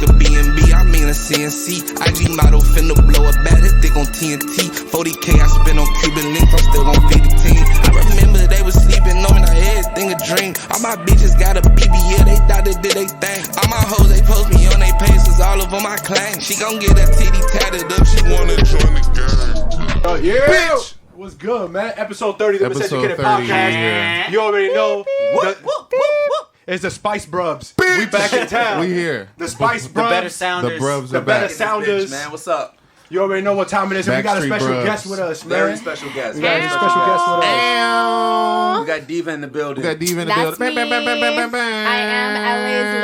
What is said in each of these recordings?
a B&B, I mean a CNC. IG model finna blow a bad hit, thick on TNT. 40K I spent on Cuban links, I'm still gon' feed the team. I remember they was sleeping on me, now everything a dream. All my bitches got a BBL, they thought they did they thing. All my hoes, they post me on they pages, all of them I claim. She gon' get her titty tatted up, she wanna join the gang. Oh yeah, Bitch! What's good, man? Episode 30 of the Episode Miseducated 30, Podcast. yeah. You already know. It's the Spice Bruvs. Bitch! We back in town. We here. The Spice The better Bruvs. sounders. The Bruvs The are better back. sounders. Man, what's up? You already know what time it is. And we got a Backstreet special Bruvs. guest with us, Very man. special guest. We got a Very special guest with us. We got Diva in the building. We got Diva in the That's building. me. Bam, bam, bam, bam, bam, bam. I am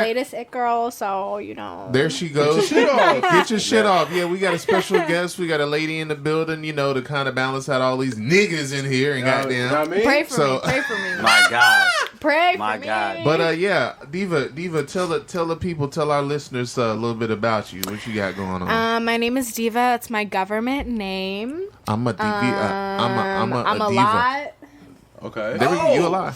LA's latest it girl, so you know. There she goes. Get your shit off. Get your shit off. Yeah, we got a special guest. We got a lady in the building, you know, to kind of balance out all these niggas in here. And You know what goddamn. I mean? Pray for So- me. Pray for me. My God. Pray My for God. me. But yeah, Diva, tell the people, tell our listeners a little bit about you. What you got going on? My name is Diva. That's my government name. I'm a diva. I'm a I'm a diva. lot. Okay. There we go. You a lie?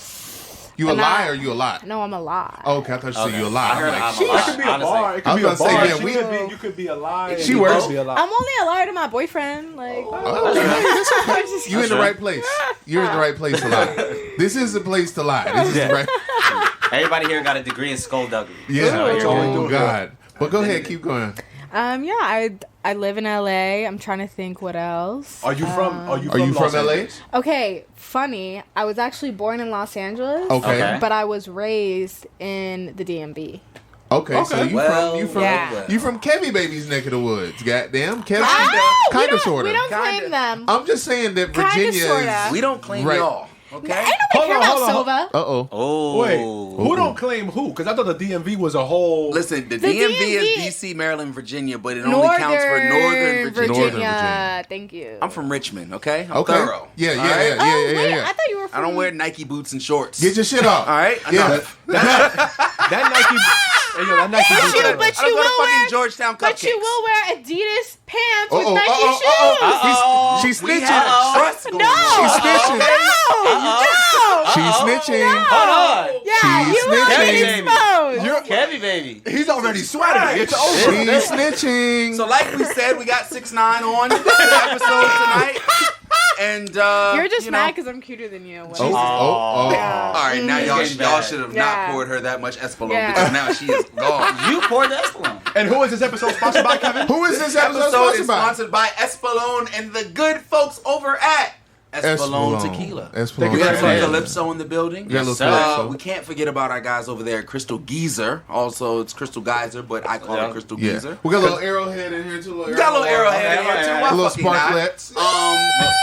You a I'm lie not- or you a lot? No, I'm a lot. Oh, okay, I thought you said Okay. you a lie. I heard I'm like, I'm a shit. lie. It could be a Honestly. bar. It could I be was a gonna say, bar. yeah, You could be a lie. She You works. could be a lie. I'm only a liar to my boyfriend. Like, You in the right place. You're in the right place to lie. This is the place to lie. This is the right. Everybody here got a degree in skullduggery. Yeah. So you're all we good. do. Oh God. But go ahead, keep going. yeah, I live in LA. I'm trying to think what else. Are you from? Are you Are you Los from LA? Angeles? Okay, funny. I was actually born in Los Angeles. Okay. Okay. But I was raised in the DMV. Okay. So you Well, from yeah. you from Kevy Baby's neck of the woods? Goddamn, Kevy. Oh, Kind of, we sorta. don't Kinda. claim them. I'm just saying that Kinda, Virginia sorta. We don't claim Right. y'all. Okay. Ain't nobody care about Silva. Uh oh. Oh. Wait, who don't claim who? Because I thought the DMV was a whole. Listen, the The DMV DMV is DC, Maryland, Virginia, but it only counts for Northern Virginia. Northern Virginia. Thank you. I'm from Richmond, okay? I'm Okay. thorough. Yeah, all yeah, right? yeah, Oh, yeah, wait, yeah. I thought you were from... I don't wear Nike boots and shorts. Get your shit off. All right? Yeah. Enough. That Nike. Hey, yo, that Nike. But boots you, are- but I don't you go to will fucking wear... Georgetown But you Cupcakes. will wear Adidas pants Uh-oh, with Nike uh-oh, shoes. uh-oh. She's We snitching. have trust going No. on. She's snitching. No! She's snitching. Hold on. Yeah, She's you will snitching. get exposed. Kevy baby. He's already sweating. It's over. She's snitching. So like we said, we got 6ix9ine on the episode tonight. And You're just you know, mad because I'm cuter than you. Oh, Whatever. oh, oh. Yeah. all right, now y'all Getting bad. should have Yeah. not poured her that much Espolon Yeah. because now she is gone. You poured the Espolon. And who is this episode sponsored by, Kevin? Who is this This episode episode is sponsored by? sponsored by Espolon and the good folks over at Espolon Tequila. Espolon. you We got some Yeah. Calypso in the building. We got a little sir. Calypso. We can't forget about our guys over there at Crystal Geyser. Also, it's Crystal Geyser, but I call it Crystal Yeah. Geyser. We got a little arrowhead in here too. We got a little arrowhead in here too. A Why A little fucking not? sparklets.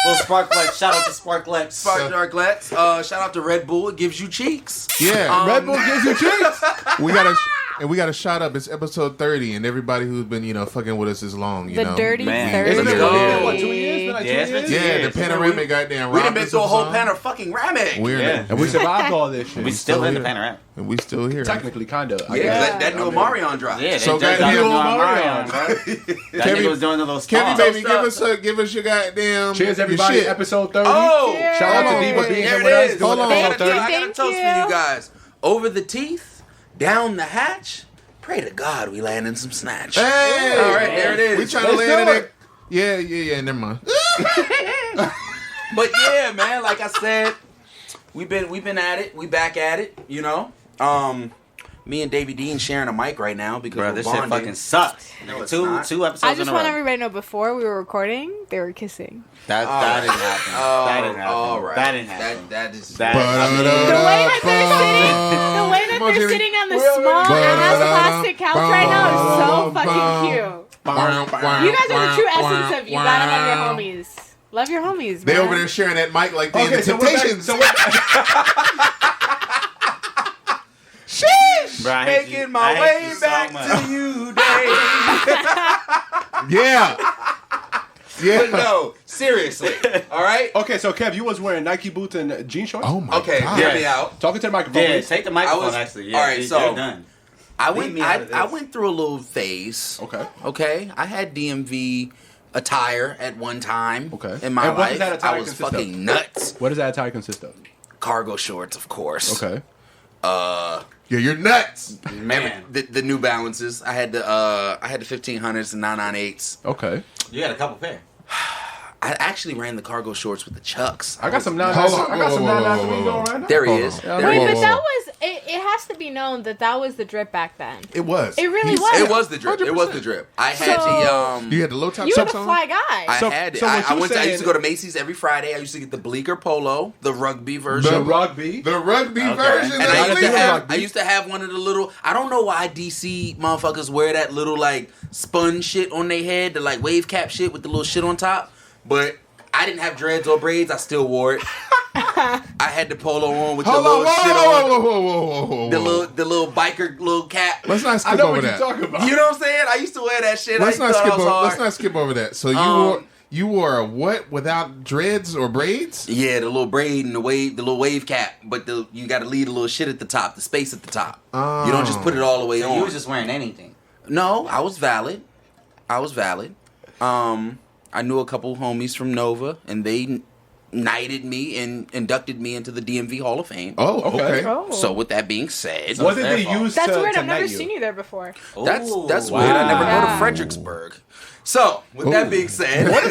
Little Sparklettes. Shout out to Sparklettes. Spark Darklets. Shout out to Red Bull. It gives you cheeks. Yeah. Red Bull gives you cheeks. we got a shot up. It's episode 30, and everybody who's been fucking with us this long, you The know. dirty Man. 30. It's been Yeah. what, 2 years? Been like 2 Yeah, it's been years? 2 Yeah, years. the panoramic goddamn. We done robbed been us through a of whole song. pan of fucking ramming. We're in Yeah. it. And we survived all this shit. We still in the here. panorama. And we still here. Technically, kind of. Yeah, 'cause that new Omarion drop. Yeah, they So just goddamn got Omarion. Omarion, bro. That Kevin- nigga was doing the little Kevin, stomp. baby, Stop. give us your goddamn. Cheers, your everybody. shit. Episode 30. Oh, Shout out Hold to on, Diva wait, being there here with us. it is. Doing Hold on. episode I got 30. a Thank toast for you. you guys. Over the teeth, down the hatch. Pray to God we land in some snatch. Hey, All right, there it is. We trying to Let's land do in it. that. Yeah. Never mind. But yeah, man, like I said, we've been at it. We back at it, you know. Me and Davey Dean sharing a mic right now because Bro, we're this shit bonding. fucking sucks. No, it's two not. episodes I in just a want row. everybody to know before we were recording, they were kissing. That didn't happen. That didn't happen. All right. That didn't happen. That is. That- The way that Come on, they're Jimmy. sitting on the small ass plastic couch right now is so fucking cute. You guys are the true essence of you gotta love your homies. Love your homies, They man. over there sharing that mic like they in the Okay, so we're back. Temptations. So we're Sheesh. Bro, I hate you. Making my I hate way you so back much. to you, Dave. Yeah. But Yeah. no, seriously. All right. Okay, so Kev, you was wearing Nike boots and jean shorts? Oh my Okay, God. hear me out. Talking to the microphone, Yeah, please. take the microphone. I was- Actually, yeah. all right, you're so- done. I Leave me out of I this. went through a little phase. Okay. Okay. I had DMV attire at one time. Okay. In my And what life, does that attire I was consist of? fucking nuts. What does that attire consist of? Cargo shorts, of course. Okay. Yeah, you're nuts. Man, the New Balances. I had the 1500s and 998s. Okay. You got a couple pair. I actually ran the cargo shorts with the Chucks. I got some Hold 993 on. I got some Whoa, whoa, 993 whoa, going whoa. right now. There he Hold is. on. There Wait, he but is. that was it has to be known that was the drip back then. It was. It really He's- was. It was the drip. It was the drip. I had the You had the low top You were chucks the on? fly guy. I So- had it. so what I you went. I saying- used to go to Macy's every Friday. I used to get the Bleecker polo, the rugby version. The rugby. The rugby Okay. version. And of I used, the to have, rugby. I used to have one of the little. I don't know why DC motherfuckers wear that little like spun shit on their head, the like wave cap shit with the little shit on top. But I didn't have dreads or braids. I still wore it. I had the polo on with Hold the on, little shit on, whoa. the little biker little cap. Let's not I skip know over what that. you're talking about. You know what I'm saying? I used to wear that shit. Let's I not thought skip I was over. hard. Let's not skip over that. So you wore a what without dreads or braids? Yeah, the little braid and the little wave cap, but you got to leave a little shit at the top, the space at the top. You don't just put it all the way So on. you was just wearing anything. No, I was valid. I knew a couple homies from Nova, and they knighted me and inducted me into the DMV Hall of Fame. Oh, okay. Oh. So with that being said, Was it their they fault. used That's to weird. to I've never knight you? seen you there before. that's Ooh, weird. wow. I never go to Yeah. Fredericksburg. So with that being said, That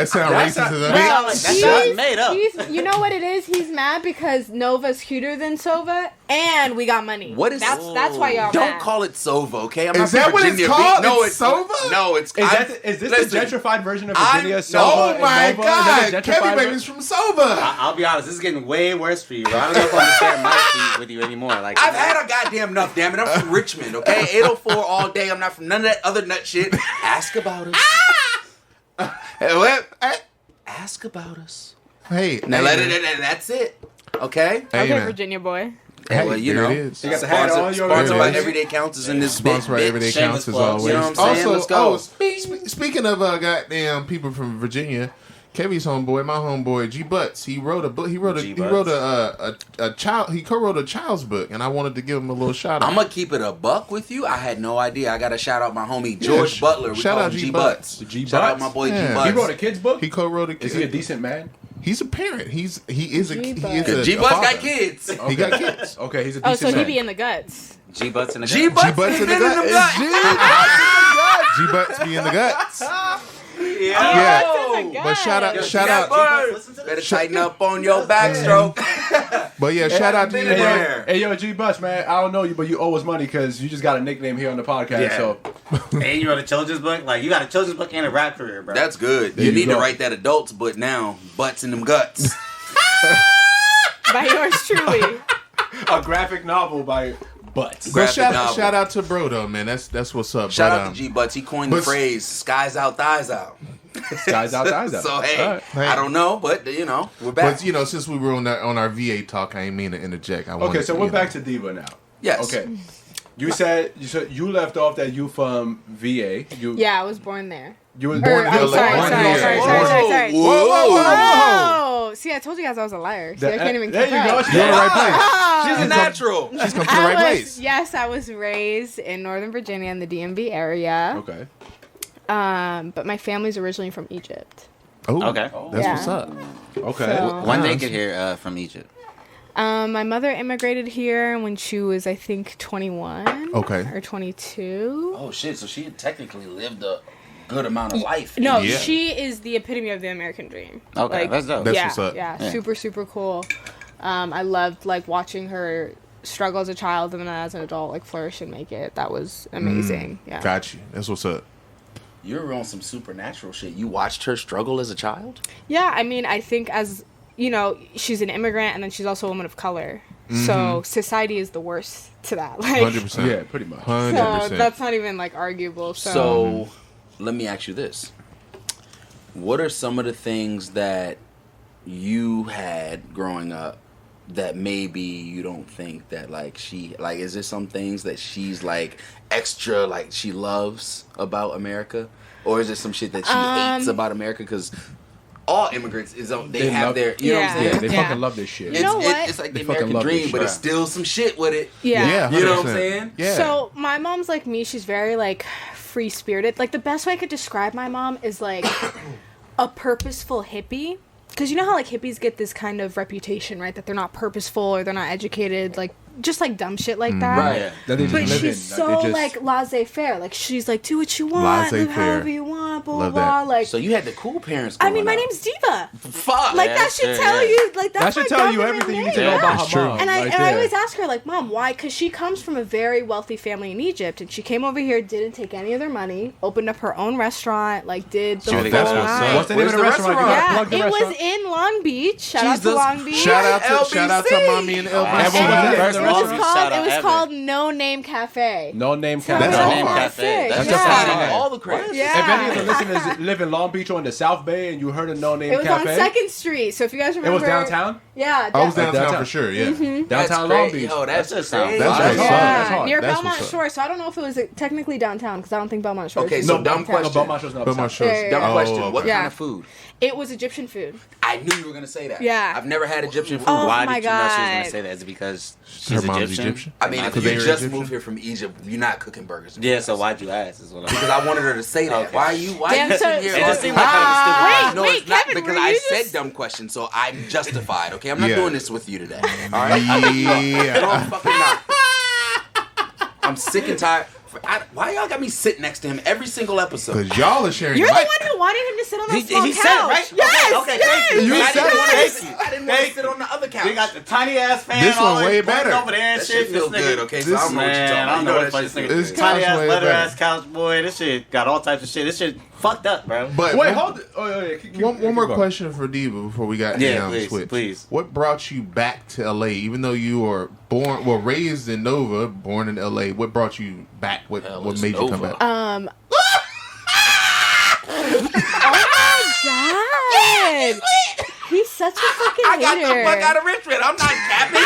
sounds racist as a Well, bitch. That sounds made up. You know what it is? He's mad because Nova's cuter than Sova, and we got money. What is- that's why y'all don't mad. call it Sova, okay? I'm Is not that from what it's Virginia called? Beach. No, It's Sova? No, it's. Is this listen, the gentrified version of I'm- Virginia? no, Sova Oh and my Nova? God, Is that the Kevin gentrified Baby's from Soba. I'll be honest, this is getting way worse for you, bro. I don't know if I'm gonna share my seat with you anymore. Like I've had a goddamn enough, damn it. I'm from Richmond, okay? 804 all day. I'm not from none of that other nut shit. Ask about us. Hey, what? Hey, Ask about us. hey, Now hey, let man. it, and that's it. Okay? Hey, Okay, man. Virginia boy. Hey, well, you there know. it is. You got the hat on. Sponsored by There it is. Everyday Counts is in this Sponsored by bitch. Everyday Shameless Counts as plug. always. You know what I'm saying? Let's go. Speaking of goddamn people from Virginia, Kevy's homeboy, my homeboy G Butts, he wrote a book. He wrote a child. He co-wrote a child's book, and I wanted to give him a little shout out. I'm gonna keep it a buck with you. I had no idea. I gotta shout out my homie George Butler. We shout call out him G G Butts. Butts. G Shout out Butts? my boy Yeah. G Butts. He wrote a kid's book. He co-wrote a. Is he a decent man? He's a parent. He is a G Butts father. got kids. He got kids. Okay, he's a Oh, decent so man. he be in the guts. G butts in the G gut. Butts G Butts in the in gut. them guts. G Butts be in the guts. Yeah. Yeah. in the But shout out, gut. shout out. Better tighten up on your backstroke. But yeah, shout out to you, been bro. there. Hey, yo, G Butts, man. I don't know you, but you owe us money because you just got a nickname here on the podcast. Yeah. So And you wrote a children's book? Like, you got a children's book and a rap career, bro. That's good. There You you need to go. write that adults, but now butts in them guts. By yours truly. a graphic novel by Butts. But Graphic shout novel. out to bro though, man. That's what's up. Shout But, out to G Butts. He coined the but- phrase "skies out, thighs out." Skies out, eyes out. So hey, All right. Hey. I don't know, but you know, we're back. But you know, since we were on our VA talk, I ain't mean to interject. Okay, so we're back to Diva now. Yes. Okay. You said you left off that you from VA. Yeah, I was born there. You was Or, born in I'm LA. sorry, Born sorry, here. sorry, Whoa, sorry, sorry, sorry. Whoa. See, I told you guys I was a liar. See, The- I can't even there keep you go. up. She's You're in the right place. Oh. She's a natural. She's come to the right place. Yes, I was raised in Northern Virginia in the DMV area. Okay. But my family's originally from Egypt. Oh, Okay. That's Yeah. what's up. Okay. So- When they get here from Egypt. My mother immigrated here when she was, I think, 21. Okay. Or 22. Oh shit! So she technically lived a good amount of life. No, Yeah. she is the epitome of the American dream. Okay, that's dope. That's yeah, what's up. Yeah, Yeah. super, super cool. I loved like watching her struggle as a child and then as an adult, like flourish and make it. That was amazing. Yeah. Got you. That's what's up. You're on some supernatural shit. You watched her struggle as a child. Yeah, I mean, I think as you know, she's an immigrant and then she's also a woman of color. So society is the worst to that. Like, 100%. Yeah, pretty much. 100%. so that's not even like arguable. So, let me ask you this: what are some of the things that you had growing up that maybe you don't think that like she like? Is there some things that she's like extra like she loves about America, or is there some shit that she hates about America? Because all immigrants they have love- their you know what I'm Yeah. saying. They Yeah. fucking love this shit. You know what? It's like They the fucking American love this dream, but shit. it's still some shit with it. yeah. Yeah, You know what I'm 100%. saying? Yeah. So my mom's like me. She's very like free spirited. Like the best way I could describe my mom is like a purposeful hippie. because you know how like hippies get this kind of reputation, right? That they're not purposeful or they're not educated, like just like dumb shit like that. Right. But she's so like laissez-faire. Like she's like, do what you want, live however you want, blah blah blah. Like, so you had the cool parents. I mean, my name's Diva. Fuck. Like that should tell you. Like that's that should tell you everything you need to know about her mom. And I always ask her like, Mom, why? Because she comes from a very wealthy family in Egypt, and she came over here, didn't take any of their money, opened up her own restaurant, like did the whole night. What's the name of the restaurant? Yeah, it was in Long Beach. Shout out to Long Beach. Shout out to Mommy and LBC. It was called No Name Cafe. No Name Cafe. That's No Name Cafe. That's just all the credits. Yeah. If any of the listeners live in Long Beach or in the South Bay and you heard of No Name It was Cafe, on 2nd Street. So if you guys remember, it was downtown. Yeah, I was downtown for sure. Yeah, Downtown Long Beach. Yo, that's just That's hard. near That's Belmont what's up. Shore. So I don't know if it was technically downtown because I don't think Belmont Shore. Okay, is so really dumb downtown. question. Belmont Shores not But my uptown. shorts. Dumb question. okay. What Yeah. kind of food? It was Egyptian food. I knew you were gonna say that. Yeah. I've never had Egyptian food. Oh Why my did you know she was God. gonna say that? Is it because Her she's mom's Egyptian? Egyptian? I mean, if Because you they were just Egyptian? moved here from Egypt, you're not cooking burgers. Yeah, so why'd you ask? Is what I'm Because I wanted her to say that. Okay. Why you Damn, you so- sitting here? It just seemed like kind of a stupid question. No, Wait, it's not Kevin, because were I you said just- dumb question, so I'm justified. Okay, I'm not Yeah. doing this with you today. All right, no, Yeah. I'm fucking not. I'm sick and tired. Why y'all got me sit next to him every single episode? Because y'all are sharing. You're the mic. one who wanted him to sit on the He small couch. said it, right? Yes, Okay, yes. thank you. You I said didn't it. want to I didn't want to sit on the other couch. We got the tiny ass fan. This one all way the way better. over there and That shit. shit feel This good, nigga- okay? So This- I don't know what you're talking Man, I about. don't You know know what that this shit. nigga. This Tiny couch ass way leather better. ass couch, boy. This shit got all types of shit. This shit fucked up, bro. But Wait, hold it. Oh, yeah. one more question for Diva before we got Yeah, down please, switch. please. What brought you back to LA? Even though you were raised in Nova, born in LA, what brought you back? What is made you come Nova? back? Oh my God. He's such a fucking I got the hater. fuck out of Richmond. I'm not capping.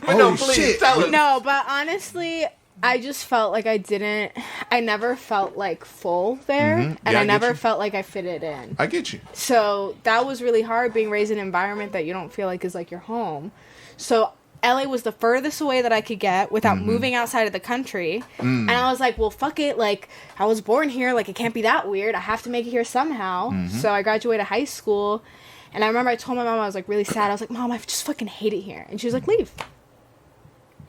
But no, please shit. tell us. No, but honestly, I just felt like I never felt like full there, and Yeah, I I get never you. felt like I fitted in. I get you. So that was really hard, being raised in an environment that you don't feel like is like your home. So LA was the furthest away that I could get without moving outside of the country. And I was like, well, fuck it. Like, I was born here. Like, it can't be that weird. I have to make it here somehow. So I graduated high school. And I remember I told my mom, I was like really sad. I was like, Mom, I just fucking hate it here. And she was like, leave.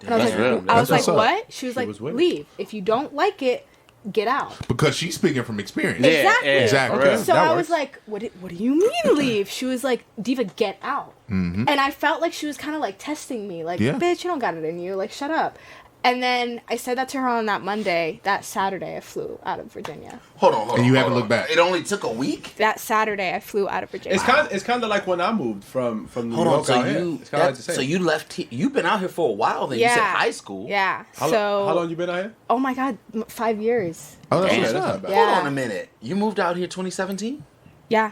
And I was That's like, real. I was That's like, what's up. what? She was like, was with it. leave. If you don't like it, get out. Because she's speaking from experience. Yeah, Exactly. Exactly. Okay. So That I works. was like, what do you mean leave? She was like, Diva, get out. And I felt like she was kind of like testing me. Like, Yeah. bitch, you don't got it in you. Like, shut up. And then I said that to her on that Monday. That Saturday, I flew out of Virginia. Hold on. And you haven't looked back. It only took a week? That Saturday, I flew out of Virginia. It's kind of like when I moved from New Hold on, York so out here. you It's kind of like the same. so you left you've been out here for a while then. Yeah. You said high school. Yeah. how So, long you been out here? oh my God, 5 years. Oh, that's Okay, what's that's up. not bad. Yeah. Hold on a minute. You moved out here 2017? Yeah.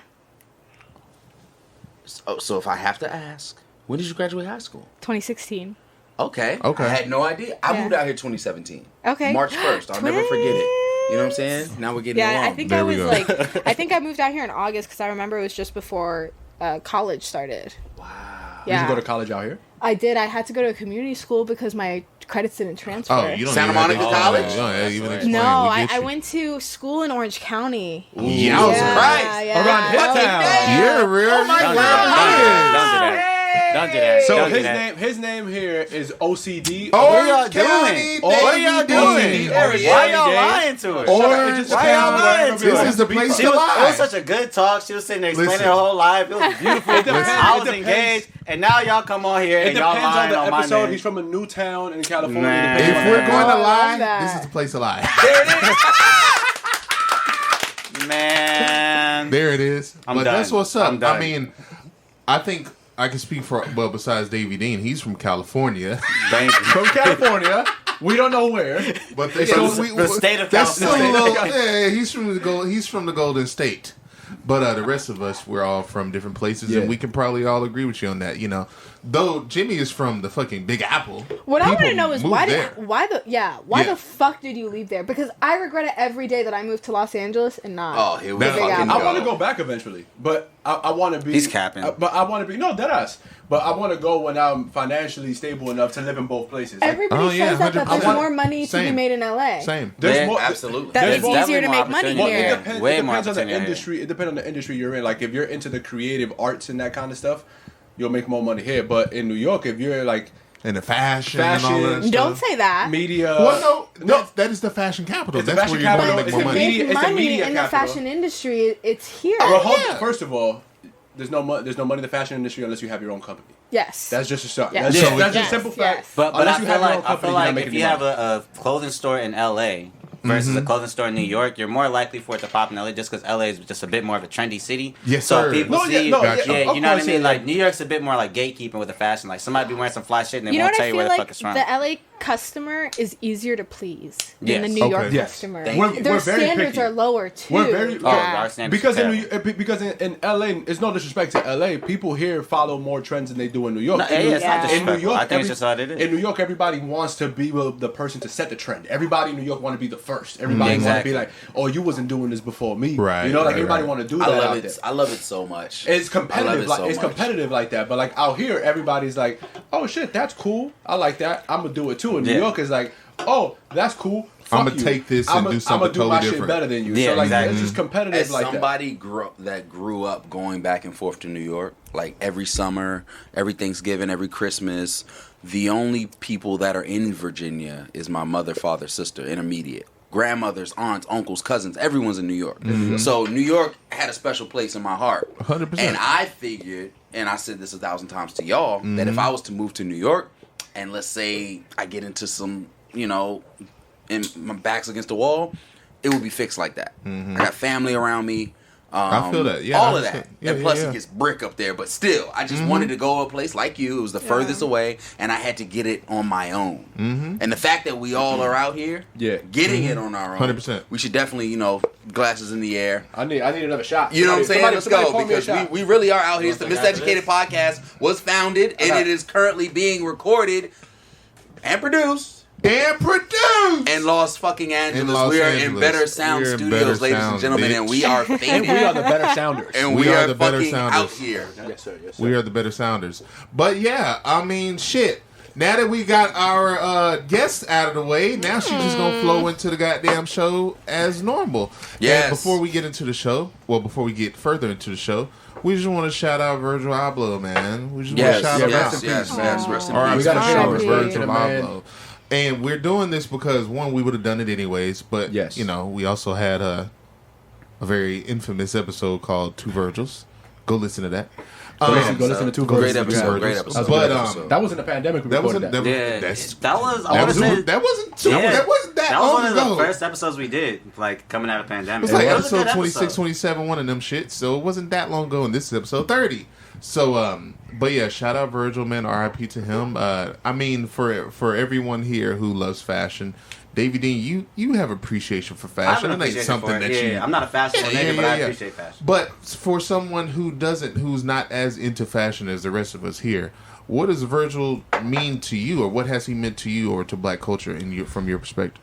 So if I have to ask, when did you graduate high school? 2016. Okay. Okay. I had no idea. I Yeah. moved out here 2017. Okay. March 1st. I'll never forget it. You know what I'm saying? Now we're getting Yeah, along. I think There I we was go. like, I think I moved out here in August because I remember it was just before college started. Wow. Did Yeah. you go to college out here? I did. I had to go to a community school because my credits didn't transfer. Oh, you don't Santa even have Monica to- College? You don't have to even explain. No, We I get you. went to school in Orange County. Yowza. Christ. Around his That was town. bad. You're real. Don't do that. Don't do that. So Don't do his that. name here is OCD. Orange y'all County, doing? What are y'all baby. doing? Why y'all lying to her? Orange Why y'all lying County. to her? This is the place She to was, it lie. was such a good talk. She was sitting there explaining Listen. her whole life. It was beautiful. I was depends. engaged, and now y'all come on here It and y'all depends on lying the on my episode. name. He's from a new town in California. Man. Depends If on we're the going to I love lie, that. this is the place to lie. Man. There it is. I'm But done. that's what's up. I'm done. I mean, I think I can speak for, well, besides Davey Dean, he's from California. Thank you. From California. We don't know where. But they From still, the state of that's still a California. little, yeah, he's from the Golden State. But the rest of us, we're all from different places, Yeah. and we can probably all agree with you on that. You know, though Jimmy is from the fucking Big Apple. What I want to People know is move why there. the Yeah. fuck did you leave there? Because I regret it every day that I moved to Los Angeles and not. Oh, here we Big fucking Apple. I go. want to go back eventually, but I want to be. He's capping. But I want to be deadass. But I want to go when I'm financially stable enough to live in both places. Like, Everybody Oh, yeah, says that 100%. there's more money to be Same. made in LA. Same. there's Yeah, more, Absolutely. That There's it's more- easier to definitely make more money Well, opportunity here. it depends. Way It more depends on the opportunity. industry. It depends on the industry you're in. Like if you're into the creative arts and that kind of stuff, you'll make more money here. But in New York, if you're like and the fashion and all that stuff. Don't say that. Media. Well, no, that is the fashion capital. It's the That's fashion where you're capital. going to make more money. It's a Money media in the capital. fashion industry, it's here. Well, first of all, there's no money in the fashion industry unless you have your own company. Yes. That's just a start. Yes. That's just Yes. a simple Yes. fact. But Unless I you feel have your own like company, you're not if making you any have money. a clothing store in LA versus a clothing store in New York, you're more likely for it to pop in LA just because LA is just a bit more of a trendy city. Yes, so sir. people No, yeah, see, no, Gotcha. yeah, of you know what I course, mean? yeah. Like New York's a bit more like gatekeeping with the fashion. Like somebody be wearing some fly shit and they You know won't what tell I you feel where the like? fuck it's from. The LA customer is easier to please than Yes. the New York Okay. Yes. customer. Thank you. Their We're very standards picky. are lower too. We're very our standards because are because in LA, it's no disrespect to LA. People here follow more trends than they do in New York. No, in, it's not Yeah. disrespectful. I think it's just how it is. In New York, everybody wants to be the person to set the trend. Everybody in New York want to be the first. Everybody want to Exactly. be like, oh, you wasn't doing this before me. Right, You know, like right, everybody right. want to do I that love out it. there. I love it so much. It's I love competitive, it like so it's much. competitive like that. But like out here, everybody's like, "Oh shit, that's cool. I like that. I'm gonna do it too." And New Yeah. York is like, "Oh, that's cool. I'ma Fuck you. take this and do something I'ma do my totally shit different." better than you." Yeah, so like, exactly. it's just competitive As like that. somebody that grew up going back and forth to New York, like every summer, every Thanksgiving, every Christmas, the only people that are in Virginia is my mother, father, sister, intermediate. Grandmothers, aunts, uncles, cousins, everyone's in New York. So New York had a special place in my heart. 100%. And I figured, and I said this 1,000 times to y'all, that if I was to move to New York, and let's say I get into some, and my back's against the wall, it would be fixed like that. I got family around me. I feel that. Yeah, all I of that. understand. Yeah, And plus, yeah. it gets brick up there. But still, I just wanted to go to a place like you. It was the furthest away, and I had to get it on my own. And the fact that we all are out here, getting it on our own, 100%. we should definitely, glasses in the air. I need another shot. You know what I'm saying? Somebody Let's pour go, me a because shot. we really are out here. The Miseducated Podcast was founded, and it is currently being recorded and produced. And Los fucking Angeles. Los We are in Angeles. Better Sound We're in Studios, Better ladies Sound, and gentlemen, bitch. and we are and famous. we are the better sounders. And We we are are the better fucking sounders. out here. Yes, sir. Yes, sir. We are the better sounders. But yeah, I mean, shit. Now that we got our guests out of the way, now she's just gonna flow into the goddamn show as normal. Yes. And before we get into the show, before we get further into the show, we just want to shout out Virgil Abloh, man. We just Yes, want to shout him out. yes, rest in All right, peace. We gotta for pay sure, homage Virgil to the man. Abloh. And we're doing this because one, we would have done it anyways, but Yes. we also had a very infamous episode called Two Virgils. Go listen to that. Go listen to two Great verses. episode. Yeah. Great episode. But, great episode. That was in the pandemic. We That was recorded that. Yeah, that's that was. I that want was to say that wasn't too, Yeah. that wasn't that that was long one of ago. the first episodes we did, like coming out of the pandemic. It's like It was a good episode 26, episode. 27, one of them shit. So it wasn't that long ago, and this is episode 30. So, but yeah, shout out Virgil, man. R.I.P. to him. I mean, for everyone here who loves fashion, Davey Dean, you have appreciation for I have fashion. an It ain't appreciation something for it. that Yeah, you. I'm not a fashionable nigga, but I appreciate fashion. But for someone who's not as into fashion as the rest of us here, what does Virgil mean to you, or what has he meant to you, or to Black culture from your perspective?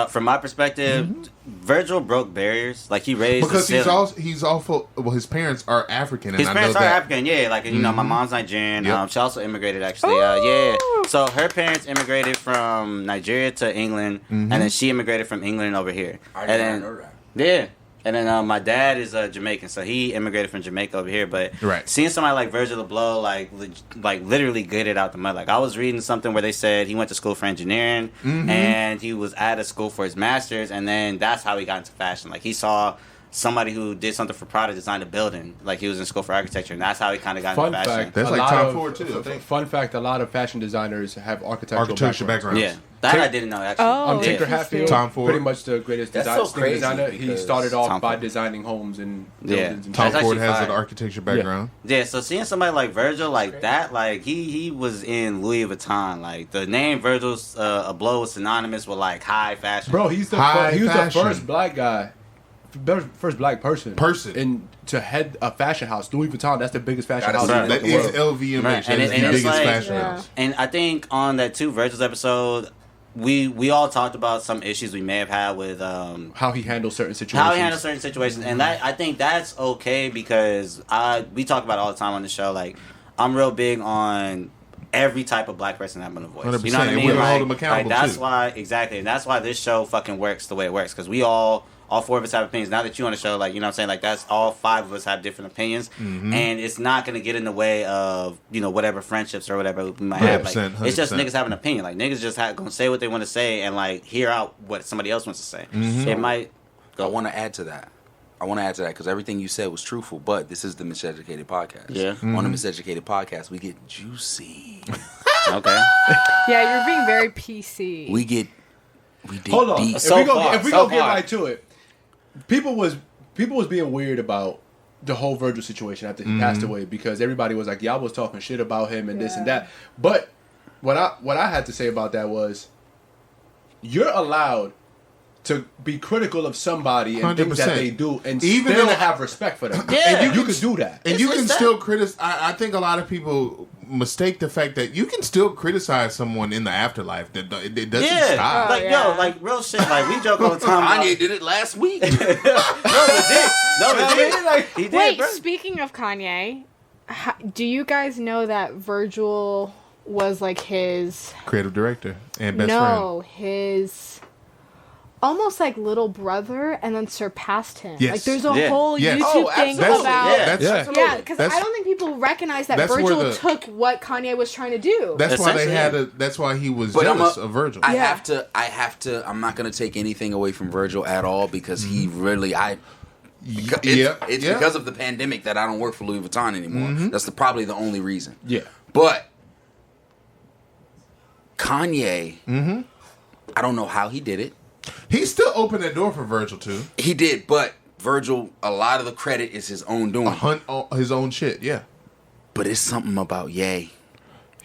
From my perspective, Virgil broke barriers. Like he raised Because the ceiling. he's also his parents are African, and His I parents know are that. African, yeah. Like my mom's Nigerian. Yep. She also immigrated actually. Yeah. So her parents immigrated from Nigeria to England, and then she immigrated from England over here. I And did then not know that. yeah. And then my dad is Jamaican, so he immigrated from Jamaica over here. But Right. seeing somebody like Virgil Abloh, like literally get it out the mud. Like I was reading something where they said he went to school for engineering, and he was at a school for his master's, and then that's how he got into fashion. Like he saw somebody who did something for Prada design a building. Like he was in school for architecture, and that's how he kind of got Fun into fashion. fact. That's a like lot Tom of- Ford, too, I think. Fun fact: a lot of fashion designers have architectural backgrounds. Yeah, that I didn't know actually. Oh, Tinker interesting. Hatfield, Tom Ford. pretty much the greatest That's design, so crazy designer. He because started off Tom by Ford. designing homes and Yeah. buildings and Tom That's Ford actually has fire. an architecture background. Yeah, so seeing somebody like Virgil like that, like he was in Louis Vuitton. Like the name Virgil Abloh was synonymous with like high fashion. Bro, he's the High fashion. first black guy, first black person, and to head a fashion house. Louis Vuitton, that's the biggest fashion Gotta house say in That the is world. LVMH. Right. That is And the it's biggest like- fashion Yeah. house. And I think on that two Virgil's episode, we all talked about some issues we may have had with How he handles certain situations. how he handles certain situations, and that I think that's okay because we talk about it all the time on the show. Like I'm real big on every type of black person having a voice. 100%, You know what I and mean? we're gonna hold them accountable, that's too. why exactly, and that's why this show fucking works the way it works because we all all 4 of us have opinions. Now that you on the show, like, you know what I'm saying? Like, that's all 5 of us have different opinions. And it's not going to get in the way of, you know, whatever friendships or whatever we might have. Like, 100%. it's just niggas have an opinion. Like, niggas just going to say what they want to say and, like, hear out what somebody else wants to say. It might go. I want to add to that. Because everything you said was truthful, but this is the Miseducated Podcast. Yeah. On the Miseducated Podcast, we get juicy. Okay. Yeah, you're being very PC. We dig Hold on. deep. If So we go far. get right to it, people was being weird about the whole Virgil situation after he passed away because everybody was like, y'all was talking shit about him and this and that. But what I had to say about that was, you're allowed to be critical of somebody and things that 100%. they do and Even still though- have respect for them. Yeah. And you can do that. And you It's can that. still criticize. I think a lot of people mistake the fact that you can still criticize someone in the afterlife. That it doesn't Yeah. stop. Like, yeah. yo, like, real shit. Like, we joke all the time. about- Kanye did it last week. No, legit. He did, Wait, bro. speaking of Kanye, do you guys know that Virgil was like his Creative director and best friend. his almost like little brother, and then surpassed him. Yes. Like there's a Yeah. whole Yes. YouTube thing That's, about yeah, because That's- I don't think people recognize that that's where Virgil the- took what Kanye was trying to do. That's why they Essentially, had yeah. That's why he was But jealous of Virgil. I Yeah. have to. I'm not going to take anything away from Virgil at all because he really. It's Yeah. because of the pandemic that I don't work for Louis Vuitton anymore. That's probably the only reason. Yeah. But Kanye, I don't know how he did it. He still opened that door for Virgil too. He did, but Virgil, a lot of the credit is his own doing. Hunt his own shit. Yeah, But it's something about Ye.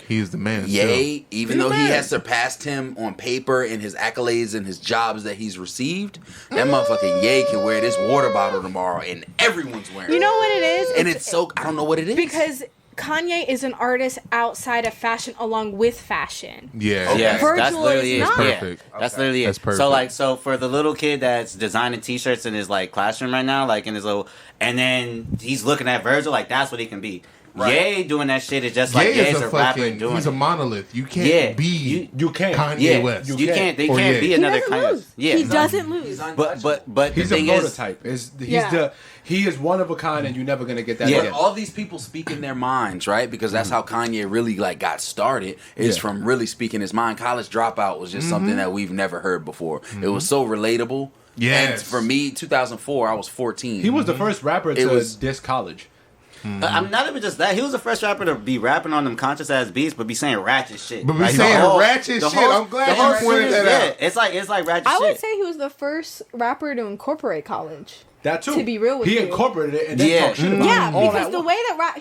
he's the man. Ye, even He's though the he man. has surpassed him on paper and his accolades and his jobs that he's received, that motherfucking Ye can wear this water bottle tomorrow and everyone's wearing it. You know what it is? And it's so, I don't know what it is. because Kanye is an artist outside of fashion along with fashion. Yeah, Yeah, Virgil that's literally is it. not. Yeah, Perfect. that's literally it. That's perfect. So like, so for the little kid that's designing T-shirts in his like classroom right now, like in his little, and then he's looking at Virgil like that's what he can be. Right. Ye doing that shit is just like Ye Ye's is a a rapper fucking. doing He's a it. monolith. You can't Yeah, be. You can't. Kanye Yeah, West. you can't. They Or can't Ye. be He another doesn't Kanye. lose. Yeah, He doesn't lose. He's but He's the a thing is, prototype. He is one of a kind, and you're never gonna get that Yeah, again. all these people speaking their minds, right? Because that's how Kanye really like got started. Is Yeah. from really speaking his mind. College Dropout was just something that we've never heard before. It was so relatable. Yes. And for me, 2004, I was 14. He was the first rapper to diss college. I'm not even just that. He was the first rapper to be rapping on them conscious ass beats, but be saying ratchet shit. But be Like, saying the whole- ratchet the shit. whole- I'm glad the whole you pointed series, that yeah, out. It's like ratchet I shit. would say he was the first rapper to incorporate college. That too. To be real with he you. incorporated it and then Yeah. talked shit about Yeah, it. All because that the way that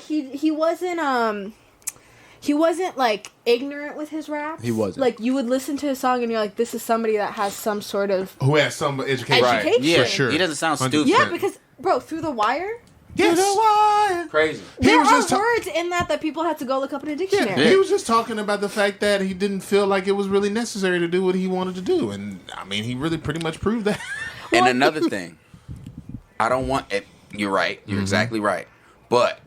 he wasn't like ignorant with his raps. He wasn't. Like you would listen to his song and you're like, this is somebody that has some sort of Who has some education? Education. Yeah, For sure. he doesn't sound 100%. stupid. yeah. Because bro, Through the Wire, Yes. crazy. there was are just words in that people had to go look up in a dictionary. Yeah, he was just talking about the fact that he didn't feel like it was really necessary to do what he wanted to do, and I mean, he really pretty much proved that. And another thing, I don't want it. You're right. You're exactly right. But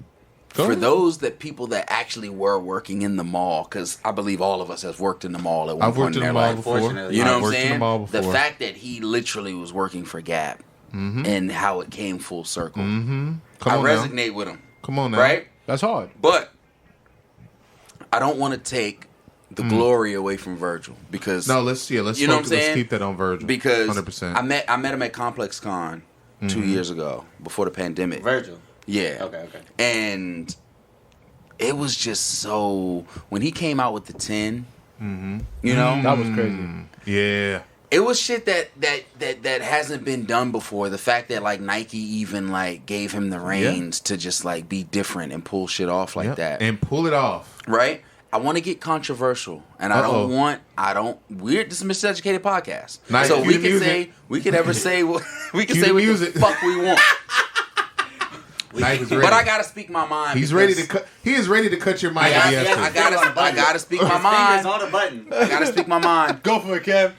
Go for ahead. those people that actually were working in the mall, because I believe all of us have worked in the mall at one I've point worked in their the mall life. before. Unfortunately. You know I've what I'm worked saying? in the mall before. The fact that he literally was working for Gap and how it came full circle. Come I on resonate with him. Come on now. Right? That's hard. But I don't want to take the glory away from Virgil because No, let's You know what I'm focus, let's saying? keep that on Virgil. because 100%. I met him at Complex Con 2 years ago before the pandemic. Virgil. Yeah. Okay. And it was just so when he came out with the 10, you know, That was crazy. Yeah. it was shit that hasn't been done before. The fact that like Nike even like gave him the reins to just like be different and pull shit off like Yep. that. And pull it off. Right? I want to get controversial, and we're this is a Miseducated Podcast, Nice. so Cue we the can music. say we can ever say what we can Cue say the what music. the fuck we want. Knife is ready. But I gotta speak my mind. He's because ready to cut. He is ready to cut your mic. I if he has gotta, to. I gotta speak my Fingers mind. on the button. I gotta speak my mind. Go for it, Kev.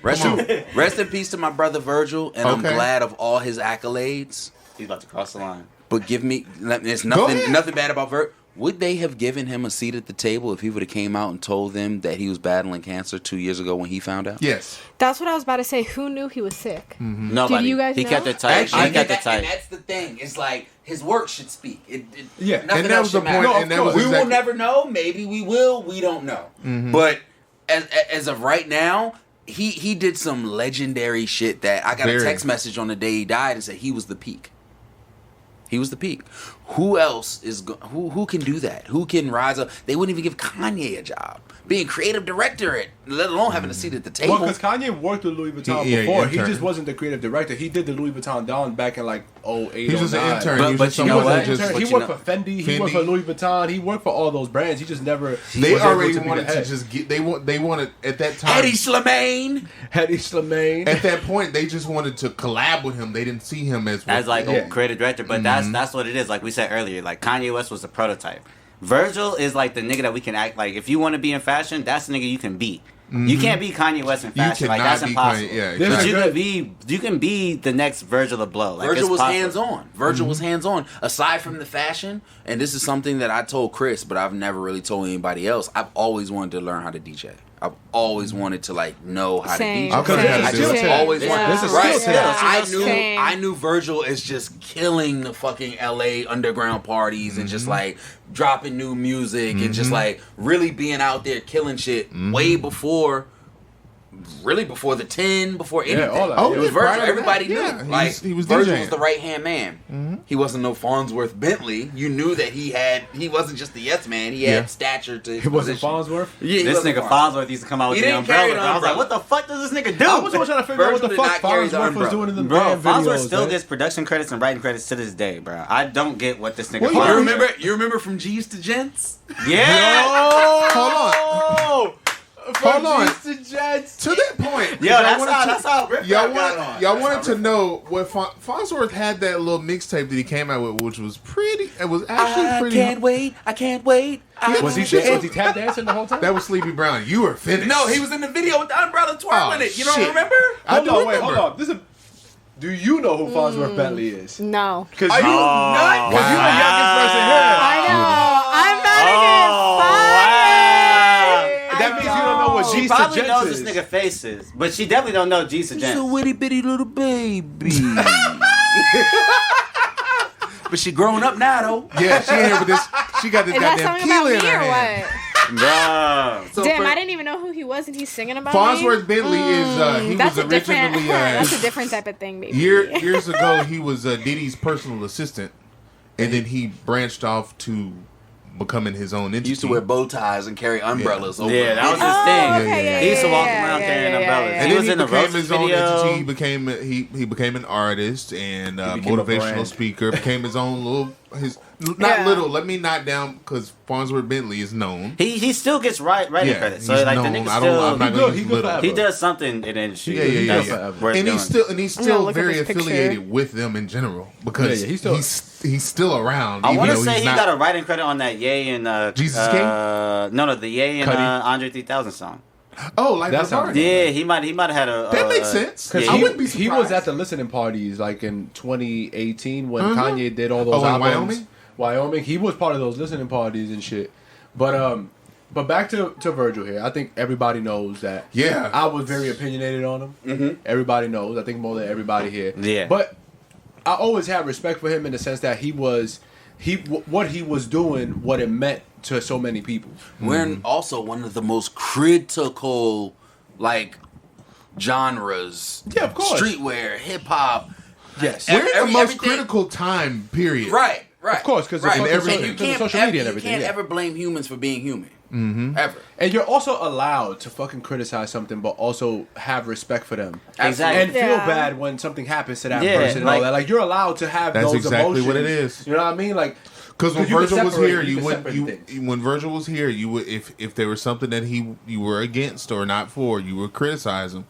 Rest in peace to my brother Virgil, and I'm Okay. glad of all his accolades. He's about to cross the line. But give me, there's Go nothing, ahead. nothing bad about Virgil. would they have given him a seat at the table if he would have came out and told them that he was battling cancer 2 years ago when he found out? Yes. That's what I was about to say. Who knew he was sick? Nobody. Did you guys he know? kept it tight. Actually, he kept it and tight. that's the thing. It's like his work should speak. Yeah. Nothing And that else was the should matter. point, and that was we will exactly- never know. Maybe we will. We don't know. But as of right now, he did some legendary shit that I got a text message on the day he died and said he was the peak. He was the peak. Who else who can do that? Who can rise up? They wouldn't even give Kanye a job. Being creative director, let alone having a seat at the table. Well, because Kanye worked with Louis Vuitton before. He just wasn't the creative director. He did the Louis Vuitton down back in like 08, He was an 09. intern. But He you was know someone what? that just- He worked for Fendi. He worked for Louis Vuitton. He worked for all those brands. He just never. They was able already to be the wanted to head. just get. They wanted at that time. Eddie Slimane. Hedy Slimane. At that point, they just wanted to collab with him. They didn't see him as like Yeah. a creative director, but that's what it is. Like we said earlier, like Kanye West was the prototype. Virgil is like the nigga that we can act like. If you want to be in fashion, that's the nigga you can be. You can't be Kanye West in fashion. Like cannot that's be impossible. Kanye- yeah, But exactly. you can be the next Virgil Abloh. Like, Virgil it's was possible. hands on. Virgil was hands on. Aside from the fashion, and this is something that I told Chris, but I've never really told anybody else. I've always wanted to learn how to DJ. I've always wanted to like know how Same. to DJ. Because it's a I skill just set. always Yeah. wanted. This is a Right. skill set. Same. I knew Virgil is just killing the fucking LA underground parties and just like dropping new music and just like really being out there killing shit way before. Really before the 10, before anything. all that. It was yeah, Virgil. prior to Everybody that, knew. yeah. Like He was Virgil DJing. was the right hand man. He wasn't no Farnsworth Bentley. You knew that he wasn't just the yes man. He had stature to his He wasn't position. Farnsworth. Yeah, he This wasn't nigga Farnsworth used to come out with He the didn't carry umbrella. the I was like, umbrella. what the fuck does this nigga do? I was always trying to figure out what Virgil the did fuck not carry the Farnsworth was umbrella. doing in the Bro, band Farnsworth videos, still man. gets production credits and writing credits to this day, bro. I don't get what this nigga Well, does. You remember from G's to Gents? Yeah. Hold on. Hold on. G's to Jets. To that point, Yo, that's how Rip y'all Rap got on. y'all wanted to know what Farnsworth had that little mixtape that he came out with, which was pretty. It was actually pretty. I can't wait. Was he tap dancing the whole time? That was Sleepy Brown. You were finished. No, he was in the video with the umbrella twirling it. You don't shit. remember? I do remember. Hold on. Do you know who Farnsworth Bentley is? No. Because Are you nuts? nuts? Because you're the youngest person here. I know. I'm not wow. That means you don't know what She G's to probably Jets knows is. this nigga faces, but she definitely don't know G's to She's a Gents. witty bitty little baby. But she grown up now though. Yeah, she in here with this. She got this Is that goddamn something about Keela me in her or hand. what? Bro. So Damn, for- I didn't even know who he was, and he's singing about Farnsworth me. Bentley is he That's was a different. originally That's a different type of thing, baby. years ago he was Diddy's personal assistant, and then he branched off to becoming his own entity. He used to wear bow ties and carry umbrellas over. Yeah, that was his Oh, thing. okay, yeah, He used to walk yeah, around yeah, carrying yeah, umbrellas. yeah, And He then was he in the became Roast his own video. entity. He became an artist and became a motivational brand. speaker. Became his own little not Yeah. little. Let me knock down because Farnsworth Bentley is known. He still gets writing Yeah, credits. So he's like known. the nigga I'm still not He going good, to he use good little. forever. he does something in the industry. Yeah. That's forever. worth And doing. he's still look up very his picture. affiliated with them in general because Yeah, he's still around. I even want to though say he's he not- got a writing credit on that Ye and Jesus King? No, the Ye and Cudi? Andre 3000 song. Oh, like That sounds- Party. Yeah, he might have had a. That makes sense. Because Yeah, I wouldn't be he surprised. was at the listening parties like in 2018 when Uh-huh. Kanye did all those Oh, in albums. Wyoming? He was part of those listening parties and shit. But back to Virgil here. I think everybody knows that. Yeah. I was very opinionated on him. Mm-hmm. Everybody knows. I think more than everybody here. Yeah. But I always had respect for him in the sense that what he was doing, what it meant to so many people. We're in also one of the most critical, like, genres. Yeah, of course. Streetwear, hip hop. Yes. We're in the most everything- critical time period. Right. Of course, because right. And everything. you can't social media and everything. You can't yeah. ever blame humans for being human. Mm-hmm. Ever. And you're also allowed to fucking criticize something, but also have respect for them. Exactly. And feel Yeah. bad when something happens to that Yeah, person and like- all that. Like, you're allowed to have That's those exactly emotions. what it is. You know what I mean? Like, Because when you can Virgil was separate- here, you you can would separate things. when Virgil was here, you would if there was something that you were against or not for, you would criticize him.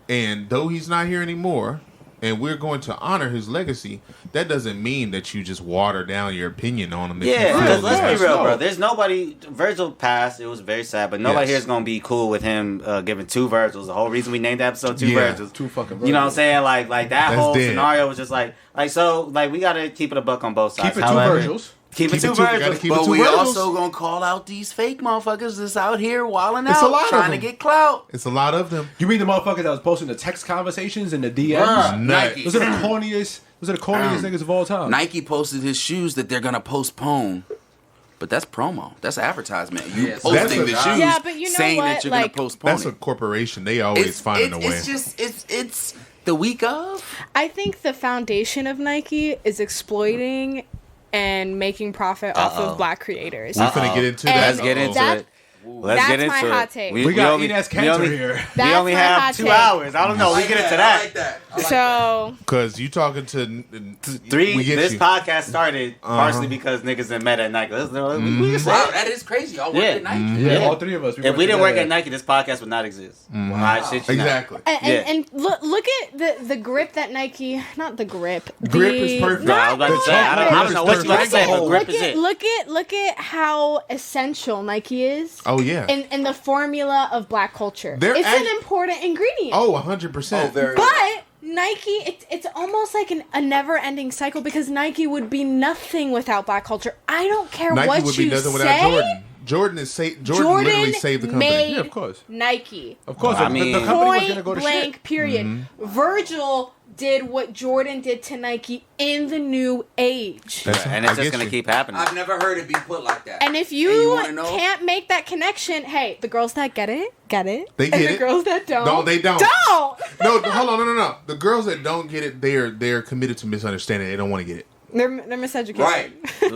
And though he's not here anymore, and we're going to honor his legacy, that doesn't mean that you just water down your opinion on him. If you Yeah, feel because that. let's be real, No. bro. There's nobody. Virgil passed. It was very sad, but nobody Yes. here is gonna be cool with him giving two Virgils. The whole reason we named the episode Two Yeah. Virgils. Two fucking You know what I'm Virgils. saying? Like that That's whole dead. scenario was just like so. Like we gotta keep it a buck on both sides. keep it two However, Virgils. Keep it to gotta Virgil. keep it But to we Virgils. also gonna call out these fake motherfuckers that's out here wilding It's a out, lot of trying to them. get clout. It's a lot of them. You mean the motherfuckers that was posting the text conversations and the DMs? Bruh, Nuts. Those are the corniest. Those are the corniest niggas of all time. Nike posted his shoes that they're gonna postpone. But that's promo. That's advertisement. You That's posting a- the shoes, Yeah, but you know saying what? that you're Like, gonna postpone That's a it. corporation. They always finding a way. It's just it's the week of. I think the foundation of Nike is exploiting and making profit off of black creators. We're finna get into And that. Let's get into that- it. Let's that's get into my it. hot take. We got only- Inez we Cantor only- here. We That's only my have hot 2 take. hours. I don't know. We get into that. So Because you talking to Three. we get This you. podcast started partially because niggas that met at Nike. We can say Wow, it. that is crazy. Y'all work Yeah. at Nike. Yeah, Yeah. all three of us. If we didn't work at together. Nike, this podcast would not exist. I shit you not. Exactly. and look at the grip that Nike, not the grip. Grip the, is perfect. No, I was about to say, I don't know what you're about to say, but grip is it. Look at how essential Nike is. Oh yeah. In the formula of black culture. They're It's act- an important ingredient. Oh, 100%. But Nike, it's almost like a never-ending cycle because Nike would be nothing without black culture. I don't care Nike what would you be nothing say. without Jordan. Jordan literally saved the company. made Yeah, of course. Nike. Of course, Well, I the mean- company was Point gonna go to blank, shit. period. Virgil did what Jordan did to Nike in the new age. That's- And I it's just get going to you. keep happening. I've never heard it be put like that. And if you you, wanna know? can't make that connection, hey, the girls that get it, get it. They and get the it. girls that don't, No, they don't. Don't! No, hold on, no. The girls that don't get it, they're committed to misunderstanding. They don't want to get it. They're miseducated. Right.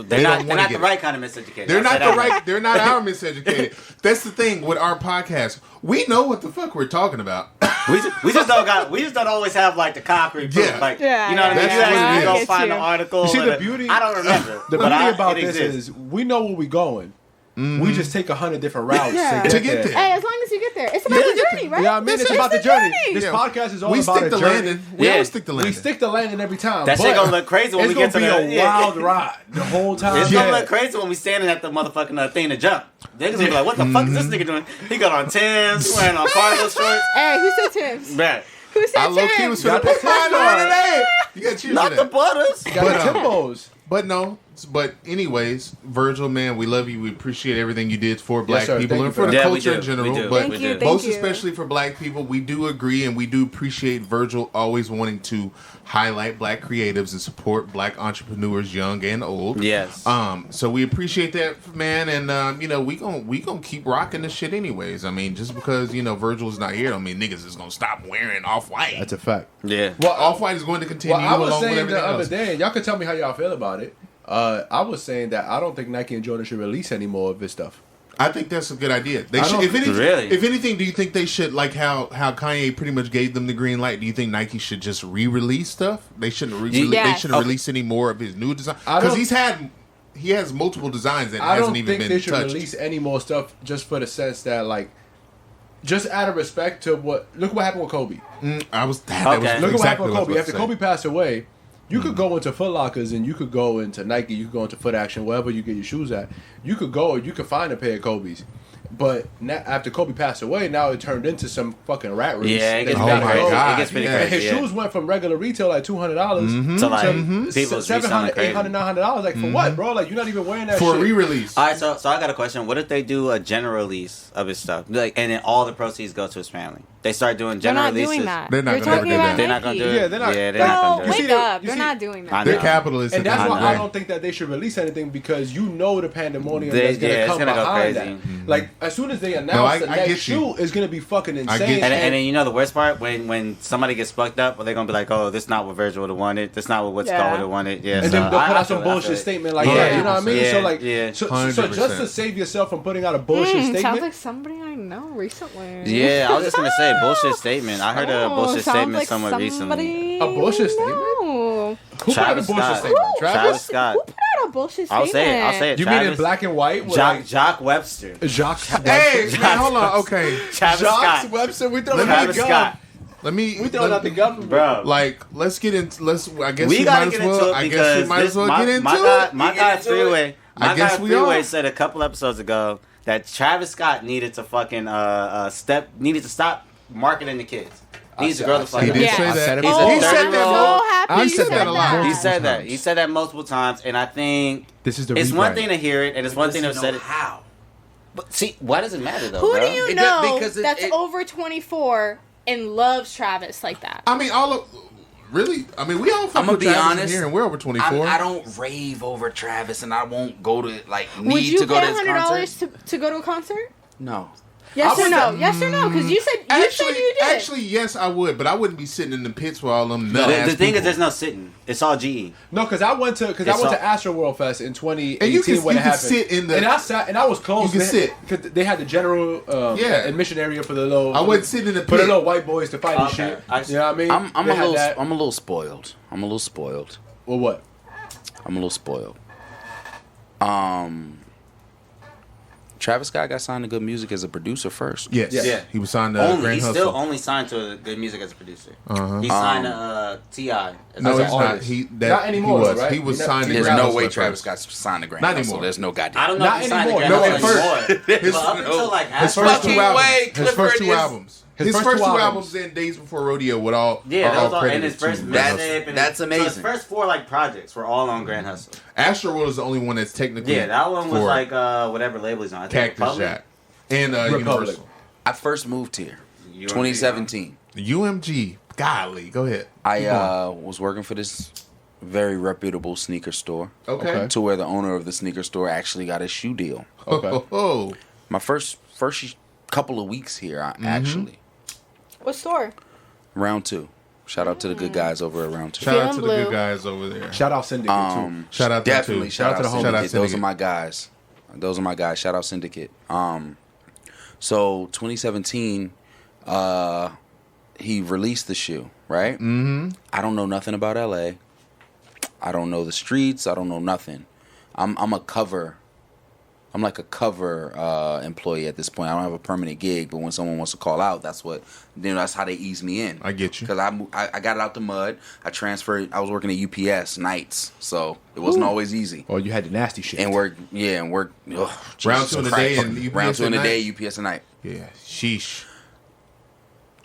They're not wanna the get it. right kind of miseducated. They're I'll not say the that right. much. They're not our miseducated. That's the thing with our podcast. We know what the fuck we're talking about. We just don't always have like the concrete proof. Yeah. Like Yeah, you know what I mean? that's You what it actually is. go I get find you. the article. You see, the and beauty- I don't remember. The but beauty about it this exists. is we know where we're going. We just take 100 different routes Yeah. to To get get there. there. Hey, as long as you get there. It's about the journey, right? Yeah, I mean, it's about the journey. This Yeah. podcast is all We about stick a to journey. landing. We Yeah. always stick to landing. We stick to landing every time. That shit but gonna look crazy when it's we get to gonna the be a wild ride the whole time. It's Yeah. gonna look crazy when we standing at the motherfucking thing to jump. They're gonna be like, "What the fuck is this nigga doing? He got on Tim's, wearing on cargo shorts." Hey, who said Tim's? Man, Who said I Tim's? low key was Got finna put the mine Tim's on on. today. You got cheers not for the that. butters. Got But, the Timbos. But no. But anyways, Virgil, man, we love you. We appreciate everything you did for black sir. people Thank and you for for the that. Yeah, we culture do. in general. We do. But Thank you, thank most you. especially for black people, we do agree and we do appreciate Virgil always wanting to highlight black creatives and support black entrepreneurs, young and old. Yes. So we appreciate that, man, and you know we gonna keep rocking this shit anyways. I mean, just because Virgil's not here, don't mean niggas is gonna stop wearing Off-White. That's a fact. Yeah. Well, Off-White is going to continue Well, I was along with saying everything the other else. day, and y'all can tell me how y'all feel about it. I was saying that I don't think Nike and Jordan should release any more of this stuff. I think that's a good idea. They I should, don't- if anything, do you think they should, like how Kanye pretty much gave them the green light? Do you think Nike should just re-release stuff? They shouldn't they Yes. shouldn't release any more of his new design I because don't- he has multiple designs that I hasn't don't even think been they should touched. release any more stuff just for the sense that, like, just out of respect to look what happened with Kobe. That was Okay. Look at what exactly happened with what I Kobe. was After about to Kobe passed away, you could go into Foot Lockers and you could go into Nike, you could go into Foot Action, wherever you get your shoes at. You could go and you could find a pair of Kobe's. But after Kobe passed away, now it turned into some fucking rat race. Yeah, it that gets you pretty gotta crazy. go. God, It gets pretty yeah. And crazy. his Yeah. shoes went from regular retail like $200 So like to people's reselling $700, crazy. $800, $900. Like, for what, bro? Like, you're not even wearing that for a shit. re-release. All right, so I got a question. What if they do a general release of his stuff, like, and then all the proceeds go to his family? They start doing They're general not releases. doing that. They're not You're gonna talking ever do about that. They're not gonna do it. Yeah, they're not. Yeah, they're No, not gonna do wake it. up. you They're see- not doing I that. know. They're capitalists. And at that's the why end of I the don't think that they should release anything because you know the pandemonium They- that's going yeah, to it's come gonna go behind crazy. that. Like, as soon as they No, announce the I next get you. shoe, it's going to be fucking I get insane. you. And then you know the worst part when somebody gets fucked up, well, they're gonna be like, "Oh, this not what Virgil would have wanted. This not what What's Yeah. Called would have wanted." Yeah, And so then they'll put I out some feel it, I bullshit feel it. statement like Yeah. that. You know what I mean? Yeah, So, like, yeah. so 100%. just to save yourself from putting out a bullshit statement. Sounds like somebody I know recently. Yeah, I was just gonna say bullshit statement. I heard a Oh, bullshit sounds statement like somewhat recently. A bullshit statement? No. Who put out a Travis bullshit Scott. statement? Travis Scott. Who put out a bullshit I'll statement? say it. I'll say it. You mean in black and white? With Jock Webster. Jacques Hey, man, hold on. Okay, Travis Jacques Scott. Webster? We throwing out Travis the gun. Scott. let me. We throwing out the gun, Bro. Like, let's get into. I guess We we gotta might get as well. into it I guess because we might as well my, get into my guy, it. my We guy get into Freeway. it? I My guess guy we Freeway are. said a couple episodes ago that Travis Scott needed to fucking needed to stop marketing the kids. He needs to grow the fuck said up. He did Yeah. say I said that. it Oh, He I'm said so that. I He said said that a lot. that. He said that. He said that multiple times, and I think This is the it's one rebrand. thing to hear it, and it's one thing to say it. How? But see, why does it matter though? Who bro? do you It know does- because that's it- over 24 and loves Travis like that? I mean, really? I mean, we all fuck I'ma with be Travis in honest, here, and we're over 24. I don't rave over Travis, and I won't go to like Would need you to go pay to his $100 concert. to go to a concert? No. Yes I or would- no? Yes or no? Because you said you did. Actually, yes, I would, but I wouldn't be sitting in the pits with all them. The nut-ass thing is, people. there's no sitting. It's all GE. No, because I went to Astroworld Fest in 2018 And you can- when you it can happened. sit in the- and I sat and I was close. You can sit. because they had the general admission area for the little. I wouldn't sit in the for the pit. little white boys to fight and Okay. shit. I- You know what I mean? I'm They a had little that. I'm a little spoiled. I'm a little spoiled. Well, what? I'm a little spoiled. Travis Scott got signed to Good Music as a producer first. Yes. Yeah. He was signed to Grand He's Hustle. still only signed to Good Music as a producer. Uh-huh. He signed to T.I. No, as an he's not. artist. Not anymore, He was. right? He was He signed to There's Grand no Hustle way at Travis first. got signed to Grand Not Hustle. anymore. There's no goddamn. I don't know Not if he signed to anymore. Grand No, Hustle at first. anymore. His- But up until like His first fucking two albums. way, His Clifford first two is- albums. His first two albums and Days Before Rodeo would all yeah, are that was all all, and credited his first to Grand mixtape. and That's So amazing. his first 4 like projects were all on Grand Hustle. Hustle. Astroworld is the only one that's technically Yeah, that one was for like whatever label he's on. I think Cactus Republic. Jack and Republic. Universal. I first moved here, UMG, 2017. UMG. Golly, go ahead. I was working for this very reputable sneaker store. Okay. To where the owner of the sneaker store actually got a shoe deal. Okay. Oh, My first couple of weeks here, actually. What store? Round 2. Shout out to the good guys over at Round 2. shout out to Feeling the good blue. guys over there. Shout out Syndicate too. Shout out to them Definitely too. shout out to the Shout out Syndicate. Those Syndicate. are my guys. Those are my guys. Shout out Syndicate. So 2017, he released the shoe, right? Mm-hmm. I don't know nothing about LA. I don't know the streets. I don't know nothing. I'm like a cover employee at this point. I don't have a permanent gig, but when someone wants to call out, that's how they ease me in. I get you. Because I got it out the mud. I transferred. I was working at UPS nights, so it wasn't always easy. Oh, you had the nasty shit. And work. Ugh, Round Jesus 2 in the Christ. day and UPS round 2 in at the day, night? UPS at night. Yeah, sheesh.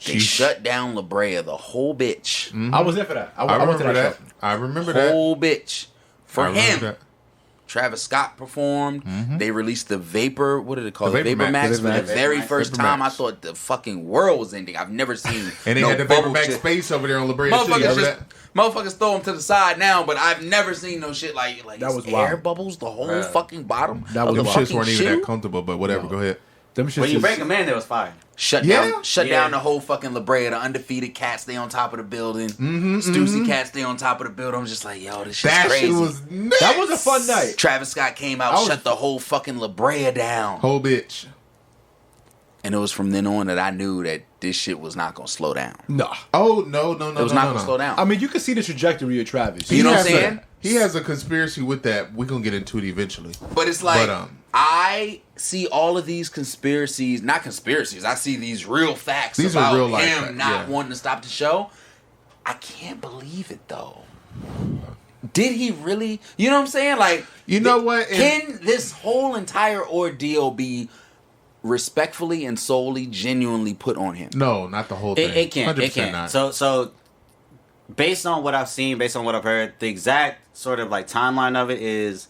They shut down La Brea, the whole bitch, I was there for that. I went to remember that. show. I remember that. whole bitch. For I remember him, that. Travis Scott performed. They released the Vapor. What did it call? The The Vapor Vapor Max. Max. For the Vapor very Max. first Vapor time, Max. I thought the fucking world was ending. I've never seen. And they no had the Vapor bubble Max shit. space over there on La Brea City. Motherfuckers Remember just that? motherfuckers throw them to the side now, but I've never seen no shit like That was air wild. bubbles the whole Right. fucking bottom. That of was the Them wild. shits weren't even shoe. that comfortable, but whatever. No. Go ahead. Them shits When you is- break them in, it was fire. Shut Yeah. down the whole fucking La Brea. The undefeated cats stay on top of the building. Stussy cats stay on top of the building. I'm just like, yo, this shit's That crazy. shit was nuts. That was a fun night. Travis Scott came I out, was- shut the whole fucking La Brea down. Whole bitch. And it was from then on that I knew that this shit was not going to slow down. Nah. Oh, no. It was not going to slow down. I mean, you can see the trajectory of Travis. You know what I'm has saying? He has a conspiracy with that. We're going to get into it eventually. But it's like, But, I see all of these conspiracies, not conspiracies, I see these real facts These are about real life him facts, not yeah. wanting to stop the show. I can't believe it, though. Did he really? You know what I'm saying? Like, You know what? Can this whole entire ordeal be respectfully and solely, genuinely put on him? No, not the whole thing. It can't. 100% It can't. not. So, based on what I've seen, based on what I've heard, the exact sort of like timeline of it is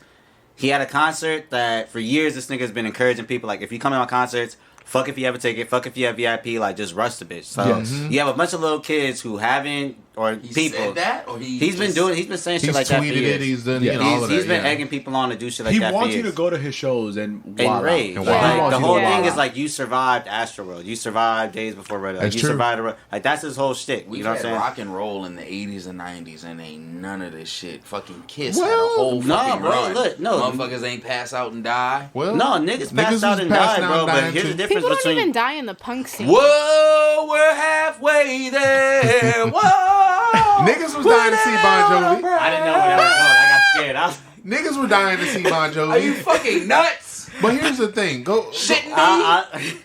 he had a concert that for years this nigga's been encouraging people like, if you come to my concerts, fuck if you have a ticket, fuck if you have VIP, like just rush the bitch. So Yes. you have a bunch of little kids who haven't, or He people. said that? Or He's been saying shit He's like that for tweeted years. it. He's done Yeah. all of that. He's been yeah. egging people on to do shit like He that for wants you years. to go to his shows and And wild rage. out. And wild Like, out. the He whole wants you to thing wild is out. like you survived Astroworld. You survived Days Before Rodeo. That's you true. survived like that's his whole shtick. We've You know what had I'm saying? rock and roll in the 80s and 90s, and ain't none of this shit. Fucking Kiss Well, had a whole no, fucking bro, run. look, no. Motherfuckers ain't pass out and die. Well, No, niggas passed out was and passing died, out bro. and But dying, here's the too. difference People don't between even die in the punk scene. Whoa, we're halfway there. Whoa. Niggas was dying to see Bon Jovi. I didn't know where that was going. I got scared. I was Niggas were dying to see Bon Are you Jovi. fucking nuts? But here's the thing. Shitting me?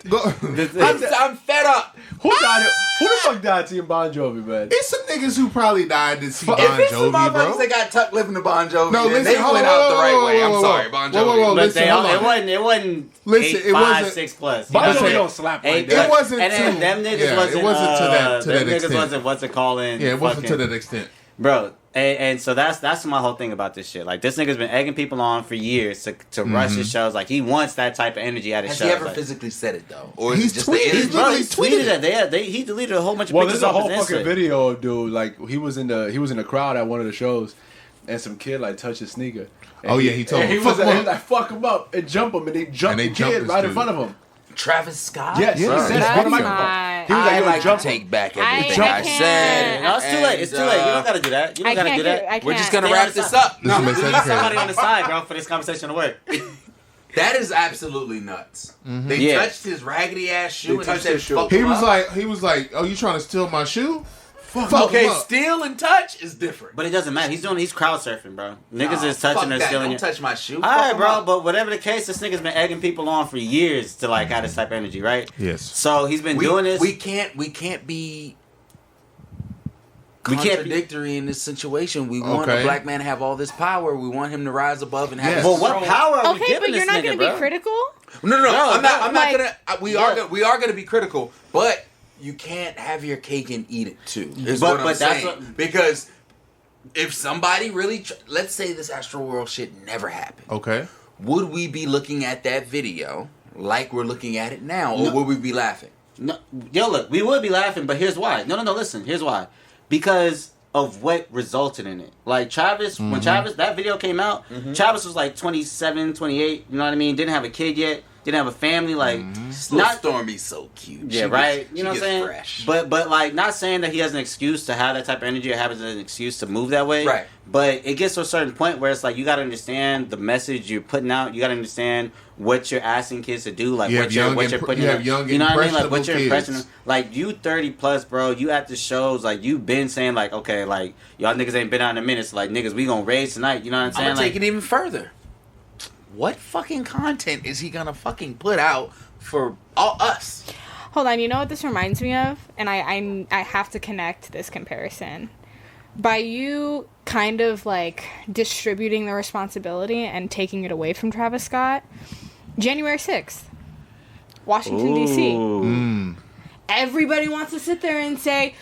Go. I'm fed up. Who the fuck died seeing Bon Jovi, man? It's some niggas who probably died to see Bon If it's some Jovi, motherfuckers bro. that got tucked living to Bon Jovi, No, then listen, they hold went on, out the whoa, right whoa, way. whoa, I'm whoa, sorry, whoa. Bon Whoa, Jovi. whoa, whoa. but Listen, they, hold on. it wasn't Listen, eight, it 5, wasn't- 6 plus. You Bon know what I'm Jovi saying? don't slap like Eight that. It wasn't and then to- them niggas yeah, wasn't. it wasn't to that them niggas extent. wasn't what's it calling. Yeah, it wasn't to fucking- that extent. Bro, And so that's my whole thing about this shit. Like, this nigga's been egging people on for years to rush his shows. Like, he wants that type of energy at his shows. Has he ever like, physically said it though, or is He's it just tweeted- the he's energy? literally He tweeted it. He deleted a whole bunch of Well, pictures there's a off whole his fucking Insta. video of dude, like he was in the crowd at one of the shows, and some kid like touched his sneaker. And Oh, yeah, he told and him, he was "Fuck him up." like, fuck him up and jump him, and they jumped they the jumped kid this right in dude. front of him. Travis Scott. Yes, Yeah. he said That's on the microphone. not- He was like, I yo, like jump to him. take back I everything I, can't. said. No, it's too late. It's too late. You don't gotta do that. You don't I gotta can't do that. We're just gonna Stay wrap on the this side. up. This is We need crazy. somebody on the side, bro, for this conversation to work. That is absolutely nuts. They Yeah. touched his raggedy ass shoe They and he touched said, his shoe. "Fuck He him was up." like, oh, you trying to steal my shoe? Fuck Okay, him up. steal and touch is different. But it doesn't matter. He's crowd surfing, bro. Niggas Nah, is touching fuck or that. stealing. Don't Your... touch my shoe. All Fuck right, him bro. up. But whatever the case, this nigga's been egging people on for years to like have this type of energy, right? Yes. So he's been doing this. We can't be We can't be- contradictory in this situation. We want Okay. a black man to have all this power. We want him to rise above and have. Yes. his Well, what throne. power are we Okay, giving but you're this not nigga, going to bro? be critical. No. I'm not like- gonna. We are gonna be critical, but you can't have your cake and eat it too. Is But- what I'm but that's saying. what- Because if somebody really, let's say this Astroworld shit never happened, Okay. would we be looking at that video like we're looking at it now, or would we be laughing? No, yo, look, we would be laughing, but here's why. No, listen, here's why. Because of what resulted in it. Like, Travis, when Travis, that video came out, Travis was like 27, 28, you know what I mean? Didn't have a kid yet, didn't have a family, like, Little not... Stormy's so cute. Yeah, She right. gets- You know what she I'm saying? gets fresh. But like, not saying that he has an excuse to have that type of energy or has an excuse to move that way. Right. But it gets to a certain point where it's like you got to understand the message you're putting out. You got to understand what you're asking kids to do. Like You what have you're young putting. you have in. young You know what I mean? Like what impressionable you're kids. impressing. Like you 30 plus, bro. You at the shows. Like you been saying like, okay, like y'all niggas ain't been out in a minute. So like niggas, we gonna raise tonight. You know what I'm I'm saying? gonna Like, take it even further. What fucking content is he gonna fucking put out for all us? Hold on, you know what this reminds me of? And I have to connect this comparison. By you kind of like distributing the responsibility and taking it away from Travis Scott, January 6th, Washington, D.C. Mm. Everybody wants to sit there and say,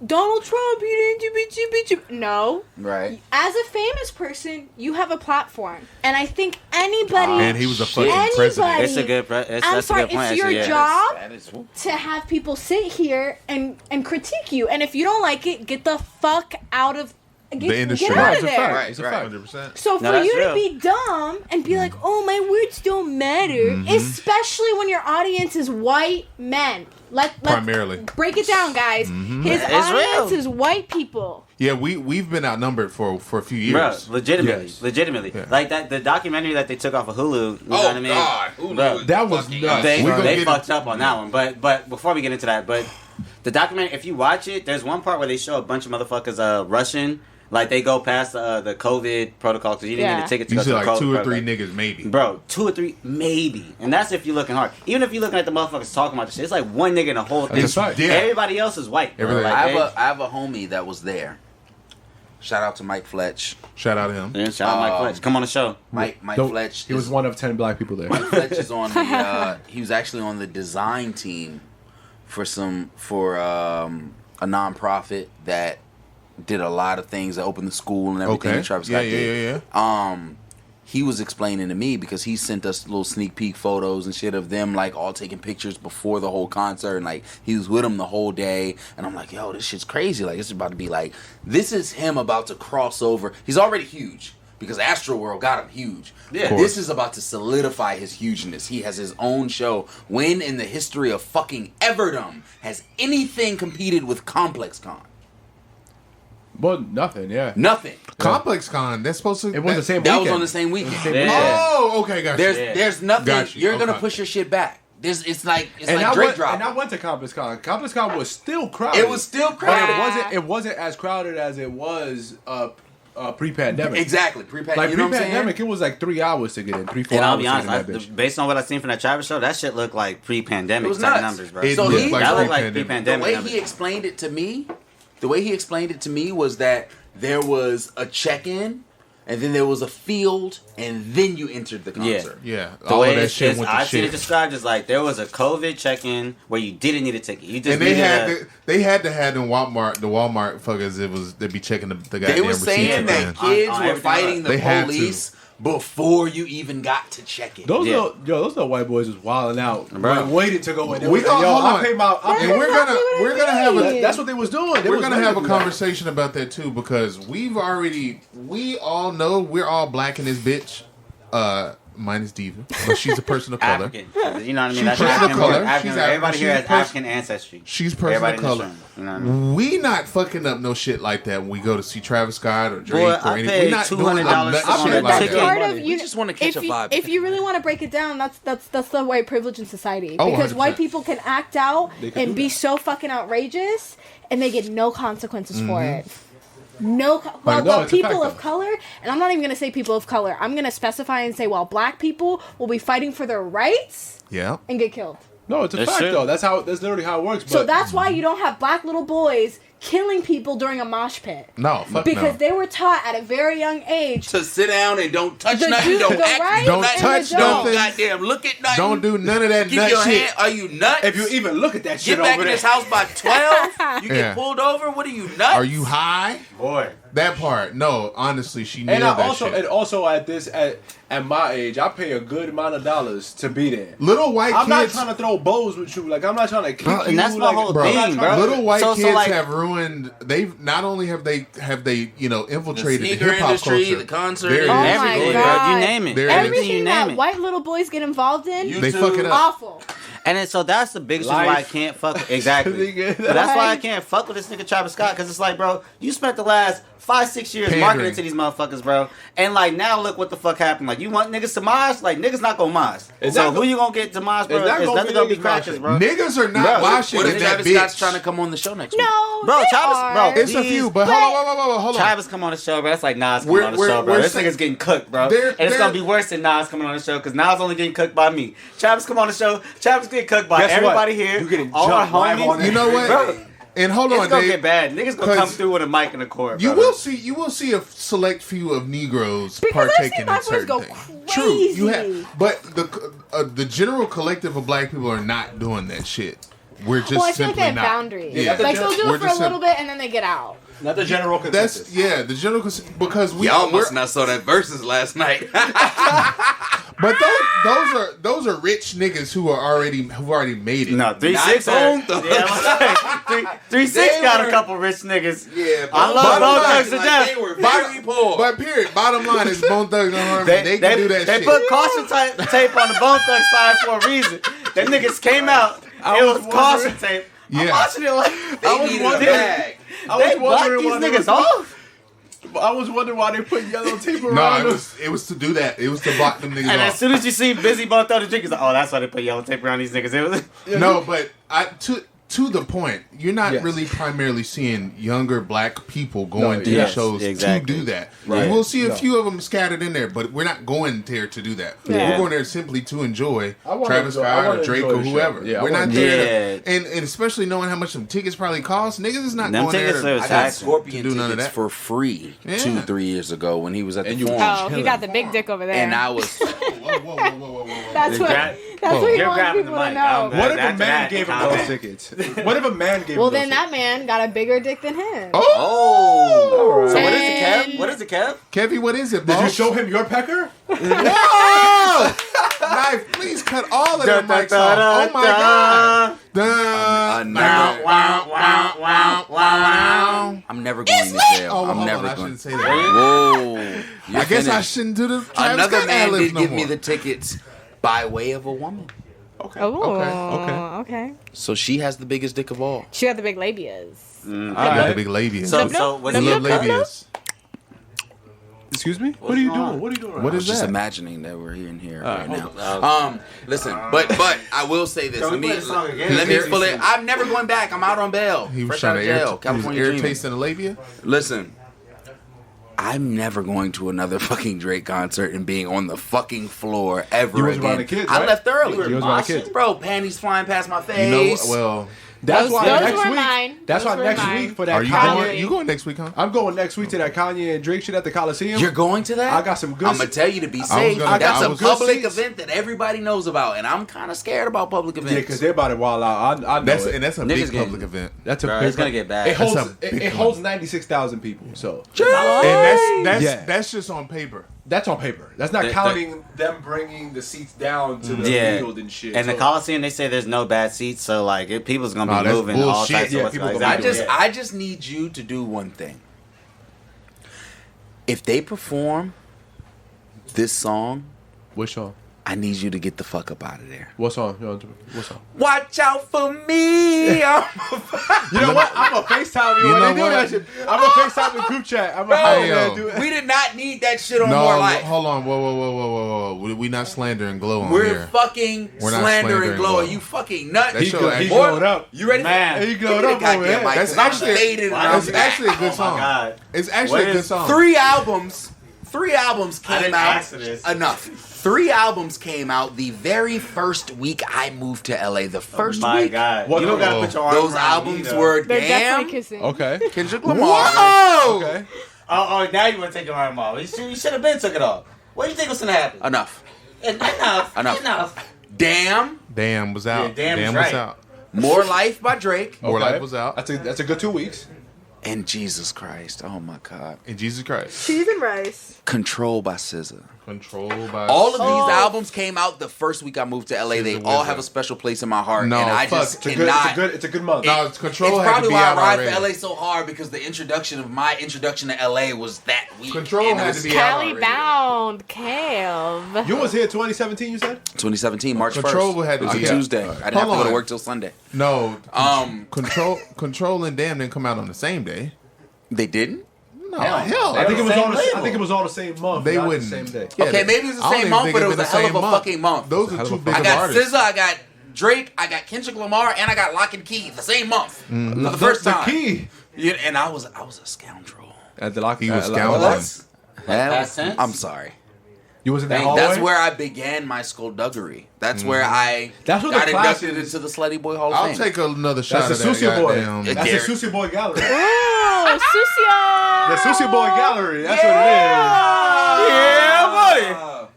Donald Trump, he didn't. No. Right. As a famous person, you have a platform. And I think anybody. And he was a fucking anybody, president. it's a good. I'm That's sorry, a good point. it's your actually, yeah. job That is to have people sit here and critique you. And if you don't like it, get the fuck out of The industry. Get Right, out It's of a fact. there. It's a fact. 100%. So No, for that's you real. to be dumb and be like, "Oh, my words don't matter," especially when your audience is white men. Let's Primarily. break it down, guys. His It's audience real. is white people. Yeah, we've been outnumbered for a few Bro, years. legitimately, Yes. legitimately, Yeah. like that the documentary that they took off of Hulu. You know what I mean? Hulu Bro, is That was fucking nuts. They, We gonna they get fucked it- up on that one, but before we get into that, but the documentary, if you watch it, there's one part where they show a bunch of motherfuckers rushing, like they go past the COVID protocol because you didn't Yeah. get a ticket to You go see to the like COVID 2 or 3 protocol. niggas maybe. Bro, 2 or 3, maybe, and that's if you're looking hard. Even if you're looking at the motherfuckers talking about the shit, it's like one nigga in the whole thing. That's right. Yeah. Everybody else is white. Bro. Everything. Like, I have a homie that was there. Shout out to Mike Fletch. Shout out to him. yeah, shout out Mike Fletch. Come on the show. Mike Don't- Fletch. He was one of 10 black people there. Mike Fletch is on the. He was actually on the design team for a nonprofit that did a lot of things that opened the school and everything. Okay. that Travis Yeah, Scott did. yeah. He was explaining to me because he sent us little sneak peek photos and shit of them like all taking pictures before the whole concert, and like he was with them the whole day. And I'm like, yo, this shit's crazy. Like this is about to be like, this is him about to cross over. He's already huge because Astroworld got him huge. Yeah. Of This course. is about to solidify his hugeness. He has his own show. When in the history of fucking Everdom has anything competed with Complex Con? Well, nothing, yeah. Nothing. Complex Con. That's supposed to. It was the same That weekend. was on the same weekend. Yeah. Oh, okay, gotcha. There's nothing. Gotcha. You're gonna Okay. push your shit back. It's like And I Drake went, drop. and I went to Complex Con. Complex Con was still crowded. It was still But crowded. it wasn't as crowded as it was pre-pandemic. Exactly. Like you know what I'm saying? pre-pandemic, it was like 3 hours to get in. 3-4 And I'll hours be to honest, get in that bitch. based on what I've seen from that Travis show, that shit looked like It pre-pandemic was type nuts. numbers, bro. It So looked he- like that looked like pre-pandemic. The pre-pandemic way numbers. he explained it to me was that there was a check-in, and then there was a field, and then you entered the concert. Yeah, The all way of that it's, shit went to I've seen it shit. described as like there was a COVID check-in where you didn't need a ticket. You just And they needed had to have them the Walmart fuckers. They'd be checking the goddamn They were receipts saying at the that end. kids On were everything fighting else. the They had police before you even got to check it. Those Yeah. little white boys was wilding out, Bro. waiting to go in. They We was like, gonna- yo, hold I on. paid my. And we're gonna have a That's what they was doing. They We're was gonna ready have a to do that. conversation about that too because we all know we're all black in this bitch. Minus Diva, but she's a person of color. African. You know what I mean? She's That's person of African. color. African. She's Everybody here has person- African ancestry. She's person Everybody of in this color. room. You know what I mean? We not fucking up no shit like that when we go to see Travis Scott or Drake Boy, or I anything. paid We're not doing $200 nut on shit that like ticket. that. Part money. of We just wanna catch if a vibe. If you really want to break it down, that's the white privilege in society. Oh, Because 100%. white people can act out They can and do be that. so fucking outrageous, and they get no consequences for Mm-hmm. it. No, no, well, it's a people fact, of though. color, and I'm not even gonna say people of color. I'm gonna specify and say, while black people will be fighting for their rights Yeah. and get killed. No, it's a That's fact true. though. That's literally how it works. But So that's why you don't have black little boys killing people during a mosh pit. No, fuck Because no. they were taught at a very young age. To sit down and don't touch The nothing, dude- don't the act, right Don't and touch the don't. nothing. goddamn look at nothing. Don't do none of that Keep nut your shit. hand. Are you nuts? if you even look at that shit get back over in there, this house by 12, you Yeah. get pulled over. What are you nuts? Are you high? Boy. That part. No, honestly, she nailed and I that also shit. and also at my age, I pay a good amount of dollars to be there. Little white I'm not kids. trying to throw bows with you. Like I'm not trying to kick Bro, and you. that's my like, whole Bro, thing, I'm not bro. trying to- little white So, kids like- have ruined. They've not only have they the infiltrated the sneaker hip hop industry, culture. the concert There it Oh is. my Everything, God. bro. You name it. There it is. Everything you Everything name that it. white little boys get involved in, You They too. fuck it up. awful. And then, so that's the biggest reason why I Life. can't fuck exactly. Nigga. But that's why I Right. can't fuck with this nigga Travis Scott because it's like, bro, you spent the last 5-6 years Pandering. marketing to these motherfuckers, bro, and like now look what the fuck happened. Like you want niggas to mosh, like niggas not gonna mosh. It's So not who gonna- you gonna get to mosh, bro? it's not It's gonna nothing be gonna be niggas crackers, moshing. bro. Niggas are not Bro, washing What with if that Travis bitch. Scott's trying to come on the show next week? No, Bro, they Travis, are. bro, It's a few, but But- hold on. Travis come on the show, bro. That's like Nas coming We're- on the we're- show, bro. we're This saying- nigga's getting cooked, bro. They're- And it's they're- gonna be worse than Nas coming on the show because Nas only getting cooked by me. Travis come on the show. Travis getting cooked by Guess what? everybody here. You getting all our jumped live on homies. You know what? Bro, And hold it's on, gonna Dave. get bad. Niggas gonna come 'Cause through with a mic in the court. You brother. will see a select few of Negroes Because I've partaking seen in black boys certain go things. crazy. True, you have, but the general collective of black people are not doing that shit. We're just Well, I feel like simply they have not. boundaries. Yeah, Like they'll do we're it for just a little bit and then they get out. Not the general That's consensus. the general because we Y'all we're- must not saw that verses last night. But those are rich niggas who've already made it. No, 3-6 Bone are. Thugs. Yeah, I'm like, 3-6 got a couple rich niggas. Yeah, I love Bottom Bone line, Thugs to death. They were very poor. But period. Bottom line is Bone Thugs and Harmony. They can do that they shit. put caution tape on the Bone Thugs side for a reason. Them niggas came out. I It was was caution wondering- tape. I'm Yeah. watching it like they was needed a wondering- bag. I they was blocked wondering why these they niggas was- off. I was wondering why they put yellow tape No, around them. it was to do that. It was to block them niggas And as off. soon as you see Busy Bone Thugs drink, it's like, oh, that's why they put yellow tape around these niggas. It was. No, but to the point, you're not Yes. really primarily seeing younger black people going to yes, shows exactly. to do that. Right. We'll see a No. few of them scattered in there, but we're not going there to do that. Yeah. We're going there simply to enjoy I wanna Travis enjoy- I Scott wanna or Drake enjoy or the show. whoever. Yeah, I we're wanna not enjoy there. Yeah. And especially knowing how much some tickets probably cost, niggas is not Them going there. tickets are I got taxing. Scorpion Do none of tickets that. for free Yeah. 2-3 years ago when he was at And the you- Forum. Oh, he got the big dick over there. And I was Whoa. that's what. Grab- That's what he You're wants grabbing people the to mic. know. What if a After man that, gave him comment. those tickets? What if a man gave Well, him those then that man got a bigger dick than him. Oh. So what is it, And- Kev? What is it, Kev? Kevy, what is it, Did you boss? show him your pecker? No! Knife, please cut all of them mics off. Oh my god. Dun. now. Wow. I'm never going to jail. Oh, I'm hold never on, I going. shouldn't say that. Whoa! You're I guess I finished. shouldn't do the Travis Another Scott man ad-libs did no give me more. the tickets by way of a woman, Okay. Oh, okay. so she has the biggest dick of all. She got the big labias. I got the Alright. big labias. So was the he little a cup? labias. Excuse me? What are you doing? What are you doing right What now? is Just that? imagining that we're in here right now. on. Listen, but I will say this. Can we Let me play the song again? let me He's fully. I'm never going back. I'm out on bail. He was Fresh trying out to of jail. he was California air dreaming. tasting the labia. Listen, I'm never going to another fucking Drake concert and being on the fucking floor ever You was again. around the kids, I right? left early. You was around the kids. Bro, panties flying past my face. You know, well, That's why those next were week. mine. That's Those why were next mine. week for that Are you Kanye. going? You going next week, huh? I'm going next week to that Kanye and Drake shit at the Coliseum. You're going to that? I got some good. I'm gonna tell you to be safe. gonna- That's I a was- public seats. event that everybody knows about, and I'm kind of scared about public Yeah, events. because they're about to wild out. I know That's it. and that's a Niggas big getting- public event. That's a Bro, big. it's gonna get bad. It holds. That's a big It holds 96,000 people. So And that's Yeah. that's just on paper. that's on paper. That's not The- counting them bringing the seats down to the Yeah. field and shit. And the So- Coliseum, they say there's no bad seats, so like people's gonna Nah, be that's moving all bullshit. types Yeah, of what's people going gonna on. be doing I just need you to do one thing. If they perform this song, What song? I need you to get the fuck up out of there. What song? What song? Watch out for me. You know what? I'm gonna FaceTime you You when know they do what? that shit. I'm gonna FaceTime the group chat. I'm gonna Hey, man, yo. do it. We did not need that shit on No, More Life. hold on. Whoa. We not slandering Glow on We're here. fucking We're not slandering slandering Glow. Glow. Are you fucking nuts? That show He actually- glowed up. You ready? Man. He glowed up over there. Mic, That's 'cause I'm actually- faded Wow. around It's the back. actually a good Oh my song. God. It's actually What a good is- song. Three albums I came didn't out. ask for this. Enough. 3 albums came out the very first week I moved to LA. The first My week. God. What- You don't gotta put your arm Those around me, albums though. were They're Damn, definitely kissing. Okay. Kendrick Lamar. Whoa! Okay. Oh, now you want to take your arm off. You should have been took it off. What do you think was gonna happen? Enough. Enough. Damn. Damn was out. Yeah, Damn is was right. out. More Life by Drake. More Okay. Life was out. That's a good 2 weeks. And Jesus Christ. Oh my God. And Jesus Christ. Cheese and rice. Control by SZA. Controlled by All of Oh. these albums came out the first week I moved to LA. They SZA all Wizard. have a special place in my heart. No, and I fuck. just It's a good. cannot. It's a good month. No, it's Control It's had to probably be why I out ride already. for LA so hard because the introduction of my introduction to LA was that week. Control And it had was to be out Cali already. bound. Kev. You was here 2017. You said. 2017, March 1st. Control had to It was be a out. Tuesday. I didn't have to Hold go to on. work till Sunday. No. Um, Control and Damn didn't come out on the same day. They didn't? No, Hell, hell. I think it was same all. I label. think it was all the same month. They not wouldn't. the same day. Yeah, Okay, maybe it was the I don't same even month, think but it it'd was been a the hell of a same fucking month. Those Hell are of two a big I got artists. SZA, I got Drake, I got Kendrick Lamar, and I got Lock and Key the same month. Mm-hmm. The first the time. key. Yeah, and I was a scoundrel. At the lock. He was at- scoundrel. What? past tense? I'm sorry. You was in that hallway. That's where I began my skullduggery. That's where I That's what got the class inducted is. into the Slutty Boy Hall of I'll Fame. take another shot That's of a that. Sushi Boy. goddamn- It- That's Derek. a Sushi Boy gallery. Oh, Susia. The Sushi Boy gallery. That's what it is.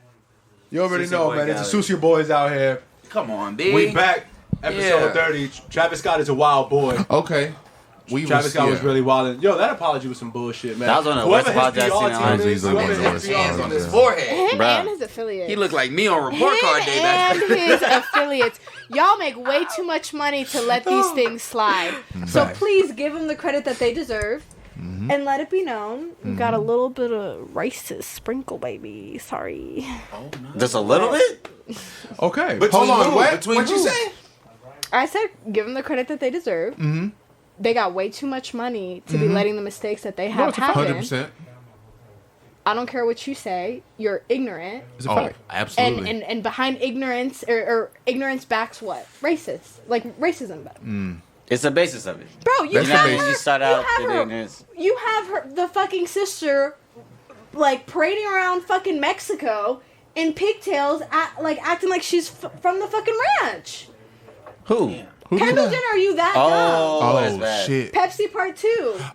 You already Sushi know, Boy man. It's the gallery. Sushi Boys out here. Come on, B. We back. Episode Yeah. 30. Travis Scott is a wild boy. Okay. Travis Scott was really wild. Yo, that apology was some bullshit, man. That was one of the Whoever worst apologies his I've PR seen in team my is, life. whoever Easily his one of the PR worst hands on team his is. forehead. Him Bruh. and his affiliates. He looked like me on report card day back and his affiliates. Y'all make way too much money to let these things slide. So Facts. please give them the credit that they deserve. And let it be known, we got a little bit of racist sprinkle, baby. Sorry. Just a little bit? Okay. But Hold on, what? Between What'd you who? say? I said give them the credit that they deserve. Mm-hmm. They got way too much money to be letting the mistakes that they have it's a fact. happen. 100%. I don't care what you say. You're ignorant. It's a Oh, fact. absolutely. And behind ignorance or ignorance backs what? Racist. Like racism. It's the basis of it. Bro, you That's the have basis. her, You start you out have with her- ignorance. You have her, the fucking sister, like parading around fucking Mexico in pigtails, acting like she's from the fucking ranch. Who? Who did Kendall that? Jenner, are you that dumb? Oh, that's Oh, bad. shit. Pepsi Part 2.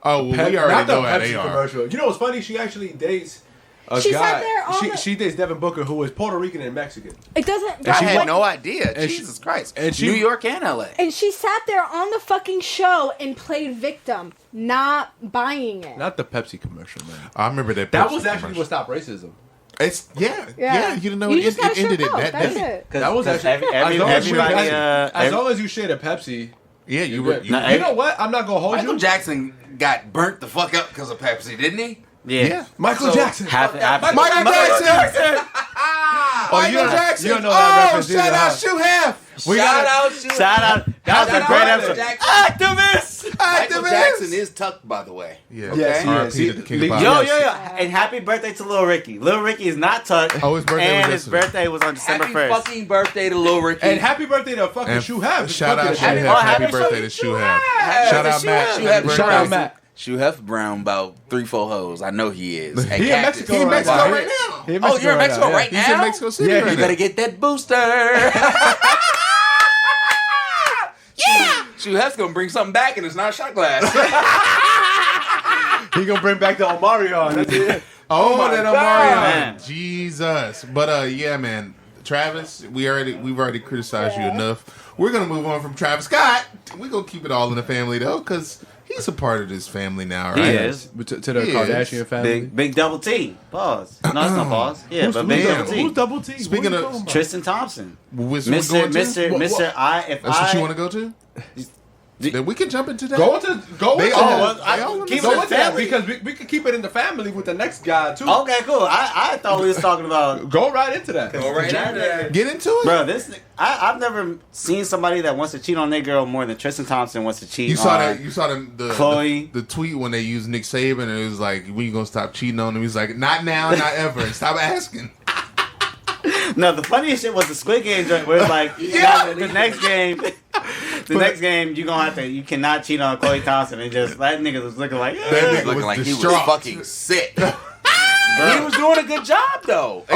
Oh, well, Pep- we already not the know how Pepsi they are. commercial. You know what's funny? She actually dates a She guy. sat there on the- she dates Devin Booker, who is Puerto Rican and Mexican. It doesn't. I she had went- no idea. and she- Jesus Christ. and she- New York and LA. And she sat there on the fucking show and played victim, not buying it. Not the Pepsi commercial, man. I remember that. That Pepsi was actually commercial. what stopped racism. It's yeah. You didn't know You it, just gotta ended shut it. up. That, That's that, it. That was actually every- as long as you everybody, as every- long as you share the Pepsi. yeah, you You, were. Nah, you know what? I'm not gonna hold Michael you. Jackson got burnt the fuck up because of Pepsi, didn't he? Yeah. Michael So- Jackson. Half, Michael Jackson. Oh, you don't- you don't know that reference either, shout huh? out Shoe Half. We Shout gotta- out to Shout out. That was a Shout great out episode. Jackson. Activist! Michael Activist. Jackson is tucked, by the way. Yeah. Yes, he R.I.P. is. to the King of Pop. Yo, Yes. And happy birthday to Lil Ricky. Lil Ricky is not tucked. Oh, his birthday was And his yesterday. birthday was on December Happy 1st. fucking birthday to Lil Ricky. And happy birthday to fucking And Shoe Half. shout out Shoe Happy- Half. Happy happy birthday to Shoe Half. Shout out Matt. Shoe Happy Half. birthday. Shout out Matt. Shoe Hef Brown about 3-4 hoes. I know he is. He in Mexico He in right Mexico now. right now. He in Oh, you're in Mexico yeah. right now? He's in Mexico City Yeah, right You now. better get that booster. Shoot, Hef's gonna bring something back and it's not a shot glass. He gonna bring back the Omarion. That's it. Oh, my that God. Omarion. Jesus. But yeah, man. Travis, we've already criticized you enough. We're gonna move on from Travis Scott. We're gonna keep it all in the family though, because he's a part of this family now, right? He is. To the Kardashian family. Big double T. Pause. No, it's not pause. Yeah, but big double T. Who's double T? Speaking of Tristan Thompson. Mr. I. That's what you want to go to? Then we can jump into that. Go into keep it that family. because we can keep it in the family with the next guy too. Okay, cool. I thought we was talking about. Go right into that. Go right into that. Get into it. Bro, I've never seen somebody that wants to cheat on their girl more than Tristan Thompson wants to cheat You saw on that? You saw the Chloe. the tweet when they used Nick Saban and it was like, "When you gonna stop cheating on him?" He's like, "Not now, not ever. Stop asking." No, the funniest shit was the Squid Game joint where it's like, the next game, you cannot cheat on Chloe Thompson, and just that nigga was looking like, That nigga Looking was like he was distraught. fucking sick. He was doing a good job though. He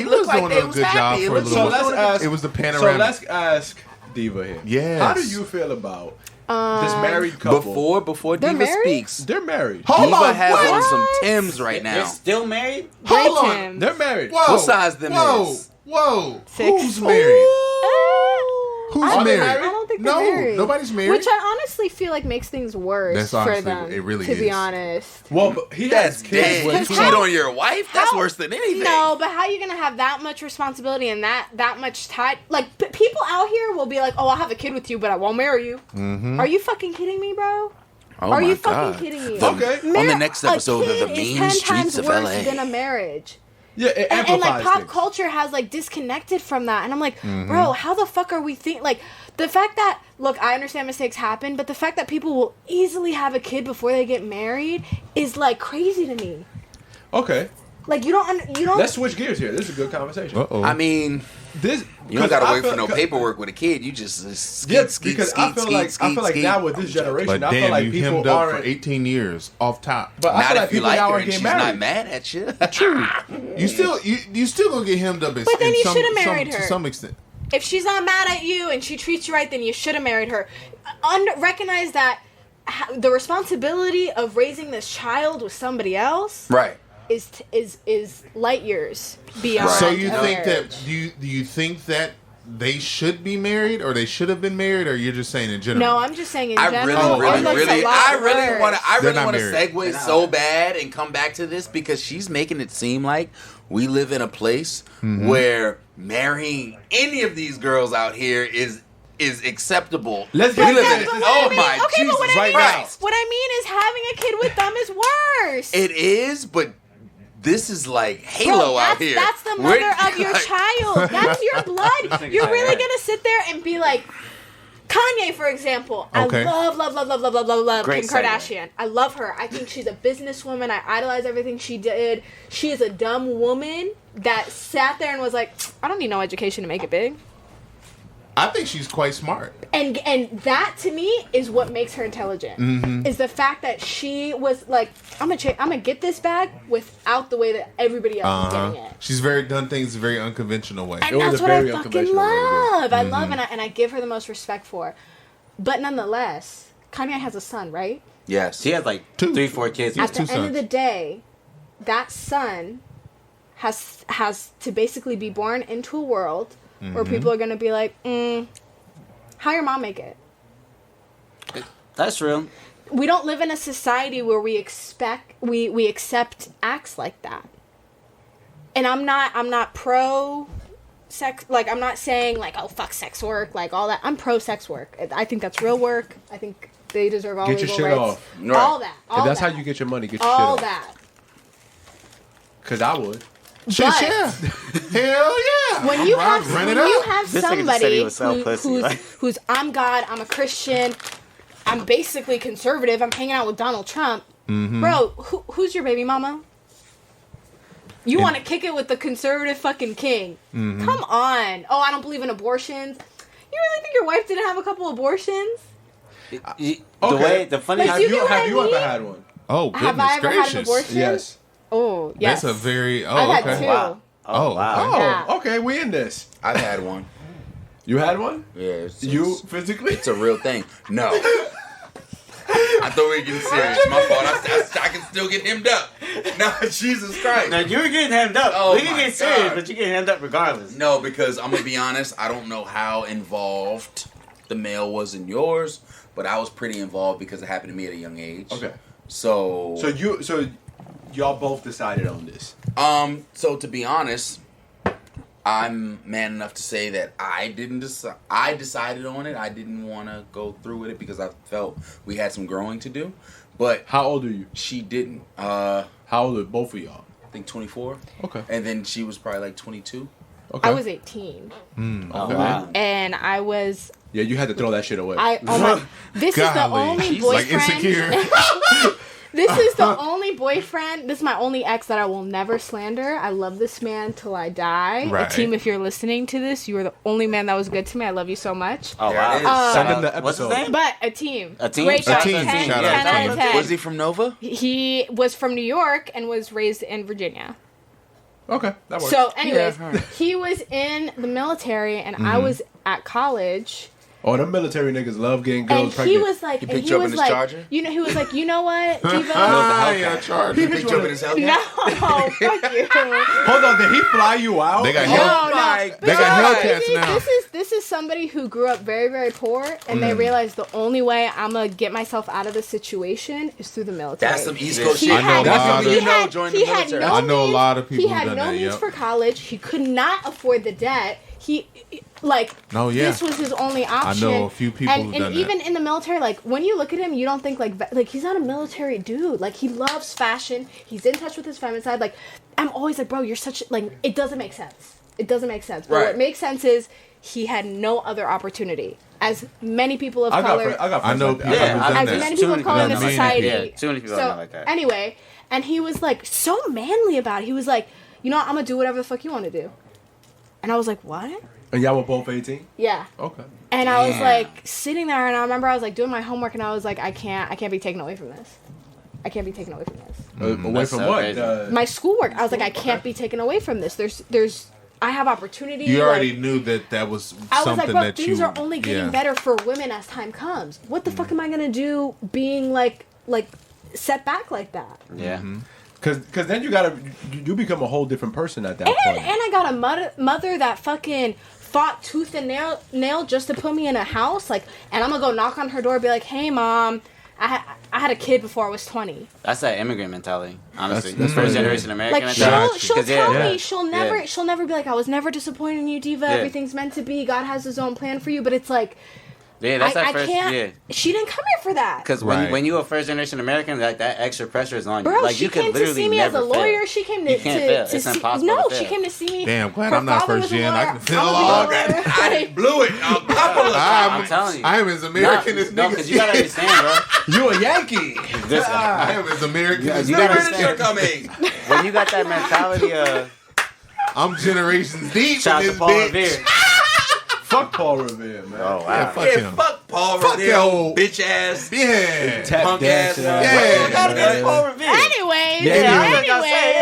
was looked like doing they a was good happy. job It for a looked little like- So let's ask. It was the panoramic. So let's ask Diva here. Yes. How do you feel about this married couple? Before They're Diva married? speaks, They're married. Hold Diva on, has what? on some Timbs right they're now. still married? Hold Great on. Tim. They're married. Whoa. What size them Whoa. is? Whoa. 6. Who's married? Who's Are they married? married? I don't think No, they're married. nobody's married. Which I honestly feel like makes things worse That's for honestly- them. it really to be is. honest. Well, but he That's has kids dead. You with cheat on your wife? That's How- worse than anything. No, but how are you gonna have that much responsibility and that much time? Like people out here will be like, "Oh, I'll have a kid with you, but I won't marry you." Mm-hmm. Are you fucking kidding me, bro? Oh Are my you God. fucking kidding me? Okay. On the next episode a of the kid is mean 10 streets times of worse LA. than a marriage. Yeah, it And amplifies like pop things. culture has like disconnected from that, and I'm like, Mm-hmm. bro, how the fuck are we like the fact that look, I understand mistakes happen, but the fact that people will easily have a kid before they get married is like crazy to me. Okay, Like you don't. let's switch gears here. This is a good conversation. Uh-oh. I mean, This you don't gotta I wait feel- for no paperwork with a kid. You just skeet, Yeah, skeet, because skeet, I feel skeet, like skeet. now with this generation, But I feel damn, like you people hemmed up for aren't. 18 years off top. But I Not feel like if you people like now her are and getting she's not married. mad at you. True. You still gonna get hemmed up. But then you should have married to her. some extent. If she's not mad at you and she treats you right, then you should have married her. Recognize that the responsibility of raising this child with somebody else Right. is light years beyond. So you a think marriage. that do you think that they should be married, or they should have been married, or you're just saying in general? No, I'm just saying in I general. really, it looks a lot I really worse. want to. I They're really not want to married. segue so bad and come back to this because she's making it seem like we live in a place where marrying any of these girls out here is acceptable. Let's We get live into in this. it. But Oh what I mean- my okay, Jesus but what I mean, Christ! what I mean is having a kid with them is worse. It is, but this is like Bro, Halo out here. That's the We're- mother of your child. That's your blood. You're really gonna sit there and be like, Kanye, for example. Okay. I love Great Kim segue. Kardashian. I love her. I think she's a businesswoman. I idolize everything she did. She is a dumb woman that sat there and was like, I don't need no education to make it big. I think she's quite smart. And that to me is what makes her intelligent. Mm-hmm. Is the fact that she was like, I'm gonna get this bag without the way that everybody else is getting it. She's done things a very unconventional way. And It was that's a what I very fucking unconventional way to do it. love. I love and I give her the most respect for. But nonetheless, Kanye has a son, right? Yes. She has like Two. 3-4 kids. At the two end of sons. the day, that son has to basically be born into a world where people are gonna be like, how your mom make it? That's real. We don't live in a society where we accept acts like that. And I'm not pro sex, like I'm not saying like, oh fuck sex work, like all that. I'm pro sex work. I think that's real work. I think they deserve all Get your legal shit rights. off. Right. All that. All And that's that. how you get your money. Get your all shit off. that. Because I would. Shit, But- yeah. Hell yeah. When you have run it when you up. have This nigga just said somebody he would sell pussy. who's I'm God, I'm a Christian, I'm basically conservative, I'm hanging out with Donald Trump, bro, who's your baby mama? You want to kick it with the conservative fucking king? Come on! Oh, I don't believe in abortions. You really think your wife didn't have a couple abortions? Okay. The funny Like, Have you you, get what have I you ever mean? had one? Oh, goodness Have I ever gracious. had an abortion? Yes. Oh, yes. That's a very... Oh, I've okay. had two. Wow. Oh, wow. Oh, Yeah. okay. We in this. I've had one. You had one? Yeah. Physically? It's a real thing. No. I thought we were getting serious. My fault. I can still get hemmed up. No, Jesus Christ. No, you were getting hemmed up. Oh we can my get serious, God. but you get hemmed up regardless. No, because I'm gonna be honest. I don't know how involved the mail was in yours, but I was pretty involved because it happened to me at a young age. Okay. So y'all both decided on this. So to be honest, I'm man enough to say that I didn't decide. I decided on it. I didn't want to go through with it because I felt we had some growing to do. But How old are you? she didn't. How old are both of y'all? I think 24. Okay. And then she was probably like 22. Okay. I was 18, Oh, wow. and I was Yeah, you had to throw that shit away. This is the Golly. only She's like boyfriend. insecure. This is the only boyfriend. This is my only ex that I will never slander. I love this man till I die. Right. Team, if you're listening to this, you are the only man that was good to me. I love you so much. Oh, There wow. it is. Send him the What's his episode. name? But a team. A team? Great Shout job. out to 10, team. 10 Shout out to out of team. 10. Was he from Nova? He was from New York and was raised in Virginia. Okay, that works. So, anyways, Yeah. he was in the military and I was at college. Oh, them military niggas love getting girls And pregnant. he was like, He and picked he you up in was his like, Charger? he was like, you know what, Diva? Yeah, charge. He picked you up in his Hellcat? No, fuck you. Hold on, did he fly you out? They got No, Hell- no. They got Because Hellcats now. This is somebody who grew up very, very poor, and they realized the only way I'm gonna get myself out of this situation is through the military. That's some East Coast He shit. I know had, a That's lot something of- you know. Join the he had military. no I know a means- lot of people He who had done no that, means yep. for college. He could not afford the debt. He like Oh, yeah. this was his only option. know a few people and, who've and done that. even in the military, like when you look at him, you don't think like he's not a military dude. Like he loves fashion. He's in touch with his feminine side. Like I'm always like, bro, you're such like it doesn't make sense. It doesn't make sense. But Right. what makes sense is he had no other opportunity. As many people of I got, color, I got I know friends people like that. who've Yeah, done as that. many people of color in the done that. society. Yeah, too many people so, are like that. Anyway, and he was like so manly about it. He was like, you know what, I'm gonna do whatever the fuck you want to do. And I was like, what? And y'all were both 18? Yeah. Okay. And I was Damn. like sitting there, and I remember I was like doing my homework, and I was like, I can't be taken away from this. I can't be taken away from this. Away That's from so what? crazy. My schoolwork. I was like, I can't be taken away from this. There's I have opportunity. You already like, knew that was I was something like, bro, that things you. are only getting yeah. better for women as time comes. What the fuck am I gonna do being like set back like that? Yeah. Cause then you become a whole different person at that And point. I got a mother that fucking fought tooth and nail just to put me in a house. Like, and I'm gonna go knock on her door and be like, hey mom, I had a kid before I was 20. That's that immigrant mentality, honestly. That's first really generation American. Like mentality. she'll 'Cause, tell yeah. me she'll never be like, I was never disappointed in you, Diva. Yeah. Everything's meant to be. God has His own plan for you. But it's like Yeah, that's I that first. can't. Yeah. She didn't come here for that. Because Right. when you're a first generation American, like that extra pressure is on you. Bro, Like she you could came to literally see me as a never lawyer. fail. She came You to can't fail. to It's see. impossible No, to she fail. came to see me. Damn, glad Her I'm not father first was a gen. I lawyer. can feel I'm a all lawyer. I blew it a couple of times. I'm telling you. I am as American as No, niggas. because you gotta understand, bro. You a Yankee. This, I am as American as you The gotta niggas. British are coming. when you got that mentality of I'm generations deep shout in to this Paul bitch. Revere. Fuck Paul Revere, man. Oh Yeah, wow. fuck Yeah, him. fuck Paul Fuck Revere, yo. bitch ass, Yeah. Tap punk dancing ass. ass. Yeah. You gotta get Paul Revere. Anyways, Yeah, I was gonna say,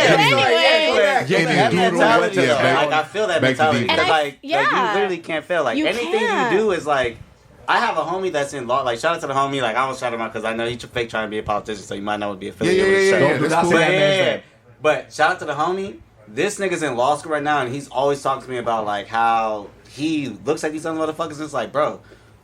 anyways. Yeah, that dude, mentality, yeah, though, back- like I feel that back to mentality deep. because And I- like yeah. you literally can't fail. Like You anything can't. you do is like. I have a homie that's in law. Like shout out to the homie. Like I almost shout him out because I know he's fake trying to be a politician, so you might not be affiliated with the show. Don't do not say But that man's yeah, name. but shout out to the homie. This nigga's in law school right now, and he's always talking to me about like how he looks like these other motherfuckers. It's like, bro,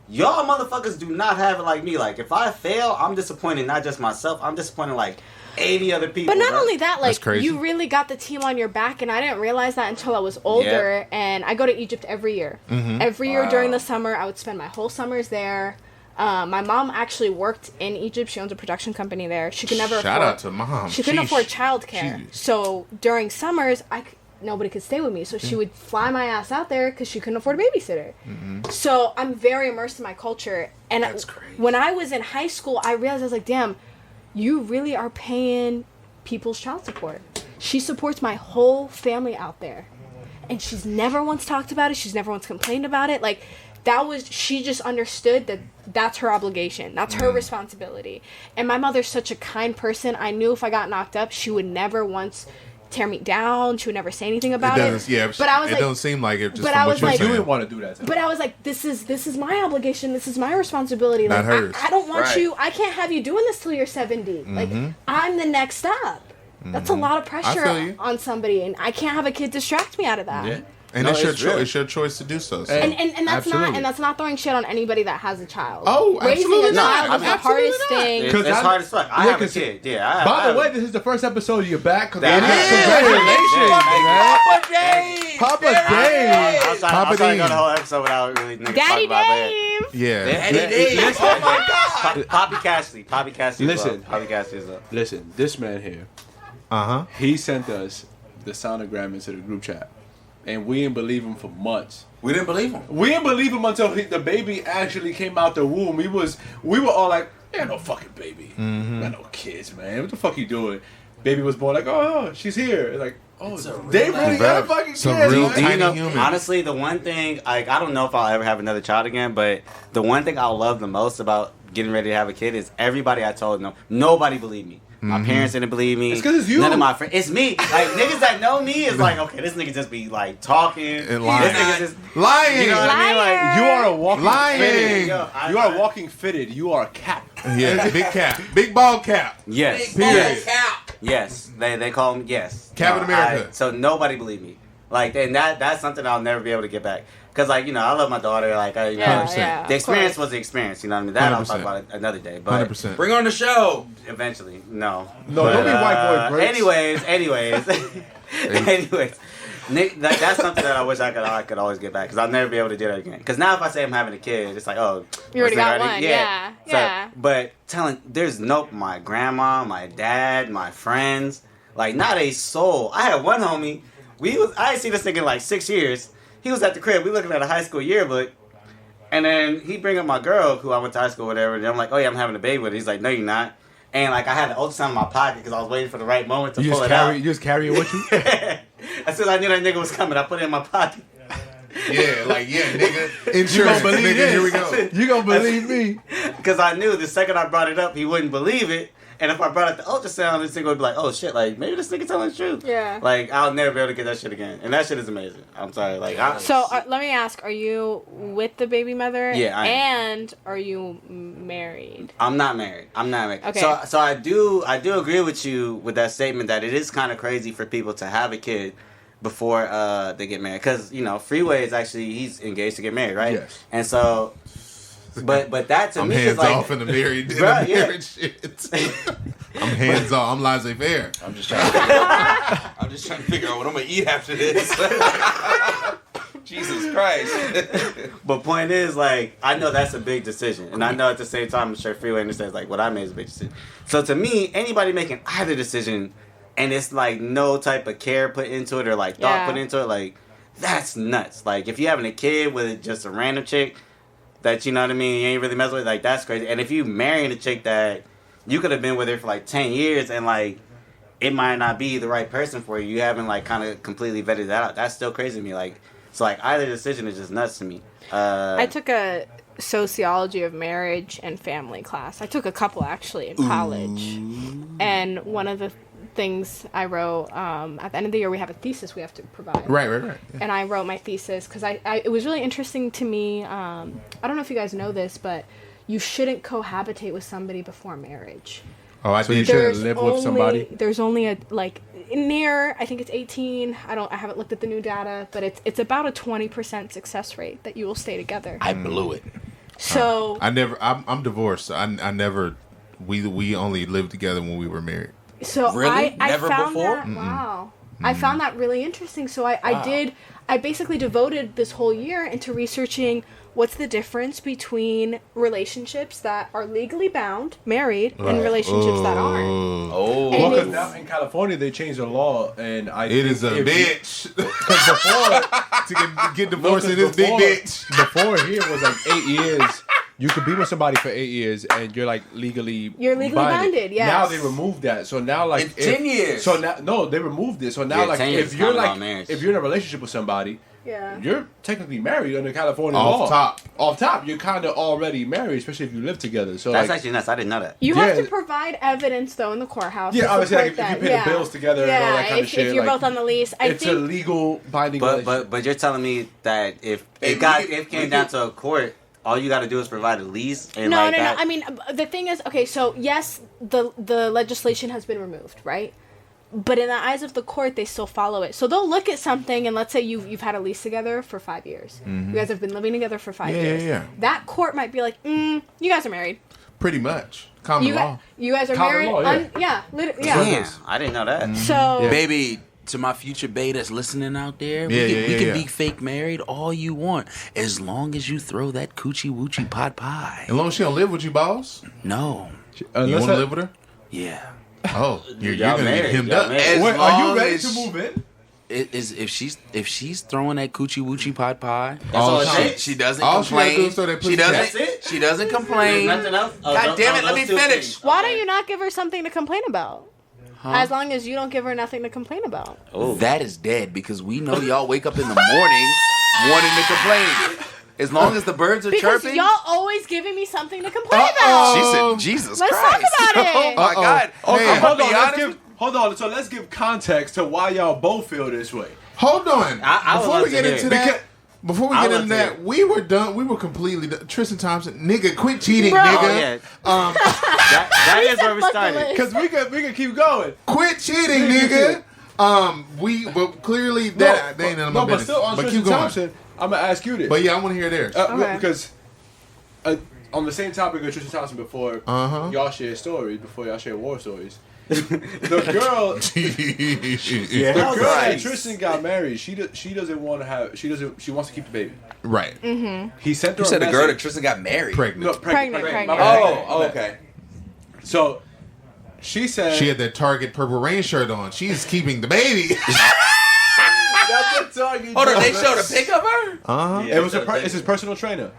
y'all motherfuckers do not have it like me. Like if I fail, I'm disappointed not just myself. I'm disappointed like 80 other people. But not bro. only that, That's like crazy. you really got the team on your back, and I didn't realize that until I was older. And I go to Egypt every year. Every year during the summer, I would spend my whole summers there. My mom actually worked in Egypt. She owns a production company there. She could never Shout afford, out to mom. She couldn't Sheesh. afford childcare. Sheesh. So during summers, nobody could stay with me. So she would fly my ass out there because she couldn't afford a babysitter. So I'm very immersed in my culture. And That's crazy. when I was in high school, I realized I was like, damn, you really are paying people's child support. She supports my whole family out there. And she's never once talked about it. She's never once complained about it. Like, she just understood that that's her obligation. That's her responsibility. And my mother's such a kind person. I knew if I got knocked up, she would never once tear me down. She would never say anything about It it. doesn't, yeah, But I was it like, don't seem like it. Just but from I what was you're like- You saying. didn't want to do that. but I was like, this is my obligation. This is my responsibility. Not Like, hers. I don't want Right. you. I can't have you doing this till you're 70. Like, I'm the next up. That's a lot of Mm-hmm. I feel pressure you. on somebody, and I can't have a kid distract me out of that. Yeah. And No, it's your it's real. it's your choice to do so. So. And that's Absolutely. not throwing shit on anybody that has a child. Oh, raising absolutely a not. child I is mean, the hardest absolutely thing. It's 'Cause I- hard as fuck. I Yeah, have a 'cause- kid. Yeah. By the way, this is the first episode you're back. That- Congratulations, man. Papa Dave. Papa I Dave. was trying Papa to go Dean. the whole episode without really niggas Daddy talking about that. Dave. Yeah. Daddy Dave. Oh my God. Poppy Cassidy. Poppy Cassidy. Listen. Poppy Cassidy is up. Listen, this man here, he sent us the sonogram into the group chat, and we didn't believe him for months. We didn't believe him. We didn't believe him until the baby actually came out the womb. We were all like, "Ain't no fucking baby, not no kids, man. What the fuck you doing?" Baby was born like, "Oh, she's here." Like, oh, It's a real they really got a Bruv, fucking some kid. real man. tiny You know, human. honestly, the one thing, like, I don't know if I'll ever have another child again, but the one thing I'll love the most about getting ready to have a kid is everybody I told no, nobody believed me. My parents didn't believe me. It's 'cause it's you. None of my friends. It's me. Like, niggas that know me is like, okay, this nigga just be like talking. And lying. This nigga just, Lying. you know what I mean? Like, You are a walking Lying. fitted. Yo, You are walking fitted. You are a cap. Yeah, big cap, big ball cap. yes. Period. Yes, they call him yes. Captain America. So nobody believed me. Like, and that's something I'll never be able to get back. Cause like, you know, I love my daughter. Like, you know, 100%. yeah, the of experience course. was the experience. You know what I mean? That I'll 100%. talk about it another day. But 100%. Bring her on the show. eventually, no. No, don't be white boy Brits. anyways. Nick, that's something that I wish I could always get back, because I'll never be able to do that again. Because now if I say I'm having a kid, it's like, oh, You already what's that got one. Yeah. So, Yeah. but there's my grandma, my dad, my friends, like not a soul. I had one homie. I ain't seen this nigga in like 6 years. He was at the crib. We looking at a high school yearbook, and then he bring up my girl who I went to high school with, whatever. And I'm like, oh yeah, I'm having a baby with her. He's like, no, you're not. And like I had the ultrasound in my pocket because I was waiting for the right moment to pull it out. You just carry it with you. As soon as I knew that nigga was coming, I put it in my pocket. Yeah, like nigga. Insurance, believe nigga. this. Here we go. You gonna believe me? Because I knew the second I brought it up, he wouldn't believe it. And if I brought up the ultrasound, this nigga would be like, oh shit, like maybe this nigga telling the truth. Yeah. Like I'll never be able to get that shit again. And that shit is amazing. I'm sorry. Like So let me ask: are you with the baby mother? Yeah, I am. And are you married? I'm not married. Okay. So I do agree with you with that statement that it is kind of crazy for people to have a kid before they get married, because you know Freeway is actually he's engaged to get married, right? Yes. And so, but that to I'm me is hands like off in the married, Bruh, yeah. married shit. I'm hands off. I'm laissez-faire. I'm just trying to figure out what I'm gonna eat after this. Jesus Christ. But point is, like, I know that's a big decision. And I know at the same time, I'm sure Freeway understands, like, what I made is a big decision. So to me, anybody making either decision, and it's, like, no type of care put into it or, like, thought Yeah. put into it, like, that's nuts. Like, if you having a kid with just a random chick that, you know what I mean, you ain't really messing with, like, that's crazy. And if you marrying a chick that you could have been with her for, like, 10 years and, like, it might not be the right person for you, you haven't, like, kind of completely vetted that out, that's still crazy to me. Like, so, like, either decision is just nuts to me. I took a sociology of marriage and family class. I took a couple actually in college. And one of the things I wrote at the end of the year, we have a thesis we have to provide. Right. Yeah. And I wrote my thesis because it was really interesting to me. I don't know if you guys know this, but you shouldn't cohabitate with somebody before marriage. Oh, I So you did. should live with somebody. There's only a I think it's 18. I haven't looked at the new data, but it's about a 20% success rate that you will stay together. I blew it. So I'm divorced. So I never. We only lived together when we were married. So Really? I Never found before? that, wow. I found that really interesting. So I basically devoted this whole year into researching what's the difference between relationships that are legally bound, married, and relationships that aren't. Oh. And Well, because it's- now in California they changed the law, and It is a bitch. Because before, to get divorced in this big before- bitch. Before here was like 8 years. you could be with somebody for 8 years and you're like legally binded. Yes. Now they removed that. So now like In 10 years. So now no, they removed it. So now Yeah, like 10 years if you're is like marriage. if you're in a relationship with somebody, Yeah. you're technically married under California Off law. top. Off top, you're kind of already married, especially if you live together. So That's like, actually nuts. I didn't know that. You have Yeah. to provide evidence though in the courthouse. yeah, to obviously like, support if you that. pay the bills together and all that kind of shit. If you're like, both on the lease, I it's a think. legal binding But relationship. you're telling me that if Hey, it we came down to a court, all you got to do is provide a lease. And No. that. I mean, the thing is, okay. So yes, the legislation has been removed, right? But in the eyes of the court, they still follow it. So they'll look at something, and let's say you've had a lease together for 5 years. You guys have been living together for 5 years. Yeah. That court might be like, you guys are married. Pretty much. Common You law. guys are Common married. law, Yeah, yeah. Damn, I didn't know that. So Baby, to my future bae that's listening out there, Yeah, we can yeah. be fake married all you want, as long as you throw that coochie woochie pot pie. As long as she don't live with you, boss. No. You Unless want to I- live with her? Yeah. Oh, you're Y'all gonna get married. hemmed Y'all up. married. As Wait, are you long ready as- to move in? It is if she's throwing that coochie woochie pot pie. all it she, takes? she doesn't All she gotta complain. do is throw that She pussy doesn't. cat. That's it? She doesn't complain. Nothing else? Oh, God damn it! Let me those two finish. things. why don't you not give her something to complain about? As long as you don't give her nothing to complain about. Oh. That is dead because we know y'all wake up in the morning wanting to complain. As long as the birds are Because chirping. y'all always giving me something to complain about. She said, "Jesus Let's Christ!" talk about it. Oh my Uh-oh. God! Okay, Hey, hold I'll on. be honest. Hold on. So let's give context to why y'all both feel this way. Hold on. I would Before love we to get hear into it. that, before we I get would into love to that, we were done. We were completely done. Tristan Thompson, nigga, quit cheating, Bro. nigga. Oh, yeah. that is where we Fuck the started. list. Because we can keep going. Quit cheating, nigga. But clearly that ain't none of my but business. still on But Tristan keep going. Thompson, I'm gonna ask you this. But yeah, I want to hear theirs. Okay. Because on the same topic of Tristan Thompson before y'all share stories, before y'all share war stories, the girl the girl that Tristan got married, she doesn't want to have she wants to keep the baby. Right. He sent her You said a the girl that message. Tristan got married. Pregnant. No, Pregnant. My bad. Oh, okay. So she said She had that Target Purple Rain shirt on. She's keeping the baby. that's the target. Hold on, they showed a pic of her. It's his personal trainer.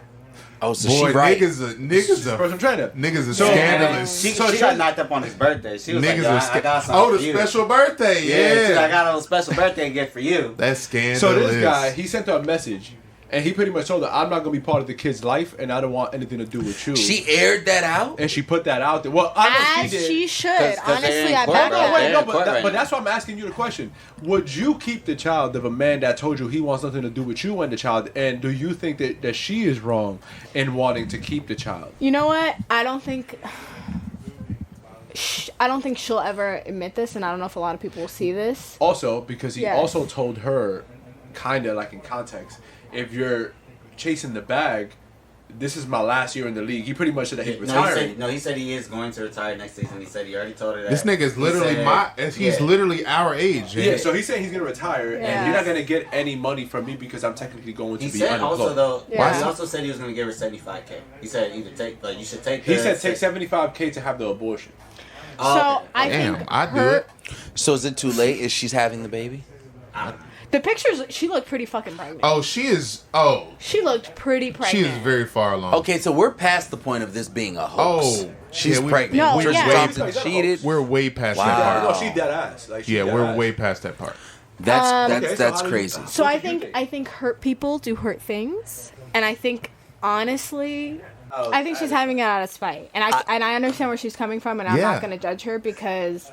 Oh, so Boy, she right. Personal trainer. Niggas are So- scandalous. She So got knocked up on his birthday. She was Niggas like, are I got something Oh, for the you. special birthday. Yeah, she's like, I Yeah. got a little special birthday gift for you. That's scandalous. So this guy, he sent her a message, and he pretty much told her, "I'm not gonna be part of the kid's life, and I don't want anything to do with you." She aired that out. and she put that out there. Well, I know As she did. she should. 'Cause they're Honestly, in I court back right No, that. wait, there. no, in court right but now. that's why I'm asking you the question. Would you keep the child of a man that told you he wants nothing to do with you and the child? And do you think that she is wrong in wanting to keep the child? You know what? I don't think she'll ever admit this, and I don't know if a lot of people will see this. Also, because he Yes. also told her, kind of like in context, if you're chasing the bag, this is my last year in the league. He pretty much said that he's retiring. He said he is going to retire next season. He said he already told her that. This nigga is literally he's literally our age. Yeah, so he's saying he's gonna retire, Yeah. and you're not gonna get any money from me because I'm technically going to He be said unemployed. also though. Yeah. He also said he was going to give her $75K. He said either take you should take. He said take $75K to have the abortion. So I Damn, think I'd do her, it. So is it too late? Is she's having the baby? the pictures, she looked pretty fucking pregnant. Oh, she is. Oh, She looked pretty pregnant. she is very far along. Okay, so we're past the point of this being a hoax. Oh, she's yeah, we- pregnant. No, Tristan yeah. Thompson Is that a cheated. We're way past Wow. that part. No, she dead ass. Like, she Yeah, dead we're ass. way past that part. That's Okay, so that's how do you- crazy. So What I do you think think? hurt people do hurt things, and I think honestly, I think she's having it out of spite, and I understand where she's coming from, and I'm Yeah. not gonna judge her because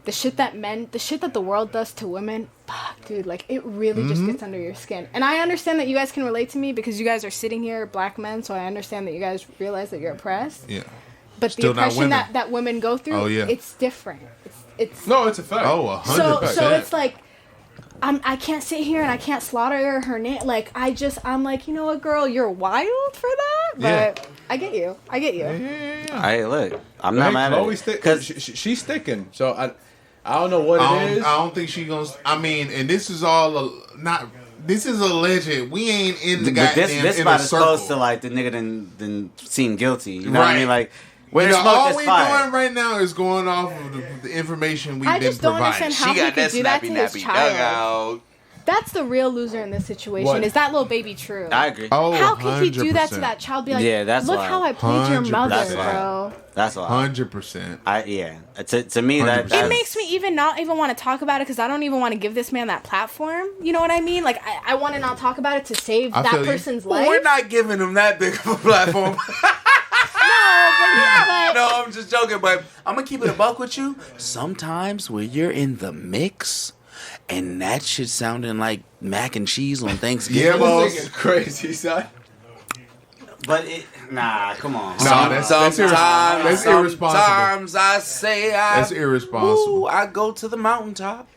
the shit that the world does to women, fuck, dude, like it really just gets under your skin. And I understand that you guys can relate to me because you guys are sitting here, black men, so I understand that you guys realize that you're oppressed. Yeah. But Still the not oppression women. that women go through, Oh, yeah. it's different. It's No, it's a fact. Oh, 100%. so it's like I can't sit here and I can't slaughter her name. Like I'm like, you know what, girl, you're wild for that, but Yeah. I get you. Hey, look, I'm not mad at it. Because she's sticking. So I don't know what it is. I don't think she gonna. I mean, and this is all not. This is alleged. We ain't in the But goddamn this in spot a is circle. close to like the nigga didn't seem guilty. You know what I Right. mean? Like where You the know, smoke all is we fire. doing right now is going off of the information we've I been just don't providing. understand how he could do that to his child. That's the real loser in this situation. What? Is that little baby true? I agree. Oh, How can he do that to 100%. that child? Be like, Yeah, that's look wild. how I played your 100%. mother, That's bro. That's why. 100%. To me that 100%. It that's, makes me even not even want to talk about it because I don't even want to give this man that platform. You know what I mean? Like, I want to not talk about it to save I that feel you. person's life. We're not giving him that big of a platform. but No, I'm just joking, but I'm gonna keep it a buck with you. Sometimes when you're in the mix and that shit sounding like mac and cheese on Thanksgiving. Yeah, This boss. nigga's crazy, son. but come on. Nah, that's Sometimes irresponsible. I say That's irresponsible. I go to the mountaintop.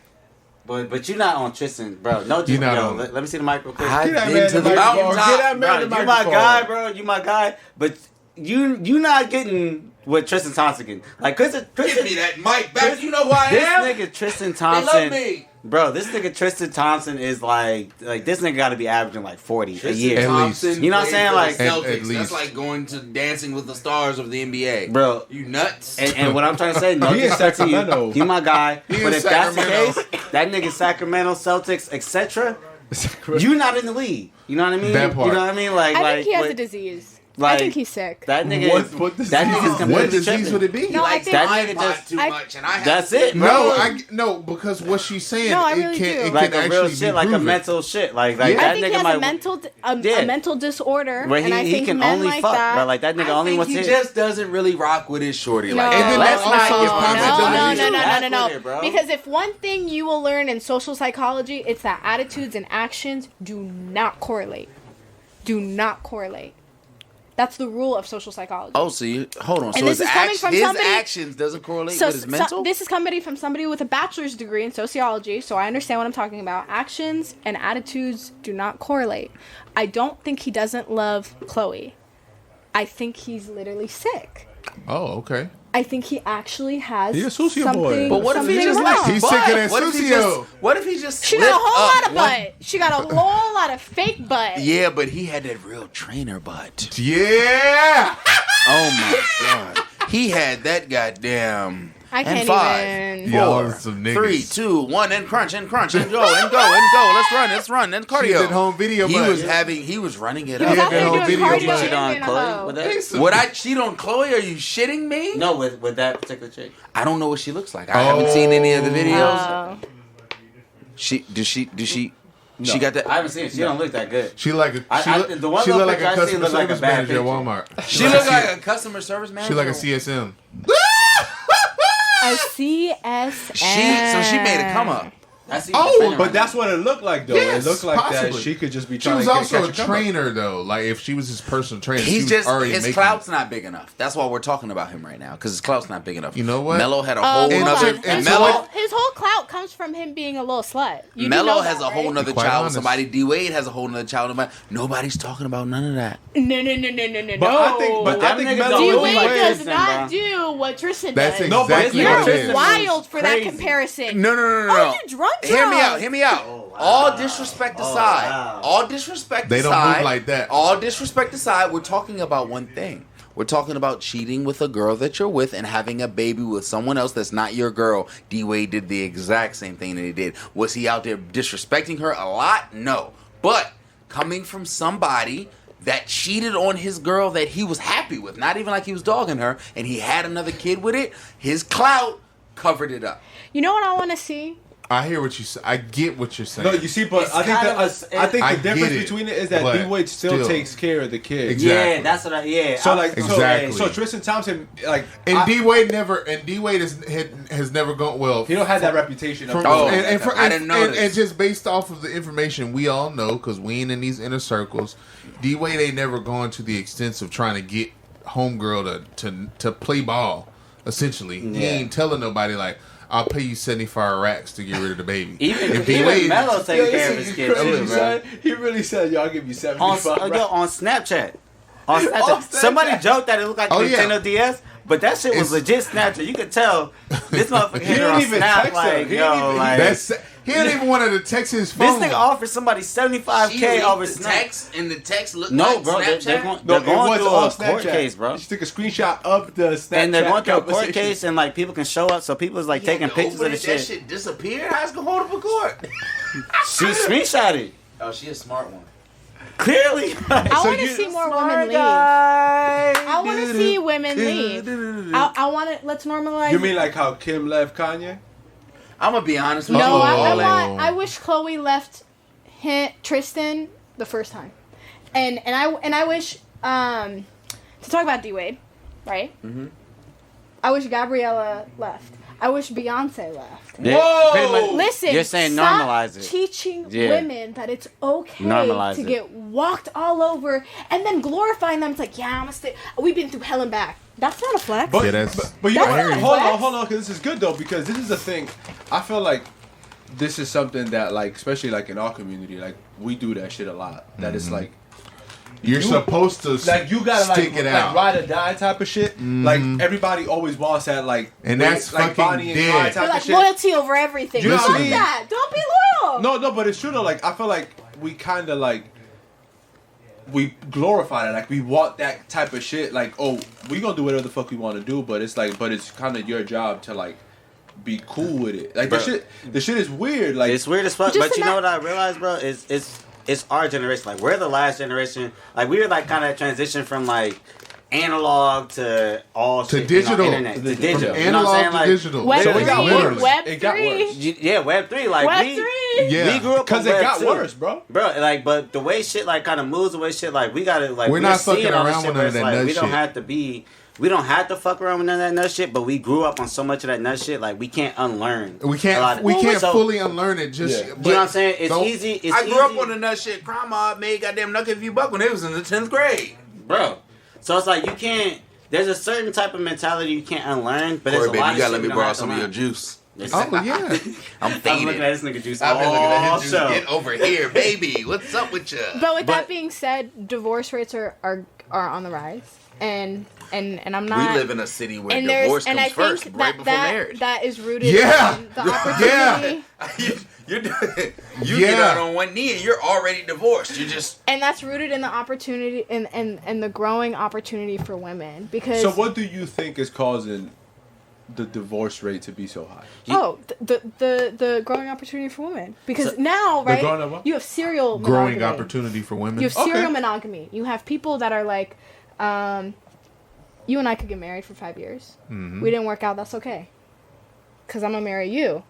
But you're not on Tristan, bro. No, You're not yo, on. let me see the mic real quick. I've Get that been man to the the microphone. mountaintop. Get that man Bro, the you my microphone. guy, bro. You my guy. But you not getting what Tristan Thompson getting. Like Tristan Give me that mic back. You know who I this am. nigga Tristan They Thompson. love me. Bro, this nigga Tristan Thompson is like this nigga got to be averaging like 40 a year. At Thompson least. You know what I'm played saying? for Like- the At Celtics. least. That's like going to Dancing with the Stars of the NBA. Bro, You nuts? and what I'm trying to say, no He in disrespect to Sacramento. you my guy. He But in if that's the Sacramento. case, that nigga Sacramento, Celtics, etc., you not in the league. You know what I mean? That part. You know what I mean? Like, I like, think he has what- a disease. I like, think he's sick. That nigga What is, that nigga's disease? completely What disease tripping. would it be? No, I likes think that my nigga pot just- too much, and I have That's to it, sit bro. No, because what she's saying, No, I it really can do. it Like can a real actually shit, be like a proven. mental shit. Like Yeah. I that think he nigga has might a Yeah. mental disorder, where and I he think can men only like fuck, that. bro. Like that nigga I only think wants he it. just doesn't really rock with his shorty No, like And that. then Let's also not give his him possibility. no, Back no. with it, bro. Because if one thing you will learn in social psychology, it's that attitudes and actions do not correlate. Do not correlate. That's the rule of social psychology. Oh, so you hold on. And So this his, is coming from his somebody- actions doesn't correlate with his mental. This is somebody from somebody with a bachelor's degree in sociology, so I understand what I'm talking about. Actions and attitudes do not correlate. I don't think he doesn't love Chloe. I think he's literally sick. Oh, okay. I think he actually has He a sushi something. boy. But what if he something just wrong. likes He's butt? sick of that What if he sushi, just- yo. What if he just She got a slipped whole up lot of one- butt. She got a whole lot of fake butt. Yeah, but he had that real trainer butt. Yeah. Oh my god. He had that goddamn. I can't and five, even. Y'all four, some niggas. 3, 2, 1, and crunch and go and go. Let's run. And cardio. She did home video He butt. he was running it He was up. out there that whole doing video cardio butt. and Shit on being a Chloe hoe. with that? Would I cheat on Chloe? Are you shitting me? No, with that particular chick. I don't know what she looks like. I haven't seen any of the videos. Oh. Does she She got that. I haven't seen it. She don't look that good. She like a The one she little look like picture a I seen customer look like a service bad manager at picture. Walmart. She looks like a customer service manager. She like a CSM. A CSM. So she made a come up. Oh, But that's what it looked like, though. Yes, it looked like possibly. that she could just be She trying was to also a catch a come up. trainer, though. Like, if she was his personal trainer, she He's was just already his making clout's not big enough. That's why we're talking about him right now because his clout's not big enough. You know what? Mello had a whole And nother. to- And to Mello, His whole clout comes from him being a little slut. You do Mello know has that, a whole right? nother Quite child. honest. Somebody D Wade has a whole nother child. Nobody's talking about none of that. No. But I think, But I think them niggas Mello don't D look was Wade like like does Tristan, not bro. do what Tristan That's does. exactly You're what it is. wild for that Crazy. comparison. No. Oh, you drunk? Hear me out. drunk. wow. All disrespect aside. wow. All disrespect They don't aside. move like that. All disrespect aside, we're talking about one thing. We're talking about cheating with a girl that you're with and having a baby with someone else that's not your girl. D Wade did the exact same thing that he did. Was he out there disrespecting her a lot? No. But coming from somebody that cheated on his girl that he was happy with, not even like he was dogging her, and he had another kid with it, his clout covered it up. You know what I want to see? I hear what you say. I get what you're saying. No, you see, but It's I think kind that, of a- I think I the get difference it, between it is that but D Wade still still. takes care of the kid. Exactly. Yeah, that's what I. Yeah. So like, Exactly. so Tristan Thompson, like, And D Wade has never gone well. he don't have that reputation. Of From, Oh, and I didn't know and this. just based off of the information we all know, because we ain't in these inner circles, D Wade ain't never gone to the extent of trying to get homegirl to play ball. Essentially, he Yeah. ain't telling nobody like, "I'll pay you 75 racks to get rid of the baby." Even If D-Wade- Melo's taking Yo, care this of his is kid crazy, too, bro. son. He really said, "Y'all give me 75." On Snapchat. On Snapchat. On Snapchat. Somebody joked that it looked like Oh, Nintendo yeah. DS, But that shit was legit Snapchat. You could tell this motherfucker hit her on even Snap text her. like, He yo, didn't even- like... He didn't even want to text his phone. This nigga offered somebody $75K over Snap. text, and the text looked No, like bro, they're Snapchat. going, No, they're going through all a court case, bro. You just took a screenshot of the Snapchat And they're going through a court conversation. case, and like people can show up, so people is like taking pictures of the That shit. shit disappeared. How's it gonna hold up a court? She screenshot it. Oh, she a smart one. Clearly. I want to see more women leave. I want to see women leave. I want to. Let's normalize. You mean like how Kim left Kanye? I'm gonna be honest with No, you. I wish Chloe left Tristan the first time, and I wish to talk about D-Wade, right? Mm-hmm. I wish Gabriella left. I wish Beyonce left. Whoa! Listen, You're saying stop normalize it. teaching Yeah. women that it's okay Normalize to it. get walked all over and then glorifying them. It's like, yeah, I'm gonna stay. We've been through hell and back. That's not a flex. But, Yeah, that's- but you That's know, not hold flex. on, because this is good though, because this is the thing. I feel like this is something that, like, especially like in our community, like we do that shit a lot. That it's like You're supposed to like you gotta stick like, it out. ride or die type of shit. Like everybody always wants that, like, And that's like fucking Bonnie and dead. Clyde They're type like of shit. loyalty over everything. You know what I Fuck mean? that. Don't be loyal. No, but it's true though. Like I feel like we kind of like we glorify that. Like we want that type of shit. Like, oh, we gonna do whatever the fuck we want to do, but it's like, but it's kind of your job to like be cool with it. Like Bro. the shit is weird. Like It's weird as fuck, Just but you know what I realized, bro? It's our generation. Like we're the last generation. Like we were like kind of transition from like analog to all To shit, digital. internet, to digital. From You know what I'm saying? analog to Like, digital. Web So it 3, got worse. Web It got 3. worse. Yeah, Web3. Like Web we 3. Yeah. we grew up because on it Web got 2. worse, bro. Bro, like, but the way shit like kind of moves, the way shit like we gotta like We're not fucking seeing all this around shit with where none it's of that like, nut we don't shit. have to be. We don't have to fuck around with none of that nut shit, but we grew up on so much of that nut shit, like we can't unlearn. We a lot can't. of- We can't So- fully unlearn it. Just. Yeah. But You know what I'm saying? It's don't- easy. It's I grew up easy. on the nut shit. Grandma made goddamn knuckle if you buck when they was in the 10th grade. Bro. So it's like you can't. There's a certain type of mentality you can't unlearn, but there's Corey, a lot baby, of you gotta shit let we me don't borrow have to some of your learn. juice. Oh yeah. I'm I was fading. looking at this nigga juice I've been looking at all his juice. show. Get over here, baby. What's up with you? But with that being said, divorce rates are on the rise, and I'm not. We live in a city where and divorce and I comes first, think right before that marriage. that is rooted Yeah. in the opportunity, you Yeah. get out on one knee and you're already divorced. You just and that's rooted in the opportunity and the growing opportunity for women. Because So what do you think is causing the divorce rate to be so high? the growing opportunity for women. Because now, right, growing up what? you have serial Growing monogamy. opportunity for women. You have serial Okay. monogamy. You have people that are like, you and I could get married for 5 years. Mm-hmm. We didn't work out. That's okay. Because I'm going to marry you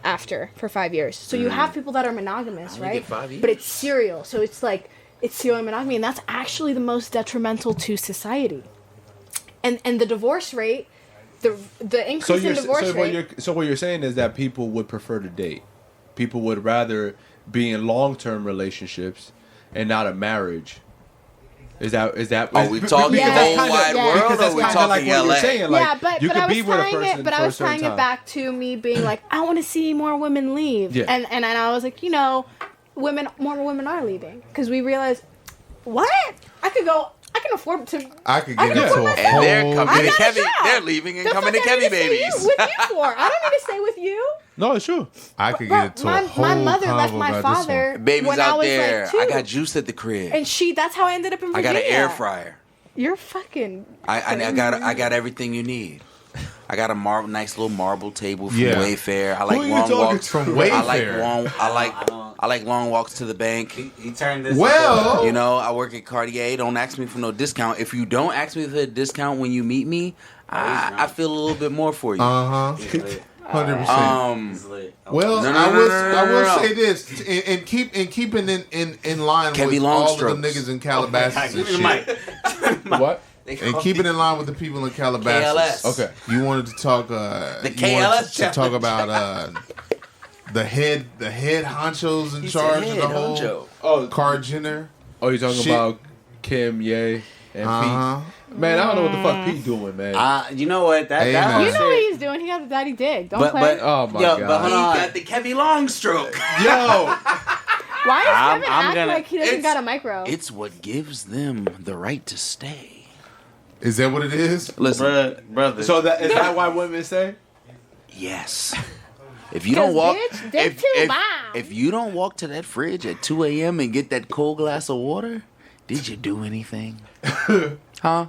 after for 5 years. So you have people that are monogamous, only right? get 5 years. But it's serial. So it's like, it's serial monogamy. And that's actually the most detrimental to society. And the divorce rate, the increase in divorce rate. So what you're saying is that people would prefer to date. People would rather be in long-term relationships and not a marriage. Is that? Are we talking Yeah. whole That's wide kinda- yeah. world Because or that's are we kind of talking like what LA? you're saying. Like, yeah, but you I could was be with a tying person it. But for I a was certain tying time. it back to me being like, I want to see more women leave. Yeah. And I was like, more women are leaving because we realized, what? I can afford to. I could I get can into afford a And they're whole. coming to got a Kevin. job. They're leaving and The coming to fuck I need Kevin to stay babies. with you for? I don't need to stay with you. No, it's true. I could Bro, get into a whole my mother left convo my about this father one. Babies when I out was there. like 2. I got juice at the crib. And that's how I ended up in I Virginia. got an air fryer. You're fucking. I got everything you need. I got a nice little marble table from Yeah. Wayfair. I Who like are you long talking walks to? From Wayfair. I like long walks to the bank. He turned this. Well, You know, I work at Cartier. Don't ask me for no discount. If you don't ask me for a discount when you meet me, I feel a little bit more for you. uh huh, 100%. Well, No, no, I no, will. no, no, I will no, no. say this, and keeping in line Kevin with all of the Longstrokes. niggas in Calabasas Give and me the shit, mic. What? and keeping in line with the people in Calabasas. KLS. Okay. You wanted to talk. The you wanted KLS to talk about the head honchos in He charge said, of the "Hey, whole Honcho." Oh, car Jenner. oh, you're talking Shit. about Kim, Ye, and Uh-huh. Pete. Man, I don't know what the fuck Pete doing, man. You know what? Hey, That man. whole You know what shit- he's doing? He got the daddy dig. Don't But play. Oh my yo, God. but hold He on. got the Kevin Longstroke. Yo, Why does I'm Kevin act gonna- like he doesn't it's- got a micro? It's what gives them the right to stay. Is that what it is? Listen, brother. So that is that why women say? yes. If you don't 'Cause walk, bitch, dick too bomb. if you don't walk to that fridge at 2 a.m. and get that cold glass of water, did you do anything? Huh?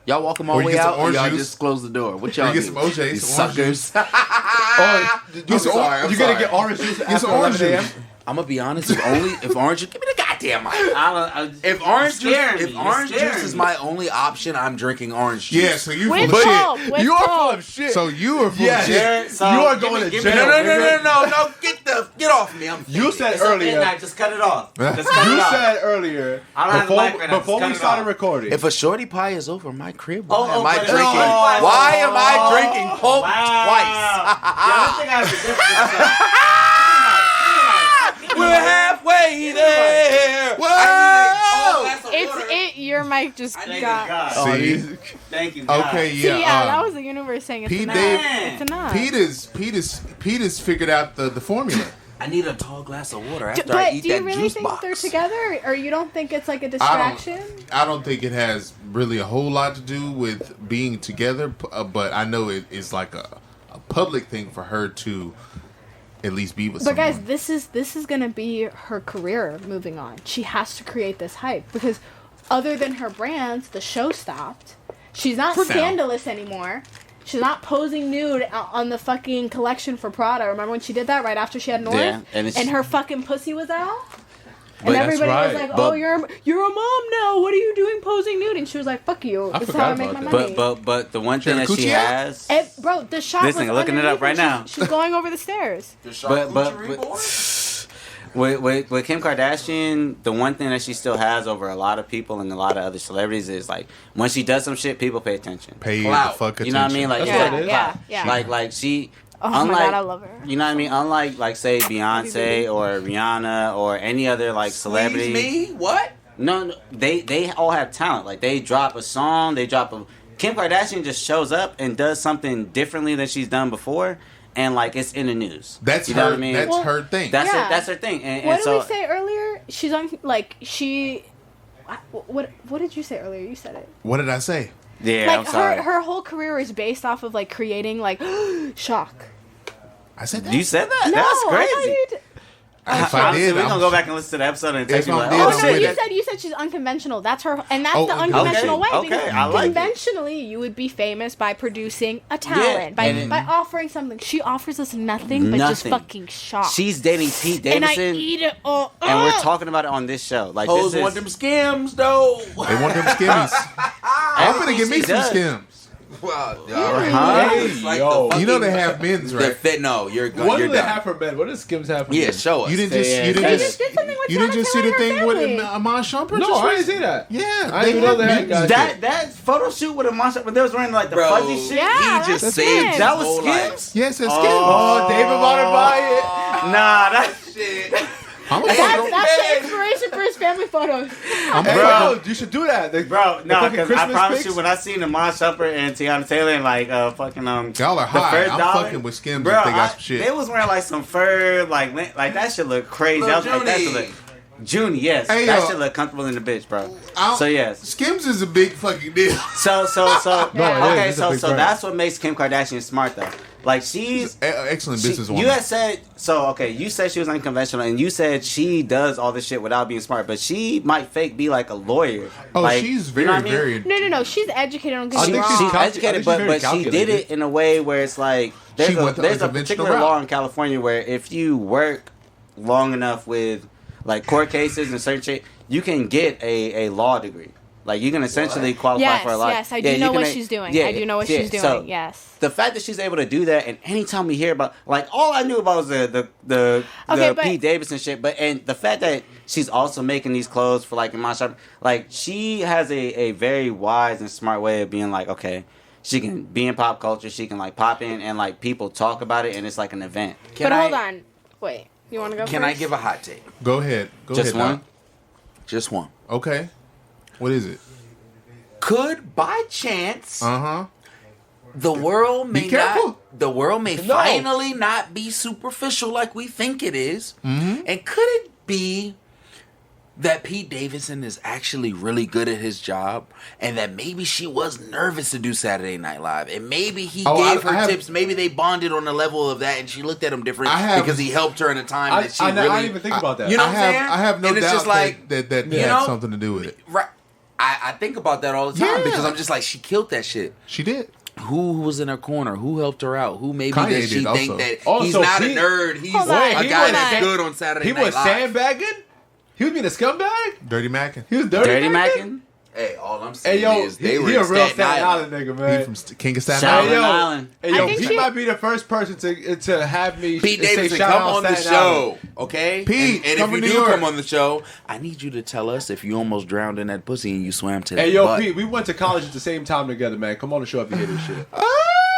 Y'all walk them all Or the you way get some out, or orange y'all juice. just close the door. What Or y'all you do? get some OJ, You some orange suckers. I'm sorry, I'm you're gonna sorry. get orange juice after some orange 11 a.m.? juice. I'm gonna be honest. If orange juice, give me the goddamn mic. If orange juice is my only option, I'm drinking orange juice. Yeah, so you With full of Coke, shit. with You are full Coke. of shit. So you are full Yes. of shit. So you are give going me- to give me jail. the- No! Get off me! I'm You said It's earlier. midnight, just cut it off. Just cut You it off. said earlier. I don't have the mic right now, Before just we cut it started off. recording. If a shorty pie is over my crib, Oh, why am I but- drinking? Oh, Why am I drinking Coke twice? Yeah, I think I have the difference. We're halfway there. Your mic just Thank got. God. See? Thank you, God. Okay, See, yeah. yeah, that was the universe saying it's Pete enough. Dave- It's enough. Peter's figured out the formula. I need a tall glass of water after I But eat do you that really juice think box. they're together, or you don't think it's like a distraction? I don't think it has really a whole lot to do with being together, but I know it is like a public thing for her to at least be with But someone. guys, this is gonna be her career moving on. She has to create this hype because other than her brands, the show stopped. She's not For now. scandalous anymore. She's not posing nude on the fucking collection for Prada. Remember when she did that right after she had North? Yeah, and her fucking pussy was out? But And that's everybody was right. like, But- "Oh, you're a mom now. What are you doing posing nude?" And she was like, "Fuck you. I This is how I forgot make my about money." But the one thing She had that a she coochie out? has. Bro, the shot This was nigga looking it up underneath right and now. She's going over the stairs. With Kim Kardashian, the one thing that she still has over a lot of people and a lot of other celebrities is like when she does some shit, people pay attention. Pay Clout. the fuck attention. You know what I mean? Like That's Yeah, what it is. yeah. Like she. Oh my unlike, God, I love her. You know what I mean? Unlike like say Beyonce or Rihanna or any other like celebrity. Squeeze me? What? No, they all have talent. Like they drop a song, Kim Kardashian just shows up and does something differently than she's done before, and like it's in the news. That's you her. know what I mean? That's Well, her thing. That's Yeah. that's her thing. And What did so we say earlier? She's on like she. What did you say earlier? You said it. What did I say? yeah, Like I'm sorry. her whole career is based off of like creating like shock. I said that. You said that? No, That's I thought crazy. you did. If I Honestly, did, we're I'm- gonna go back and listen to the episode and text If you I like, did, Oh I'm no, with you it. said she's unconventional. That's her, and that's Oh, the okay. unconventional way. Okay, Because I like it. conventionally, you would be famous by producing a talent, and by offering something. She offers us nothing but just Nothing. fucking shock. she's dating Pete and I Davidson, eat it all. and we're up. talking about it on this show. Like Hoes this want is them skims though. They want them skimmies. I'm gonna give me she some does. skims. Well, Huh? it's like Yo. the You know fucking- they have men's, the right? fit. No, you're What you're do they done. have for men? What does Skims have for Yeah, men? show us. You didn't just. You They didn't just just. did something with You didn't just see the Jonathan and thing her with family. Amon Shumpert? No, I didn't see that. Yeah, I didn't know they had guys. that photo shoot with a monster, but they was wearing like the Bro, fuzzy shit. Yeah, he just that's saved it. his That was whole life. Skims. Yes, it's Oh, David wanted to buy it. Nah, that Shit. I'm That's gonna the inspiration for his family photos. Hey, Bro. yo, you should do that. The, bro. the No, fucking because I Christmas promise pics. you, when I seen Amon Shumpert and Tiana Taylor and like fucking Y'all are the high. first I'm dollar- fucking with Skims Bro, if they got some shit. They was wearing like some fur, like that shit look crazy. I was like, that shit look. Junie, yes, Hey, that yo. shit look comfortable in the bitch, bro. I'll- So yes, Skims is a big fucking deal. so No, it okay, is. It's a big so brand. that's what makes Kim Kardashian smart though. Like she's Excellent businesswoman. you had said so. Okay, you said she was unconventional, and you said she does all this shit without being smart, but she might fake be like a lawyer. Oh, like, she's you very, know what I mean? very. No. She's educated. Don't get I me think wrong. she's She's I educated, think she's but very she did calculated. it in a way where it's like She went the there's a unconventional particular law route. in California where if you work long enough with like court cases and certain shit, you can get a law degree. Like you can essentially qualify Yes, for a law. yes, I Yeah, do you know can what a- she's doing. yeah, I do know what yeah. she's doing. So, Yes. the fact that she's able to do that, and anytime we hear about, like, all I knew about was the Okay, but- Pete Davidson shit, and the fact that she's also making these clothes for like Iman Shumpert, like she has a very wise and smart way of being like, okay, she can be in pop culture, she can like pop in and like people talk about it, and it's like an event. But hold on. Wait. You want to go Can first? I give a hot take? Go ahead. Go Just ahead. one? Doc. Just one. Okay. What is it? Could by chance Uh-huh. the world may careful. not the world may No. finally not be superficial like we think it is. Mm-hmm. And could it be that Pete Davidson is actually really good at his job, and that maybe she was nervous to do Saturday Night Live, and maybe he gave her tips. Maybe they bonded on the level of that, and she looked at him different because he helped her in a time that she really. I didn't even think about that. You know what I'm saying? I have no and doubt it's just like, that had something to do with it. Right. I think about that all the time because I'm just like, she killed that shit. She did. Who was in her corner? Who helped her out? Who maybe Kanye did she did think also. that Also, he's not Pete- a nerd? He's Hold a on. guy He that's was- good on Saturday He Night was Live. sandbagging? He was being a scumbag? Dirty Mackin. He was dirty, Dirty Mackin'? Mackin? Hey, all I'm saying Hey, yo, is they were he a in real Staten Staten Island. Island nigga, man. He from King of Staten Shout Island. Hey, yo, Island. hey, yo, I think he she- might be the first person to have me Pete say Davidson, shout come out on the Staten Island. show, okay? Pete, and come if you to New do York. come on the show, I need you to tell us if you almost drowned in that pussy and you swam to Hey, the yo, butt. Pete, we went to college at the same time together, man. Come on the show if you hear this shit.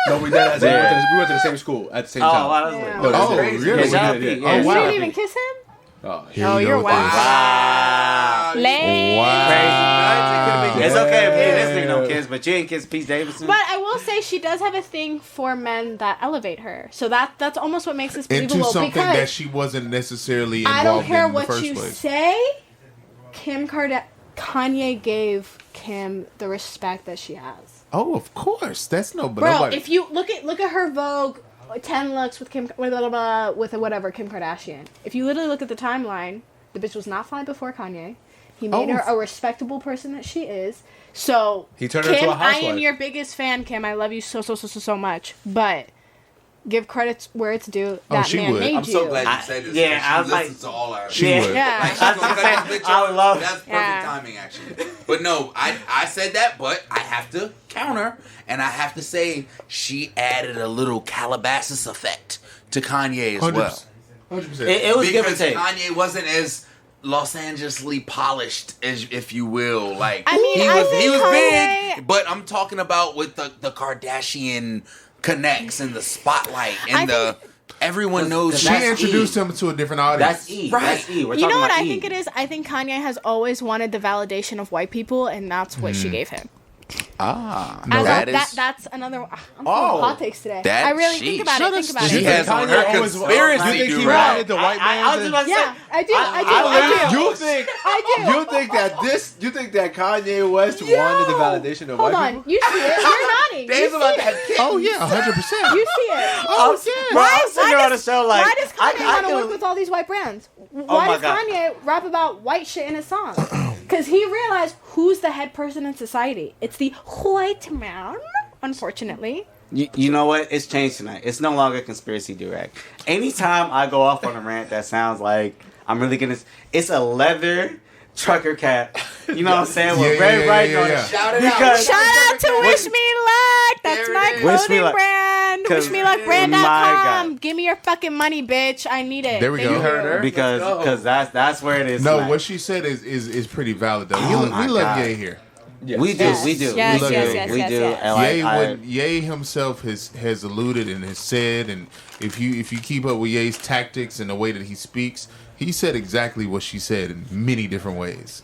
No, we did. We went to the same school at the same time. Oh, wow, that's Yeah. weird. No, Oh, that's really? Yeah, Shout out we did, Pete, yeah. yeah. Oh, You wow. didn't even kiss him? Oh, Here Oh, we you're go. wild. Wow. Lame. Wow. It's okay if Yeah. this nigga don't kiss, but you ain't kiss Pete Davidson. But I will say she does have a thing for men that elevate her. So that's almost what makes this believable. Into something because that she wasn't necessarily involved I don't care in the what first you place. say. Kanye gave Kim the respect that she has. Oh, of course. That's but Bro, nobody. if you look at her Vogue 10 looks with with whatever Kim Kardashian. If you literally look at the timeline, the bitch was not fly before Kanye. He made her a respectable person that she is. So He turned her Kim, into a I housewife. am your biggest fan, Kim. I love you so much. But give credit where it's due. That she man would. made I'm so you. glad you said this. Yeah, She I was listens like- to all our She Yeah. would. Yeah. Like, she's gonna cut this bitch I off. love- That's perfect Yeah. timing, actually. But no, I said that, but I have to counter, and I have to say she added a little Calabasas effect to Kanye as 100%. well. 100%. It was give and Because take. Kanye wasn't as Los Angeles-ly polished, as if you will. Like I mean, he I was think Kanye- big, but I'm talking about with the Kardashian connects and the spotlight I and everyone knows She That's introduced him to a different audience. That's E. Right. That's E. We're You talking know what about I E. think it is? I think Kanye has always wanted the validation of white people, and that's what she gave him. No, That's another. I'm full of hot takes today. that- I really she- think about shut it. up, Think about she it. has on her Kanye always- conspiracy You think he do-rag. wanted the white man? I was just about to say. Yeah, I do. I do. You think I do. you think that you think that Kanye West wanted the validation of Hold white on. people? You see it. You're nodding. You Dave's about see to have it. kids. Oh, yeah, 100%. You see it. Oh, yeah. Bro, I was sitting there on the show like, why does Kanye want to can- work with all these white brands? Why my does God. Kanye rap about white shit in his songs? Because he realized who's the head person in society. It's the white man, unfortunately. You know what? It's changed tonight. It's no longer conspiracy durag. Anytime I go off on a rant that sounds like I'm really gonna, it's a leather trucker cap. You know what I'm saying? With Yeah, red yeah, writing yeah, on yeah. it. Shout it Because- Shout out to Wish Me Luck. That's There my it is. Wish Me clothing Luck. brand. 'Cause- My WishMeLuckBrand.com. God. Give me your fucking money, bitch. I need it. There we Thank go. you. You heard her. Because that's where it is. No, tonight. what she said is pretty valid, though. Oh, we my love God. Ye here. Yes. We do, Yes. we do, Yes, yes, yes, we yes, do. yes. And like, Ye himself has alluded and has said, and if you keep up with Ye's tactics and the way that he speaks, he said exactly what she said in many different ways.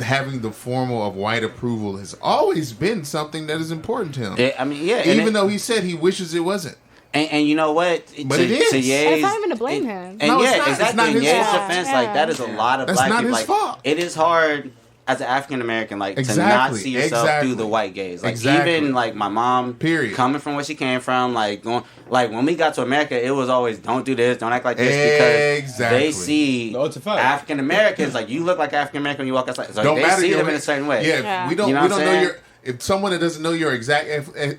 Having the formal of white approval has always been something that is important to him. I mean, yeah. Even though he said he wishes it wasn't. And you know what? But it is. To And Ye's, it's not even to blame him. And No, it's yeah, not. It's exactly. not In his Ye's fault. defense, Yeah. like that is a lot of That's black not people. his Like fault. it is hard as an African American, like to not Exactly, see yourself exactly. through the white gaze. Like Exactly. even like my mom, Period. coming from where she came from, like going, like when we got to America, it was always don't do this, don't act like this, because Exactly. they see No, it's a fact. African Americans like you look like African American when you walk outside. So Don't they matter see your- them in a certain way. Yeah, Yeah. we don't You know we what don't I'm know saying? your. If someone that doesn't know your exact ethnicity,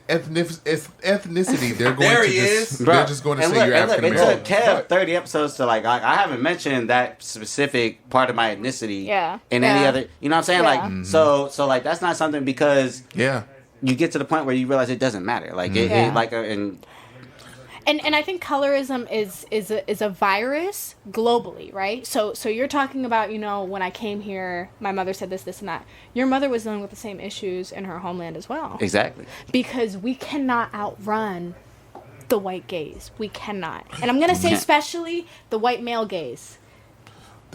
they're going There to he just is. they're just going to And say look, you're and look, African it American. took Kev 30 episodes to like I haven't mentioned that specific part of my ethnicity Yeah. in any Yeah. other, you know what I'm saying? Yeah. Like Mm-hmm. so like that's not something, because Yeah. you get to the point where you realize it doesn't matter. Like Yeah. it like and And I think colorism is a virus globally, right? So you're talking about, you know, when I came here, my mother said this and that. Your mother was dealing with the same issues in her homeland as well. exactly. Because we cannot outrun the white gaze. We cannot. And I'm going to say can't. especially the white male gaze.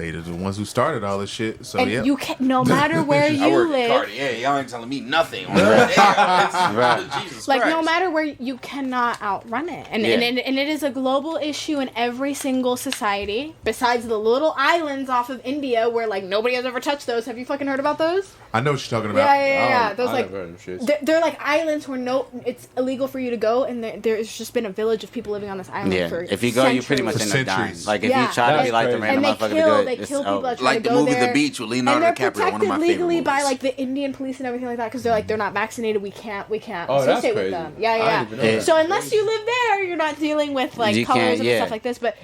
They the ones who started all this shit. So And yeah. you can no matter where I you work at live, Cartier. Y'all ain't telling me nothing. Jesus like Christ. no matter where you cannot outrun it, and it is a global issue in every single society. Besides the little islands off of India where like nobody has ever touched those. Have you fucking heard about those? I know what you're talking about. Yeah. Those I like never heard of shit. they're like islands where it's illegal for you to go, and there's just been a village of people living on this island Yeah, for if you go, you pretty much centuries. end up dying. Centuries. Like if Yeah. you try to That's be like the crazy. random And motherfucker to do they it, kill people that try Like to the go movie there. The Beach with And Leonardo they're DiCaprio, one of protected my favorite legally movies. by like the Indian police and everything like that because they're like they're not vaccinated. We can't Oh, that's associate with crazy. them. I Yeah. didn't even know that. So unless you live there, you're not dealing with like You colorism can't, and yeah. stuff like this. But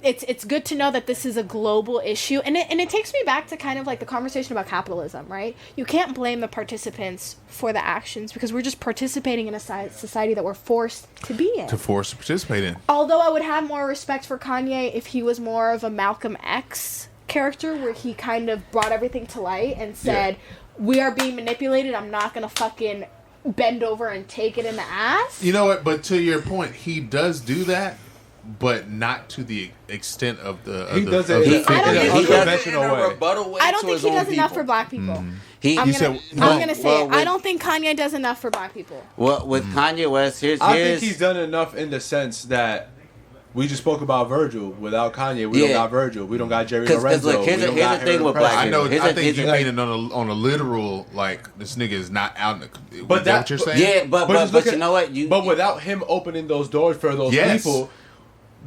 it's good to know that this is a global issue, and it takes me back to kind of like the conversation about capitalism, right? You can't blame the participants for the actions because we're just participating in a society that we're forced to be in. To force to participate in. Although I would have more respect for Kanye if he was more of a Malcolm X character where he kind of brought everything to light and said, we are being manipulated, I'm not gonna fucking bend over and take it in the ass. You know what? But to your point, he does do that, but not to the extent of the. He does it I don't think in an he does unconventional in a way. rebuttal way I don't to think his he own does enough people. for black people. Mm. he I'm You gonna, said- I'm gonna say well, it. I don't think Kanye does enough for black people. well, with Kanye West, here's I think he's done enough in the sense that we just spoke about Virgil. Without Kanye, we don't Yeah. got Virgil. We don't got Jerry 'Cause Lorenzo. look, here's we the- don't here's got the thing Aaron with Presley. black I know. Here's I a- think here's you a- mean it on a literal, like this nigga is not out. But that that- what you're saying? yeah, but just look you at- know what? But without him opening those doors for those Yes. people,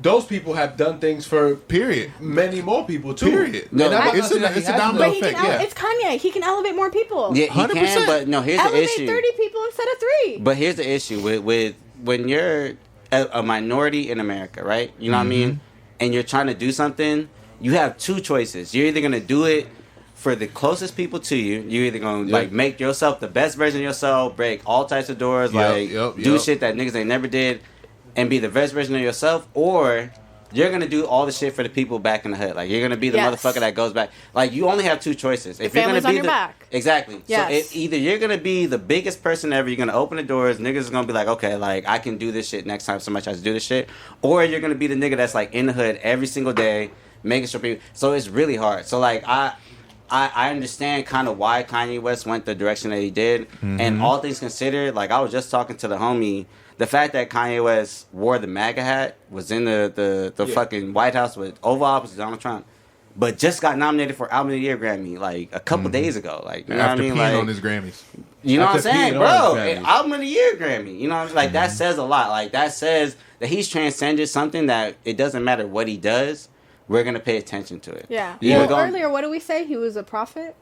those people have done things for Period. many more people too. Period. No, And I'm not it's saying a- that- it's a he has domino But he can effect. Yeah. it's Kanye. He can elevate more people. Yeah, he 100%. can, but no, here's the Elevate issue. 30 people instead of 3. But here's the issue with when you're a minority in America, right? You know what I mean? And you're trying to do something, you have two choices. You're either gonna do it for the closest people to you. You're either gonna like make yourself the best version of yourself, break all types of doors, do shit that niggas ain't never did, and be the best version of yourself, or you're gonna do all the shit for the people back in the hood. Like you're gonna be the Yes. motherfucker that goes back. Like you only have two choices. If you're gonna family's be on your the back. exactly, Yes. so either you're gonna be the biggest person ever. You're gonna open the doors. Niggas is gonna be like, okay, like I can do this shit next time somebody tries to do this shit, or you're gonna be the nigga that's like in the hood every single day, making sure people. So it's really hard. So like I understand kind of why Kanye West went the direction that he did, and all things considered, like I was just talking to the homie. The fact that Kanye West wore the MAGA hat, was in the fucking White House with Oval Office, Donald Trump, but just got nominated for Album of the Year Grammy like a couple days ago. Like you know After what I mean? peeing Like on his Grammys. you know what I'm After saying, peeing bro? on his Grammys. Album of the Year Grammy. You know what I'm saying? Like that says a lot. Like that says that he's transcended something that it doesn't matter what he does. We're gonna pay attention to it. Yeah. Either Well, going- earlier, what did we say? He was a prophet?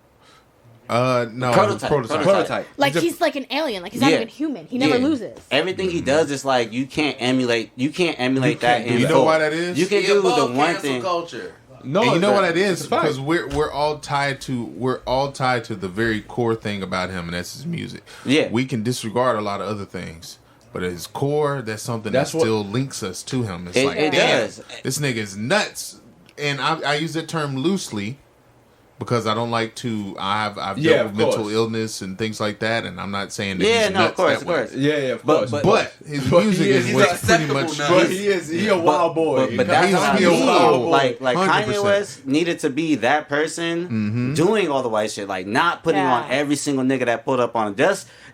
No, Prototype. Prototype. Like he's like an alien. Like he's not Yeah. even human. He never Yeah. loses. Everything he does is like you can't emulate. You can't emulate that. do in You know full. why that is? You can He do the above one cancel thing. culture. No, And you know what it it's is? a fact. Because we're all tied to the very core thing about him, and that's his music. Yeah. We can disregard a lot of other things, but at his core, that's something That's that what- still links us to him. It's It- like, it damn, does. this nigga is nuts. And I use that term loosely because I don't like to. I've Yeah, dealt of with mental course. illness and things like that, and I'm not saying that Yeah, he's no, nuts of course, that of way. course. Yeah, of But- course. But his But music he is- is he's what's pretty acceptable much. now. But he a wild boy. But that's He's what I still mean. wild boy. Like 100%. Kanye West needed to be that person doing all the white shit, like not putting Yeah. on every single nigga that pulled up on him.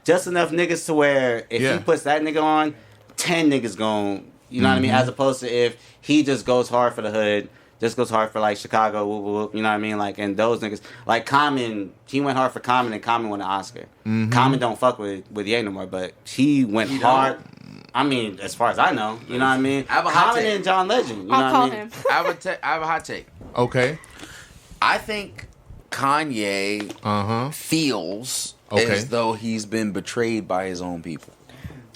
Just enough niggas to where if Yeah. he puts that nigga on, 10 niggas gon' you know what I mean? As opposed to if he just goes hard for the hood, just goes hard for like Chicago, whoop, whoop, whoop, you know what I mean? Like and those niggas like Common, he went hard for Common and Common won an Oscar. Common don't fuck with Ye no more, but he went He hard. don't? I mean, as far as I know, you know what I mean? I have a hot Common take. and John Legend, you know I'll what call I mean? him. I have a hot take. Okay. I think Kanye feels Okay. as though he's been betrayed by his own people.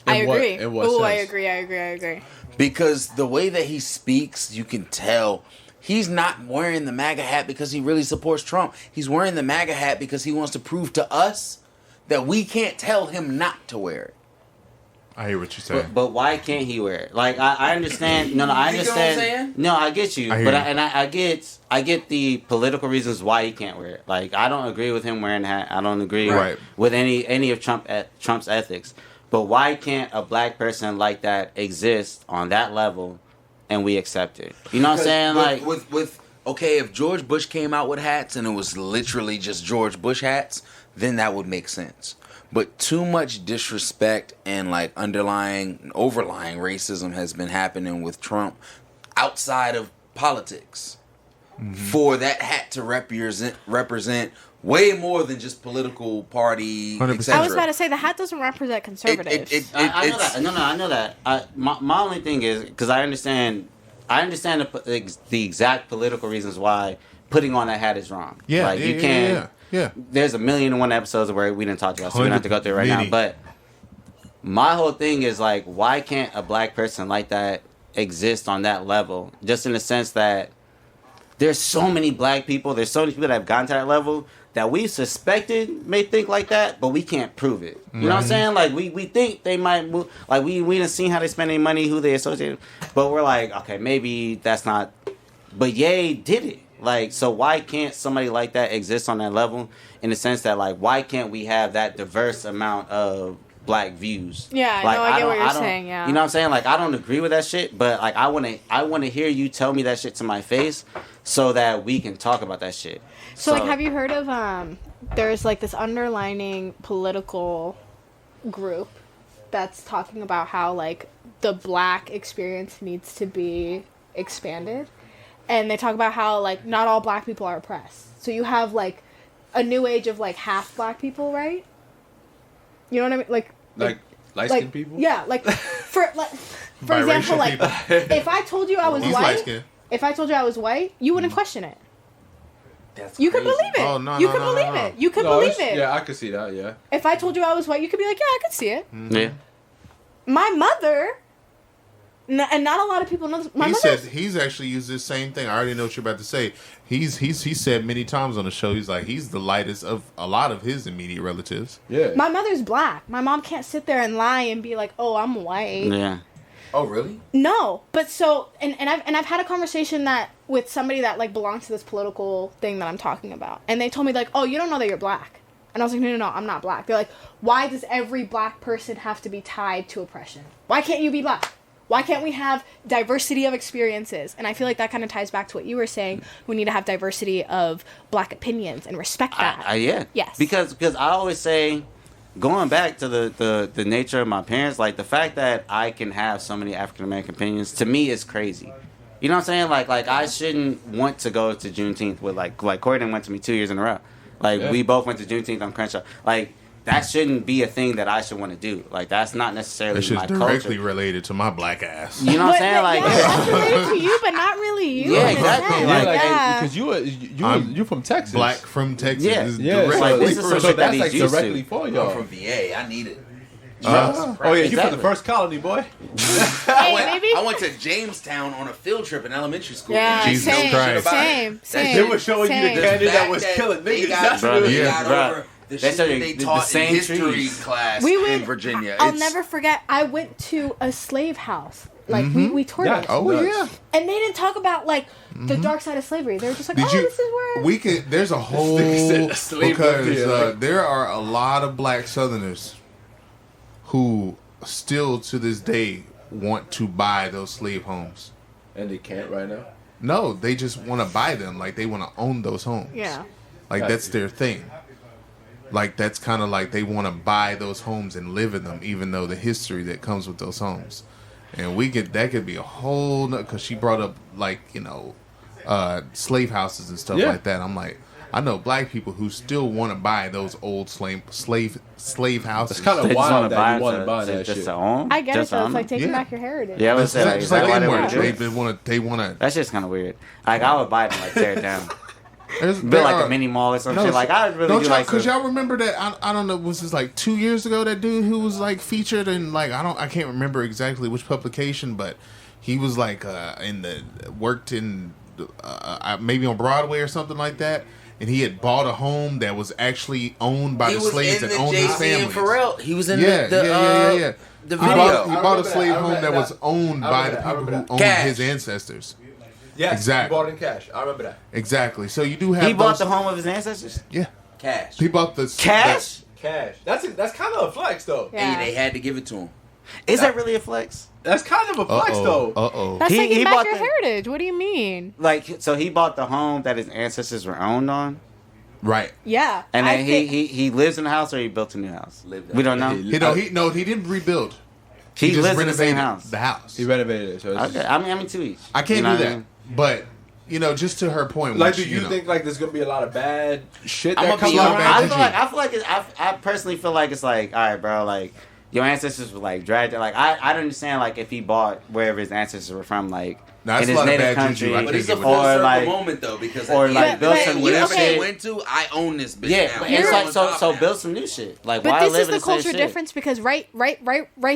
I In what- agree. in what Oh, I sense? agree. Because the way that he speaks, you can tell he's not wearing the MAGA hat because he really supports Trump. He's wearing the MAGA hat because he wants to prove to us that we can't tell him not to wear it. I hear what you're saying. But why can't he wear it? Like I understand. No, I You get what I'm understand. saying? No, I get you. I hear But you. I get the political reasons why he can't wear it. Like I don't agree with him wearing the hat. I don't agree Right. with any of Trump's ethics. But why can't a black person like that exist on that level, and we accept it? You know what I'm saying? Like with okay, if George Bush came out with hats and it was literally just George Bush hats, then that would make sense. But too much disrespect and like overlying racism has been happening with Trump outside of politics for that hat to represent way more than just political party, 100%. etc. I was about to say the hat doesn't represent conservatives. I know that. No, I know that. My only thing is because I understand the exact political reasons why putting on that hat is wrong. Yeah, like you can't. Yeah. There's 1,000,001 episodes where we didn't talk about, so we don't have to go through it right now. But my whole thing is like, why can't a black person like that exist on that level? Just in the sense that there's so many black people, there's so many people that have gotten to that level that we suspected may think like that, but we can't prove it. You know what I'm saying? Like we think they might move. Like we didn't see how they spend their money, who they associated, but we're like, okay, maybe that's not. But Ye did it. Like, so why can't somebody like that exist on that level? In the sense that, like, why can't we have that diverse amount of black views? Yeah, like, no, I get what you're saying. Yeah, you know what I'm saying? Like, I don't agree with that shit, but like, I want to hear you tell me that shit to my face, so that we can talk about that shit. So like, have you heard of there's like this underlining political group that's talking about how like the black experience needs to be expanded. And they talk about how, like, not all black people are oppressed. So you have, like, a new age of, like, half black people, right? You know what I mean? Like light-skinned people? Yeah, for example, like, if I told you I was white, you wouldn't question it. That's you could crazy. believe it. Oh, no, you no, could no, believe no. it. You could believe it. Yeah, I could see that, yeah. If I told you I was white, you could be like, yeah, I could see it. Yeah. My mother... and not a lot of people know this. He said he's actually used this same thing. I already know what you're about to say. He said many times on the show, he's like, he's the lightest of a lot of his immediate relatives. Yeah. My mother's black. My mom can't sit there and lie and be like, "Oh, I'm white." Yeah. Oh, really? No, but so and I've had a conversation that with somebody that like belongs to this political thing that I'm talking about, and they told me like, "Oh, you don't know that you're black," and I was like, "No, I'm not black." They're like, "Why does every black person have to be tied to oppression? Why can't you be black? Why can't we have diversity of experiences?" And I feel like that kind of ties back to what you were saying. We need to have diversity of black opinions and respect that. Yeah. Yes. Because I always say, going back to the nature of my parents, like the fact that I can have so many African American opinions, to me is crazy. You know what I'm saying? Like I shouldn't want to go to Juneteenth with like Corden went to me 2 years in a row. Like we both went to Juneteenth on Crenshaw. Like that shouldn't be a thing that I should want to do. Like that's not necessarily It's my just directly culture. related to my black ass. You know what I'm saying? Like that's related to you, but not really you. Yeah, exactly. Yeah, because you from Texas. Black from Texas. Yeah. Is Yeah, directly like, this is for- some so shit that that's he's like used directly to. for I'm y'all. from VA. I need it. Oh yeah, you from Exactly. the first colony, boy. Hey, maybe. I went to Jamestown on a field trip in elementary school. Yeah, Jesus same, Christ. same. They were showing you the same. candy that fact was that killing they niggas. got- That's Bro, what They it is. yeah. got bruh. over the They shit started that they the taught same in history trees. class We in went. Virginia. I'll It's- never forget. I went to a slave house. Like we toured Yeah. it. Oh Nuts. yeah. And they didn't talk about like the dark side of slavery. They were just like, Did "Oh, you? this is where." We could. There's a whole nigga said slave because up here. there are a lot of black Southerners who still to this day want to buy those slave homes. And they can't right now. No, they just want to buy them. Like they want to own those homes. Yeah. Like that's their thing. Like that's kind of like they want to buy those homes and live in them, even though the history that comes with those homes. And that could be a whole because she brought up like slave houses and stuff Yeah. like that. I'm like, I know black people who still want to buy those old slave houses. It's kind They of just wild wanna that you want to to buy that just shit. to own. I get just it though. to It's like own. taking Yeah. back your heritage. Yeah, I was Just saying, is that like why they N-word. want to do it? They want to. That's just kind of weird. Like I would buy it and like tear it down, build like a mini mall or some shit. Like I would really don't do y'all, like. cause y'all remember that I don't know, was this like 2 years ago, that dude who was like featured in like I can't remember exactly which publication, but he was like worked in maybe on Broadway or something like that, and he had bought a home that was actually owned by the slaves that owned his Jay-Z and families. Pharrell. He was in Yeah. the He video. bought a slave I remember home that was owned I by the remember people that. who owned Cash. his ancestors. Yes, Exactly. You bought it in cash. I remember that. Exactly. So you do have He bought those- the home of his ancestors. Yeah. Cash. He bought the Cash? Cash. That's kind of a flex though. Yeah. Hey, they had to give it to him. Is that really a flex? That's kind of a flex, though. That's He taking bought back your the- heritage. What do you mean? Like, so he bought the home that his ancestors were owned on, Right. Yeah. and then I think- he lives in the house, or he built a new house. Lived We don't know. He didn't rebuild. He just lives in the same renovated house. The house. He renovated it. So it's Okay, I mean to each. I can't You know do what I that. mean? But just to her point, like, which, do you know, think like there's gonna be a lot of bad shit I'ma that comes be around? honest. I feel like it's, I personally feel like it's like, all right, bro, like your ancestors were like dragged. Like I don't understand like if he bought wherever his ancestors were from, like Nah, in that's his a lot of native bad country, juju. I But it's a think full it was- circle like- moment though, because or at the like end build but some you- new whatever okay. they shit. went to, I own this bitch. Yeah, now. but it's I'm like on so top so now. build some new shit. Like But why this live is in the the same culture shit? difference because right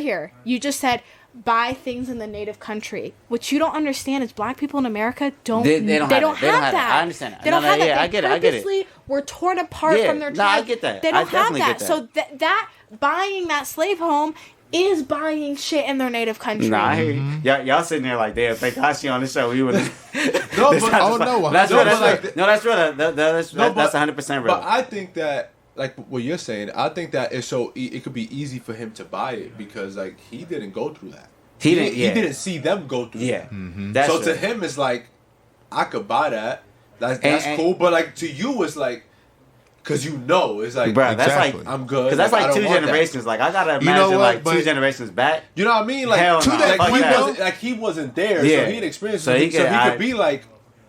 here, you just said buy things in the native country. What you don't understand is black people in America don't They don't have don't that. They don't have have that. that. I understand that. They don't No, have yeah, that. They I get it, I get it. purposely were torn apart Yeah, from their no, I tribe. get that. They I don't have definitely that. get So that buying that slave home is buying shit in their native country. Nah, I hear you. Y'all sitting there like, damn, thank God she on the show. We would. No, but That's no, real. but That's like- no, that's real. That's No, but- 100% real. But I think that, like what you're saying, I think that it's it could be easy for him to buy it because like he didn't go through that. He didn't. Yeah. He didn't see them go through. Yeah. That. That's So true. to him, it's like I could buy that. That's And- cool. But like to you, it's like because it's like Bro, that's Exactly. like I'm good. because that's I like don't two want that. generations. Like I gotta You know imagine what, like but- 2 generations back. You know what I mean? Like Hell to no. that Fuck he that. wasn't like he wasn't there, Yeah. so he didn't experience So it. he So he could- could be like,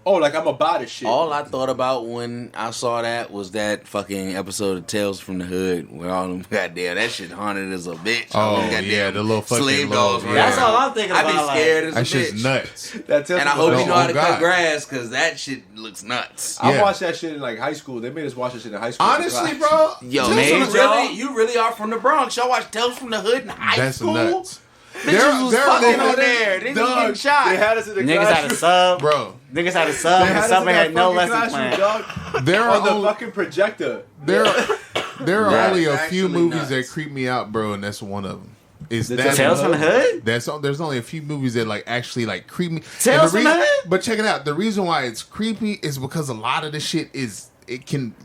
oh, like I'm gonna buy this shit. All I thought about when I saw that was that fucking episode of Tales from the Hood where all them goddamn that shit haunted as a bitch. All Oh, them goddamn yeah, the little fucking slave little- dogs. yeah. That's all I'm thinking I about. be scared as a That shit's bitch. nuts. That's And I hope you know how to Oh, God. cut grass because that shit looks nuts. I Yeah. watched that shit in like high school. They made us watch that shit in high school. Honestly, bro. Yo, Tales man, from the- you really are from the Bronx. Y'all watch Tales from the Hood in high That's school? nuts. Bitches was fucking on there. Niggas was getting shot. They had us in the Niggas had a classroom. sub. Bro, Niggas had a They sub. And had the us sub in that had no fucking lesson classroom, plan. dog. there are On the only, fucking projector. there are Yeah. only a That's few actually movies nuts. that creep me out, bro, and that's one of them. Is The that Tales from the Hood. there's only a few movies that like actually like creep me. Tales And from the Hood? But check it out. The reason why it's creepy is because a lot of the shit is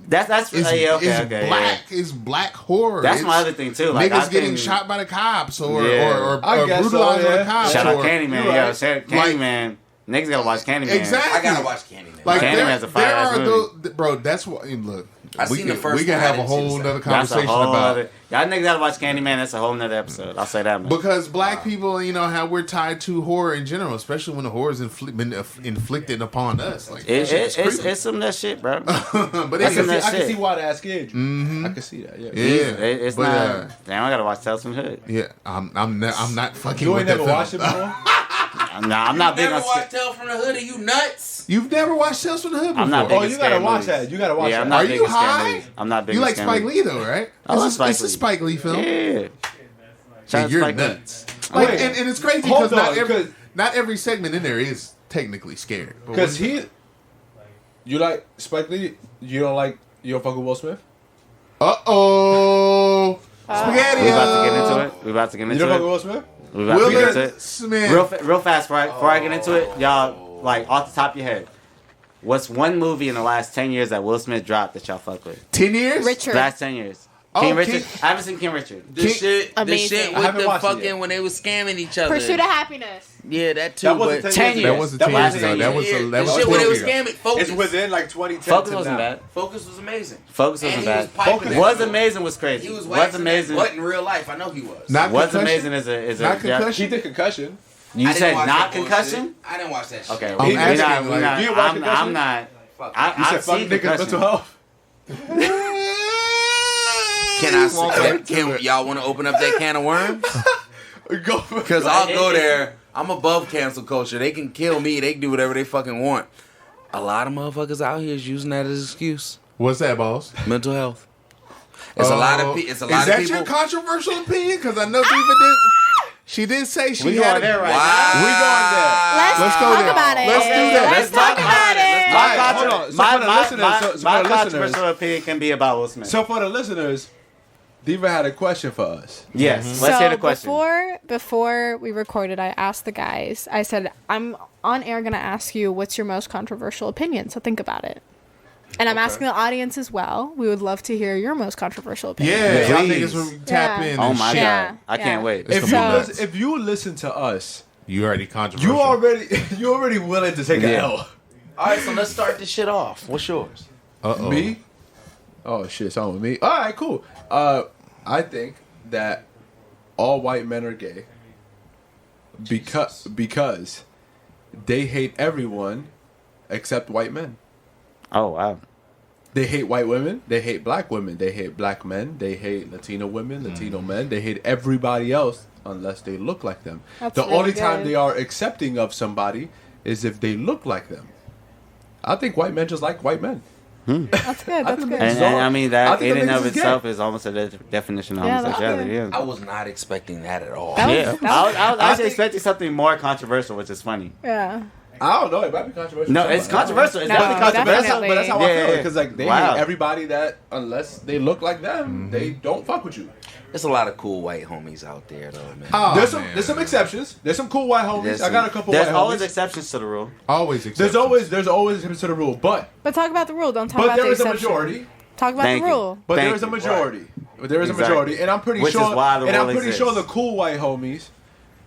That's is, yeah, okay, is okay. black Yeah. is black horror. That's It's my other thing too. Like niggas I getting can- shot by the cops or Yeah. or I guess so, brutalized by yeah. the cops. Shout out or, Candyman, You're yo. right. Shout out Like- Candyman. Niggas gotta watch Candyman. Exactly. I gotta watch Candyman. Like Candyman's a there fire-ass are movie. those, bro. That's what. Look, I we seen can, the first we can one, I have a didn't see the whole second. other That's a conversation whole about other. Y'all niggas gotta watch Candyman. That's a whole nother episode. I'll say that much. because black people, how we're tied to horror in general, especially when the horror is been inflicted upon us. Like that shit is creepy. It's some of that shit, bro. but That's anyway, that I can shit. see why that scared you. Mhm. I can see that. Yeah. yeah, It's but, not. Damn, I gotta watch Tales from the Hood. yeah, I'm not fucking You with ain't that never film. watched it before. I'm not big Never on. watched Tales from the Hood. Are you nuts? You've never watched Tales from the Hood before. I'm not big Oh, on you scary gotta watch movies. that. You gotta watch Yeah, that. I'm not Are big you on scary high? movies. I'm not big. You on like scary Spike movies. Lee though, right? I love It's Spike a Lee. Spike Lee film. Yeah. Shout Yeah, out you're Spike Lee. nuts. Like, Wait. and it's crazy Hold because on, not every segment in there is technically scary. But Because what's- you like Spike Lee. You don't fuck with Will Smith. Uh-oh. Spaghetti. We about to get into it. We about to get You don't fuck with into it. Will Smith. We about to get into Will it. Smith. Real fast, before I get into it, y'all, like off the top of your head, what's one movie in the last 10 years that Will Smith dropped that y'all fuck with? 10 years? Richard. Last 10 years. Oh, King Richard. King- I haven't seen King Richard. The King- shit Amazing. I with haven't the watched it fucking yet. when they was scamming each other. Pursuit of Happiness. Yeah, that too. That wasn't but 10 years That ago. wasn't That 10 years wasn't ago. 10 That was yeah, that the was shit when they 12 was years ago. scamming. Focus. It's within like 2010 Focus to wasn't now. bad. Focus was amazing. Focus And wasn't he was bad. piping that What's shit. amazing was crazy. He was What's waxing amazing? that butt in real life. I know he was. Not What's concussion? amazing is a Not yeah, concussion? He did concussion. You I didn't said watch not that bullshit. concussion? I didn't watch that shit. Okay, I'm we're asking, not. We're like, not. you watch I'm concussion? not. Fuck. You I've said fuck seen niggas concussion. mental health. Can y'all want to open up that can of worms? Go for Because I'll go there. I'm above cancel culture. They can kill me. They can do whatever they fucking want. A lot of motherfuckers out here is using that as an excuse. What's that, boss? Mental health. It's a lot of it's a lot Is of that people. your controversial opinion? Because I know Diva did. She did say she We had going there right Wow. We going there. Let's go talk there. about it. Let's do that. Let's talk about it. All right, hold on. So for the listeners, so for my the listeners, controversial opinion can be about Will Smith. so for the listeners, Diva had a question for us. Yes, let's hear the question. Before we recorded, I asked the guys. I said, "I'm on air going to ask you what's your most controversial opinion." So think about it. And I'm asking the audience as well. We would love to hear your most controversial opinion. Yeah, y'all Please. niggas will tap Yeah. in. Oh and my shit. Yeah. god, I can't wait. It's If gonna you, be nuts. if you listen to us, You already controversial. you already willing to take an Yeah. L. All right, so let's start this shit off. What's yours? Uh-oh. Me? Oh shit, it's on with me. All right, cool. I think that all white men are gay because they hate everyone except white men. Oh wow. They hate white women. They hate black women. They hate black men. They hate Latino women, Latino men. They hate everybody else unless they look like them. That's The really only time good. they are accepting of somebody is if they look like them. I think white men just like white men. That's good. That's think good. it's- And I mean I that think in and the of niggas is gay. itself is almost a definition of Yeah, that's homosexuality. good. Yeah. I was not expecting that at all. That was- Yeah, that I was- was actually I think- expecting something more controversial, which is funny. Yeah. I don't know. It might be controversial. No, to it's somebody. controversial. It's No, definitely But that's, controversial. how, but that's how I Yeah, feel yeah. because like they Wow. hate everybody that unless they look like them, they don't fuck with you. There's a lot of cool white homies out there, though, man. Oh, There's some exceptions. There's some cool white homies. There's I got a some- couple There's white always homies. exceptions to the rule. Always exceptions. There's always exceptions to the rule, but But talk about the rule. Don't talk about there the is a exception. majority. Talk about Thank the you. rule. But Thank there is a you. majority. There is a Exactly. majority, and I'm pretty Which is sure. why the and I'm rule pretty sure the exists. cool white homies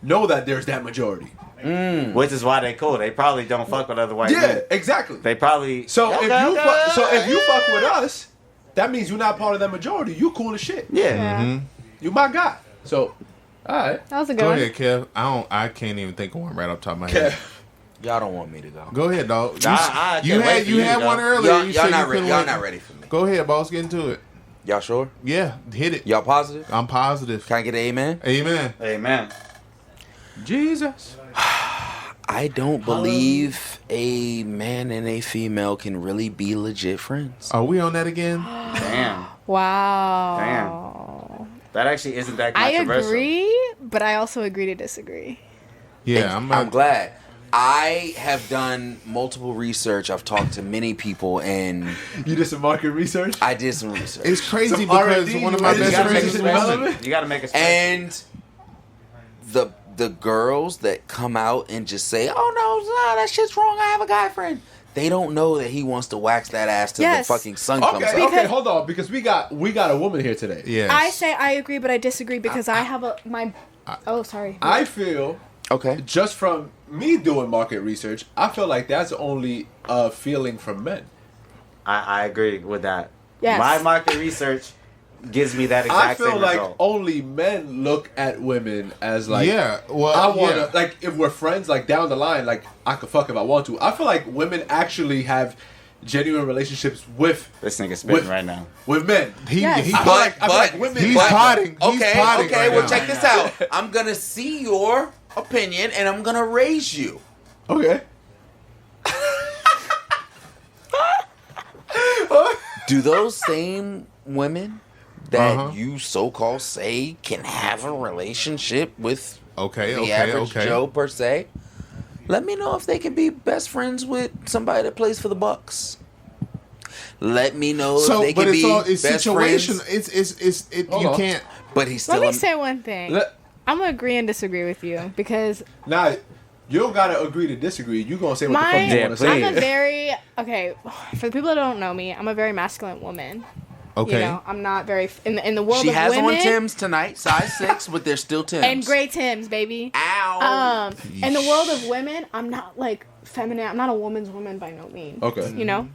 know that there's that majority. Which is why they cool. They probably don't fuck with other white Yeah, men. exactly. They probably So Okay, if you okay. if you fuck with us, that means you're not part of that majority. You cool as shit. yeah. Yeah. You my guy. So, all right. That was a good Go one. ahead, Kev. I can't even think of one right off the top of my Okay. head. Y'all don't want me to go. Go ahead, dog. I You can't wait had for you you had to one go. earlier. Y'all, You y'all said not you ready. couldn't Y'all wait. not ready for me. Go ahead, boss. Get into it. Y'all sure? Yeah, hit it. Y'all positive? I'm positive. Can I get an amen? Amen. Amen. Jesus. I don't believe a man and a female can really be legit friends. Are we on that again? Damn. Wow. That actually isn't that I controversial. agree, but I also agree to disagree. Yeah, I'm glad. I have done multiple research. I've talked to many people, and You did some market research? I did some research. It's crazy Some because R&D, one of you my ready best to friends make is it a woman. relevant? You gotta make a space. And the girls that come out and just say, "Oh no, that shit's wrong. I have a guy friend." They don't know that he wants to wax that ass till Yes. the fucking sun comes Okay, up. okay, hold on, because we got a woman here today. Yes. I say I agree, but I disagree because I have oh, sorry. I feel Okay. just from me doing market research, I feel like that's only a feeling from men. I agree with that. Yes. My market research gives me that I exact feel same like result. only men look at women as like, Yeah, well, I want to, yeah. like, if we're friends, like, down the line, like, I could fuck if I want to. I feel like women actually have genuine relationships with This nigga's spitting with- right now. with men. Yes. He I feel like women. he's but- potting. He's Okay, potting okay, right well now. check this out. I'm gonna see your opinion and I'm gonna raise you. Okay. Do those same women that Uh-huh. you so-called say can have a relationship with Okay, the okay, average okay. Joe per se? Let me know if they can be best friends with somebody that plays for the Bucks. Let me know if So, they but can it's be all it's best situation. friends. Hold You on. can't. But he's still Let me a- say one thing. Let- I'm gonna agree and disagree with you because Now, you don't gotta agree to disagree. You gonna say what the fuck you Yeah, want to I'm say. a very for the people that don't know me, I'm a very masculine woman. Okay. You know, I'm not very in the world She of has women on Tims tonight, size 6, but they're still Tims. and gray Tims, baby. Ow. In the world of women, I'm not like feminine. I'm not a woman's woman by no means. Okay. You know?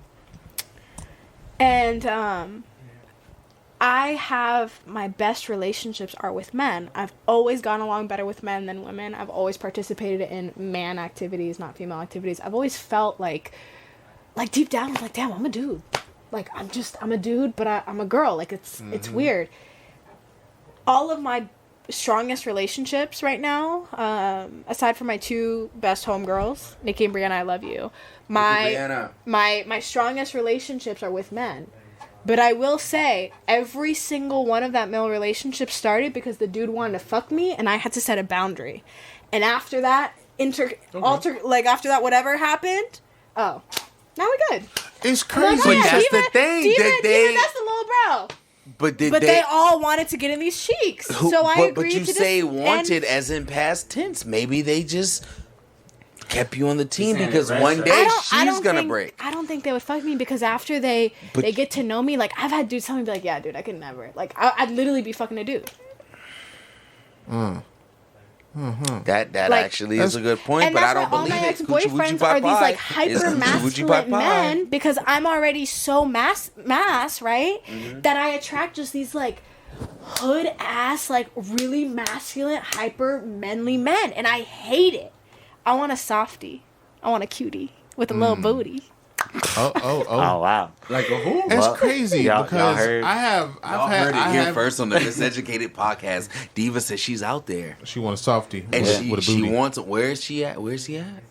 And I have my best relationships are with men. I've always gone along better with men than women. I've always participated in man activities, not female activities. I've always felt like deep down, I'm like, damn, I'm a dude. Like, I'm a dude, but I'm a girl. Like, it's weird. All of my strongest relationships right now, aside from my two best homegirls, Nikki and Brianna, I love you. Brianna. My strongest relationships are with men. But I will say, every single one of that male relationship started because the dude wanted to fuck me, and I had to set a boundary. And after that, after that, whatever happened, now we're good. It's I'm like, crazy. oh, yeah, that's Diva, the thing, Diva, that Diva, that's the little bro. But did But they all wanted to get in these cheeks, so I but agreed you to say this, wanted and as in past tense. Maybe they just kept you on the team saying because it one right, day I don't she's gonna think, break. I don't think they would fuck me because after they get to know me, like I've had dudes tell me, be like, yeah, dude, I could never. Like I'd literally be fucking a dude. That Like, actually is a good point, And but I that's don't why all believe my it. Coochie woochie ex-boyfriends are these pie like pie is hyper coochie woochie masculine pie pie. men because I'm already so mass, right? Mm-hmm. That I attract just these like hood ass, like really masculine, hyper manly men, and I hate it. I want a softie. I want a cutie with a little booty. Oh wow. Like a who? That's Well, crazy y'all because heard- I've Y'all had heard it here first on the Miseducated podcast. Diva says she's out there. She wants a softie And with a she booty. wants. Where is she at? Where's he at?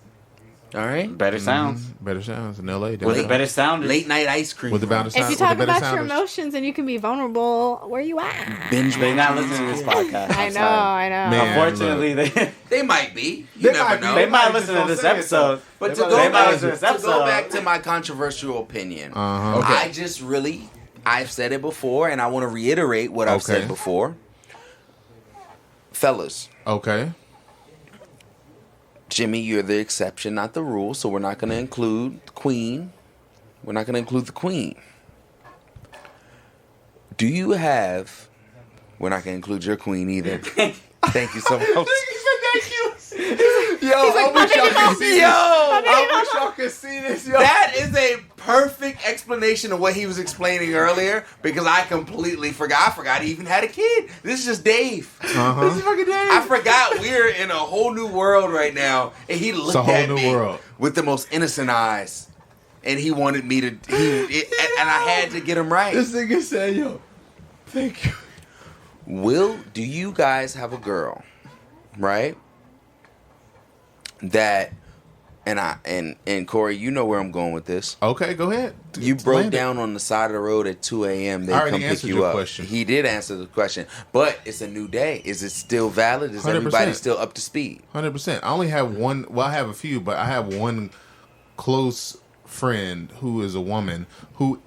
All right. Better sounds. Better sounds in L.A. Was it better sounded? Late night ice cream. With the bounce If you with talk the better about your sounders. emotions and you can be vulnerable, where you at? binge. They're not listening to this podcast. I I'm know, sorry. I know. Man. Unfortunately, They might be. You never know. they might listen to this episode. But They to might go, listen to this back, to go episode. back to my controversial opinion, Uh-huh. Okay. I just really, I've said it before, and I want to reiterate what I've Okay. said before. Fellas, Okay. Jimmy, you're the exception, not the rule, so we're not going to include the queen. We're not going to include the queen. Do you have... We're not going to include your queen either. Thank you so much. Yo, I wish y'all could see this. I wish y'all could see this. Yo. That is a perfect explanation of what he was explaining earlier because I completely forgot. I forgot he even had a kid. This is just Dave. Uh-huh. This is fucking Dave. I forgot we're in a whole new world right now, and he looked a whole at new me world. with the most innocent eyes, and he wanted me to. And I had to get him right. This nigga said, "Yo, thank you." Do you guys have a girl, right? That, and Corey, you know where I'm going with this. Okay, go ahead. You broke Land it. down on the side of the road at 2 a.m. They I already come pick answered you your up. question. He did answer the question, but it's a new day. Is it still valid? Is 100%. everybody still up to speed? 100%. I only have one. Well, I have a few, but I have one close friend who is a woman who,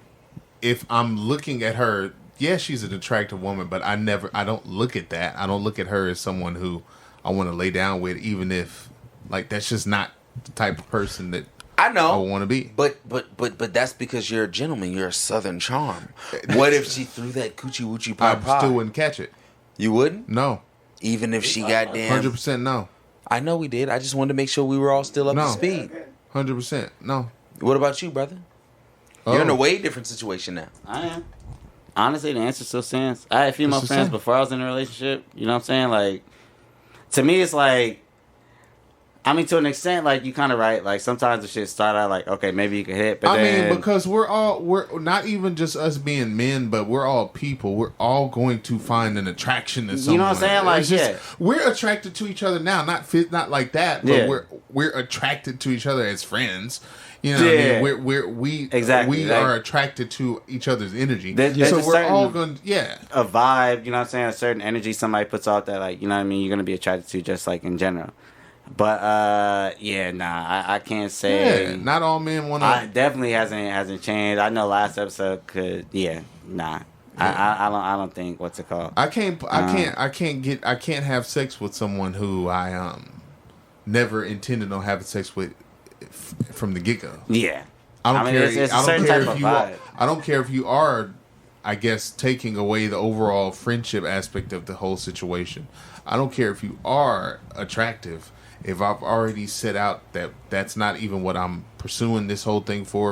if I'm looking at her, yes, she's an attractive woman, but I don't look at that. I don't look at her as someone who I want to lay down with, even if, like, that's just not the type of person that I know. I want to be. But that's because you're a gentleman. You're a Southern charm. What if she threw that coochie woochie pie I pie? still wouldn't catch it. You wouldn't? No. Even if she goddamn... 100% no. I know we did. I just wanted to make sure we were all still up No. to speed. 100% no. What about you, brother? You're in a way different situation now. I am. Honestly, the answer still stands. I had female It's the friends same. before I was in a relationship. You know what I'm saying? Like, to me, it's like, I mean, to an extent, like, you kind of right. Like, sometimes the shit start out like, okay, maybe you can hit, but then... because we're not even just us being men, but we're all people. We're all going to find an attraction in someone. You know what I'm saying? Like, It's just, yeah. we're attracted to each other now, not like that, but Yeah. we're attracted to each other as friends. You know, Yeah. what I mean? we Exactly, we like- are attracted to each other's energy. There's so a we're all certain- going, a vibe, you know what I'm saying? A certain energy somebody puts out that, like, you know what I mean? You're going to be attracted to just, like, in general. But, yeah, nah, I can't say... yeah. Not all men want I to. definitely hasn't changed. I know last episode could, yeah, nah. I don't think, what's it called? I can't have sex with someone who I never intended on having sex with from the get go. Yeah. I don't care. It's a I don't certain care type if of you are. vibe. I don't care if you are. I guess taking away the overall friendship aspect of the whole situation. I don't care if you are attractive. If I've already set out that that's not even what I'm pursuing this whole thing for.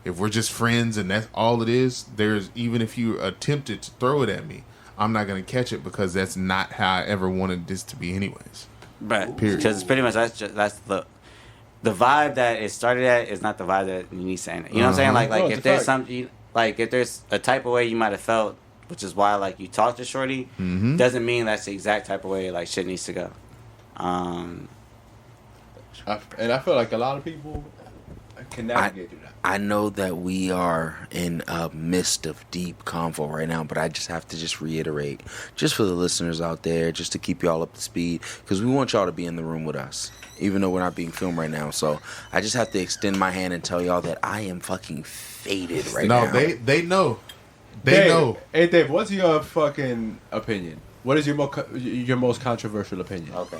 If we're just friends and that's all it is. Even if you attempted to throw it at me, I'm not gonna catch it because that's not how I ever wanted this to be, anyways. But Period. because it's pretty much that's the vibe that it started at is not the vibe that you need saying it. You know what I'm saying? Like Oh, if it's a there's fact. something like if there's a type of way you might have felt, which is why like you talked to Shorty, Mm-hmm. doesn't mean that's the exact type of way like shit needs to go. And I feel like a lot of people can navigate through that. I know that we are in a midst of deep convo right now, but I just have to reiterate, just for the listeners out there, just to keep y'all up to speed, because we want y'all to be in the room with us, even though we're not being filmed right now. So I just have to extend my hand and tell y'all that I am fucking faded right now. No, they know. They Dave, know. Hey Dave, what's your fucking opinion? What is your most controversial opinion? Okay.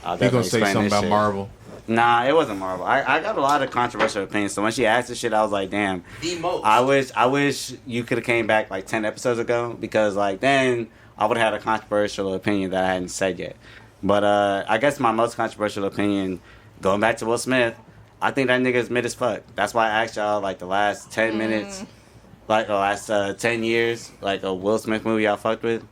I'll He gonna definitely say explain something this about shit. Marvel. Nah, it wasn't Marvel. I got a lot of controversial opinions. So when she asked this shit, I was like, damn. The most. I wish you could have came back like 10 episodes ago, because like then I would have had a controversial opinion that I hadn't said yet. But I guess my most controversial opinion, going back to Will Smith, I think that nigga is mid as fuck. That's why I asked y'all like the last 10 minutes, like the last 10 years, like a Will Smith movie y'all fucked with.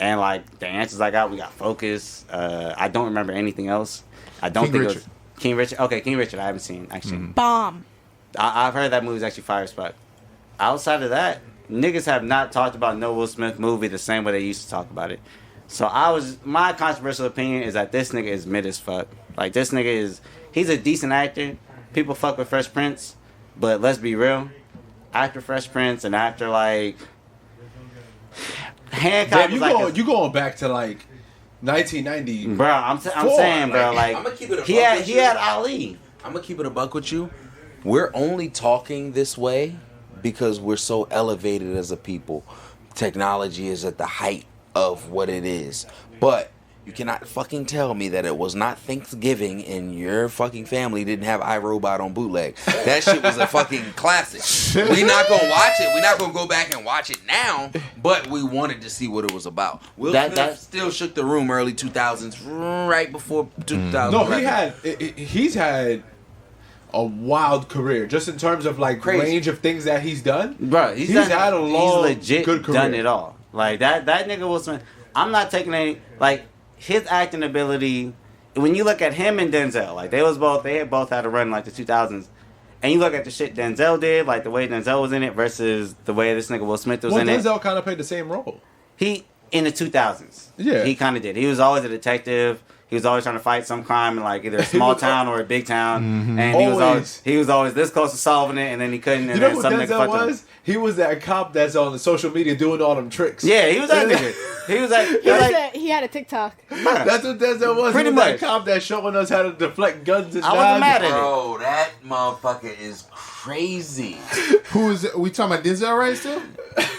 And like the answers I got, we got Focus. I don't remember anything else. I don't King think Richard. it was King Richard. Okay, King Richard I haven't seen actually. Bomb. I've heard that movie's actually fire as fuck. Outside of that, niggas have not talked about no Will Smith movie the same way they used to talk about it. So my controversial opinion is that this nigga is mid as fuck. Like this nigga he's a decent actor. People fuck with Fresh Prince, but let's be real. After Fresh Prince and after like Hancock, Damn, you going back to like 1990, bro. I'm saying, bro. Like I'ma keep it a he buck had with he you. had Ali. I'm gonna keep it a buck with you. We're only talking this way because we're so elevated as a people. Technology is at the height of what it is. But you cannot fucking tell me that it was not Thanksgiving and your fucking family didn't have iRobot on bootleg. That shit was a fucking classic. We not gonna watch it. We not gonna go back and watch it now. But we wanted to see what it was about. Will Smith still shook the room early 2000s, right before 2000. No, he's had a wild career, just in terms of like range of things that he's done. Bro, he's had a long, he's legit good career. done it all. Like that nigga Will Smith. I'm not taking any like his acting ability. When you look at him and Denzel, like they had both had a run in like the 2000s, and you look at the shit Denzel did, like the way Denzel was in it versus the way this nigga Will Smith was in it. Denzel kind of played the same role. He in the 2000s. Yeah, he kind of did. He was always a detective. He was always trying to fight some crime in like either a small town or a big town, and he was always this close to solving it, and then he couldn't. And you know then who some nigga Denzel fucked him. was? He was that cop that's on the social media doing all them tricks. Yeah, he was that nigga. He was that. He had a TikTok. That's what Denzel was. Pretty he was much. that cop that's showing us how to deflect guns and I wasn't mad at it. Bro, that motherfucker is crazy. Who is it? We talking about Denzel right still?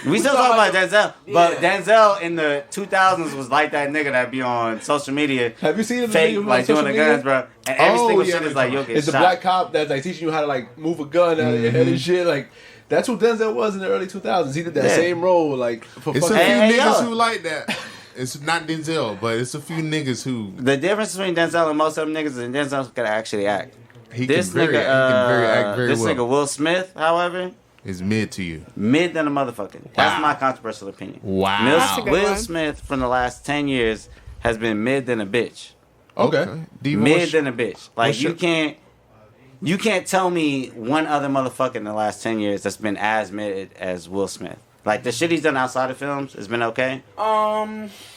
We still talking about Denzel, but Denzel in the 2000s was like that nigga that be on social media. Have you seen him fake, like doing the guns, bro? And every single shit is like, you'll get it's shot. a black cop that's like teaching you how to like move a gun out of your head and shit. Like that's what Denzel was in the early 2000s. He did that same role. Like for It's a few fucking niggas who like that. It's not Denzel, but it's a few niggas who. The difference between Denzel and most of them niggas is Denzel can actually act. He This can act very this well. nigga Will Smith, however, Is mid to you. mid than a motherfucker. That's my controversial opinion. Wow. That's a good Will one. Smith from the last 10 years has been mid than a bitch. Okay. Diva, Mid than a bitch. Like what's you your- can't tell me one other motherfucker in the last 10 years that's been as mid as Will Smith. Like the shit he's done outside of films has been okay.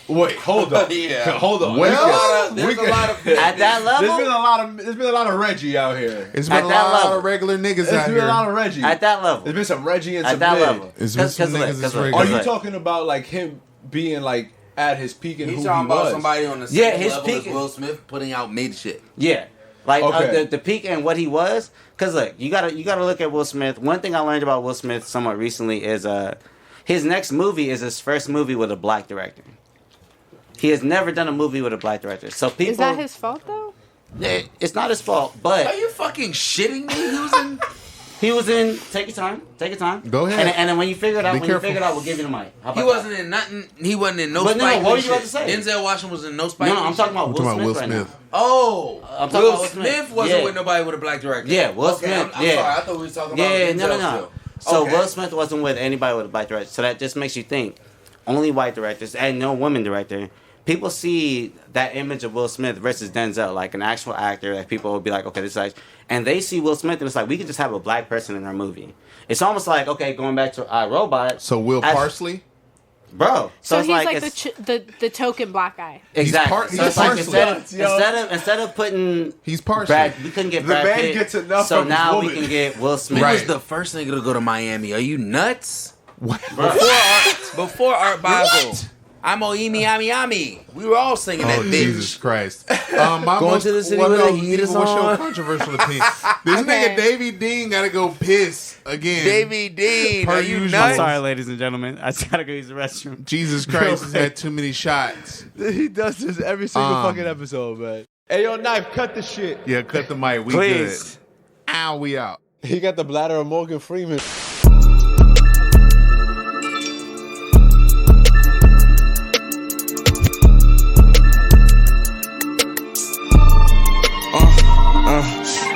Wait, hold on. Yeah. Hold on. Well, We there's a lot of At that level, There's been a lot of Reggie out here. It's been At a that lot level. of regular niggas There's out been here. a lot of Reggie. at that level, There's been some Reggie and at some that mid. level. It's been some niggas that's regular. Are you look. talking about like him being like at his peak and He's who he talking about was? somebody on the same Yeah, his level peak- as Will Smith putting out mid shit. Yeah, like Okay. the peak and what he was. Cause look, you gotta look at Will Smith. One thing I learned about Will Smith somewhat recently is his next movie is his first movie with a black director. He has never done a movie with a black director. So people, Is that his fault though? It's not his fault, but Are you fucking shitting me? he was in. Take your time. Take your time. Go ahead. And then when you figure it out, Be careful. we'll give you the mic. How about He that? wasn't in nothing. He wasn't in no But no, Spike what Lee were you about shit. to say? Denzel Washington was in no Spike No, Lee I'm talking shit. about I'm Will talking about Smith Will right Smith. now. Oh, I'm talking Will about Will Smith Smith. wasn't Yeah. with nobody with a black director. Yeah, Will Okay, Smith. I'm yeah. sorry. I thought we was talking Yeah, about no. Denzel still. So Okay. Will Smith wasn't with anybody with a black director. So that just makes you think only white directors and no woman director. People see that image of Will Smith versus Denzel, like an actual actor that people will be like, okay, this is like, and they see Will Smith and it's like, we could just have a black person in our movie. It's almost like, okay, going back to iRobot. So Will as- Parsley? Bro. So it's he's like it's- the token black guy. Exactly. He's So it's like Parsley. instead of putting He's Parsley. we couldn't get The Brad man Pitt, gets enough so from his now we woman. can get Will Smith. He Right. was the first nigga to go to Miami. Are you nuts? What? Before Art Basel. I'm Ami. We were all singing that Oh, bitch. Jesus Christ. My Going to the city what where the else, heat is what's your on. controversial opinion? This nigga Davey Dean gotta go piss again. Davey Dean, Per are you usual. I'm nuts? sorry, ladies and gentlemen. I just gotta go use the restroom. Jesus Christ has had too many shots. He does this every single Um, fucking episode, man. Hey, yo, Knife, cut the shit. Yeah, cut the mic. We Please. good. Ow, we out. He got the bladder of Morgan Freeman.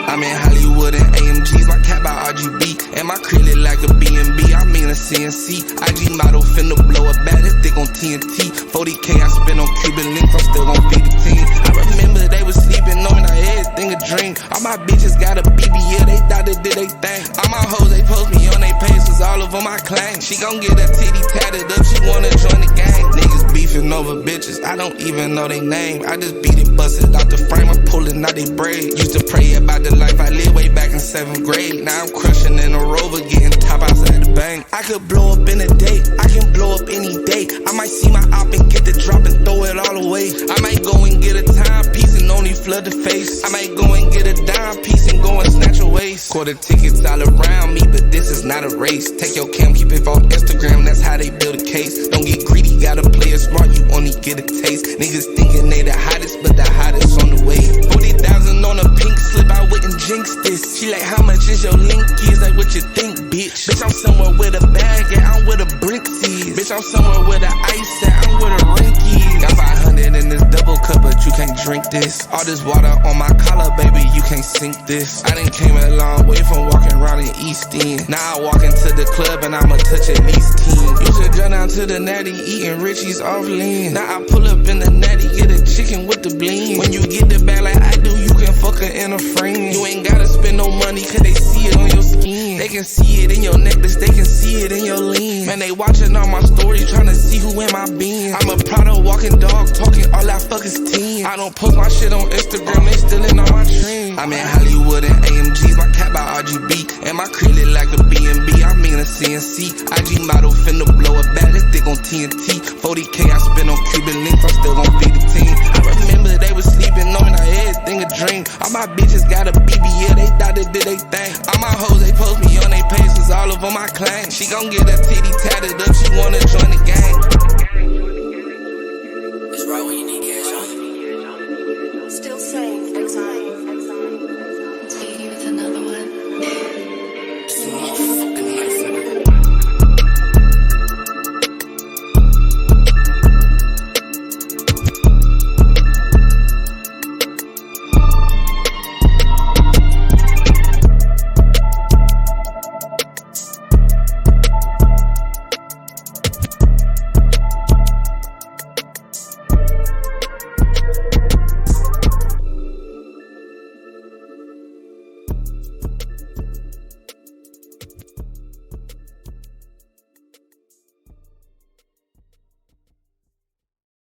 I'm in Hollywood and AMGs, my cat by RGB, and my crib lit like a B&B, I mean a CNC. IG model finna blow a bad thick on TNT. 40K I spent on Cuban links, I'm still gon' feed the team. I remember they was sleeping on me, now everything a dream. All my bitches got a BBL, they thought they did they thing. All my hoes, they post me on they page, cause all of them I claim. She gon' get her titty tatted up, she wanna join the gang. Niggas beefing over bitches, I don't even know they name. I just beat it, busted out the frame, I'm pulling out they braid. Used to pray about the life I lived way back in 7th grade. Now I'm crushing in a Rover, getting top outside the bank. I could blow up in a day, I can blow up any day. I might see my op and get the drop and throw it all away. I might go and get a timepiece and only flood the face. I might go and get a dime piece and go and snatch a waist. Quarter tickets all around me, but this is not a race. Take your cam, keep it on Instagram, that's how they build a case. Don't get greedy, gotta play it smart, you only get a taste. Niggas thinking they the hottest, but the hottest on the way. 40,000 on a pink slip, I wouldn't jinx this. She like, how much is your link is? Like, what you think, bitch? Bitch, I'm somewhere with a bag, yeah, I'm with a bricks is. Bitch, I'm somewhere with a ice at, I'm with a rink is. Got 500 in this double cup, but you can't drink this. All this water on my collar, baby, you can't sink this. I done came a long way from walking around in East End. Now I walk into the club and I'ma touch at least 10. Used to run down to the natty, eating Richie's off lean. Now I pull up in the natty, get a chicken with the bling. When you get the bag like I do, you can fuck her in a frame. You ain't gotta spend no money, cause they see it on your skin. They can see it in your necklace, they can see it in your lean. Man, they watching all my stories, trying to see who in my being. I'm a Prada walking dog, talking all I fuck is 10. I don't post my shit on Instagram, they still in all my trends. I'm in Hollywood and AMGs, my cat by RGB, and my crib lit like a B&B, I mean a CNC. IG model finna blow a bad thick on TNT. 40K I spent on Cuban links, I'm still gon' feed the team. I remember they was sleeping on me, now everything a dream. All my bitches got a BBL, they thought they did they thing. All my hoes, they post me on they page, cause all of them I claim. She gon' get her titty tatted up, she wanna join the gang.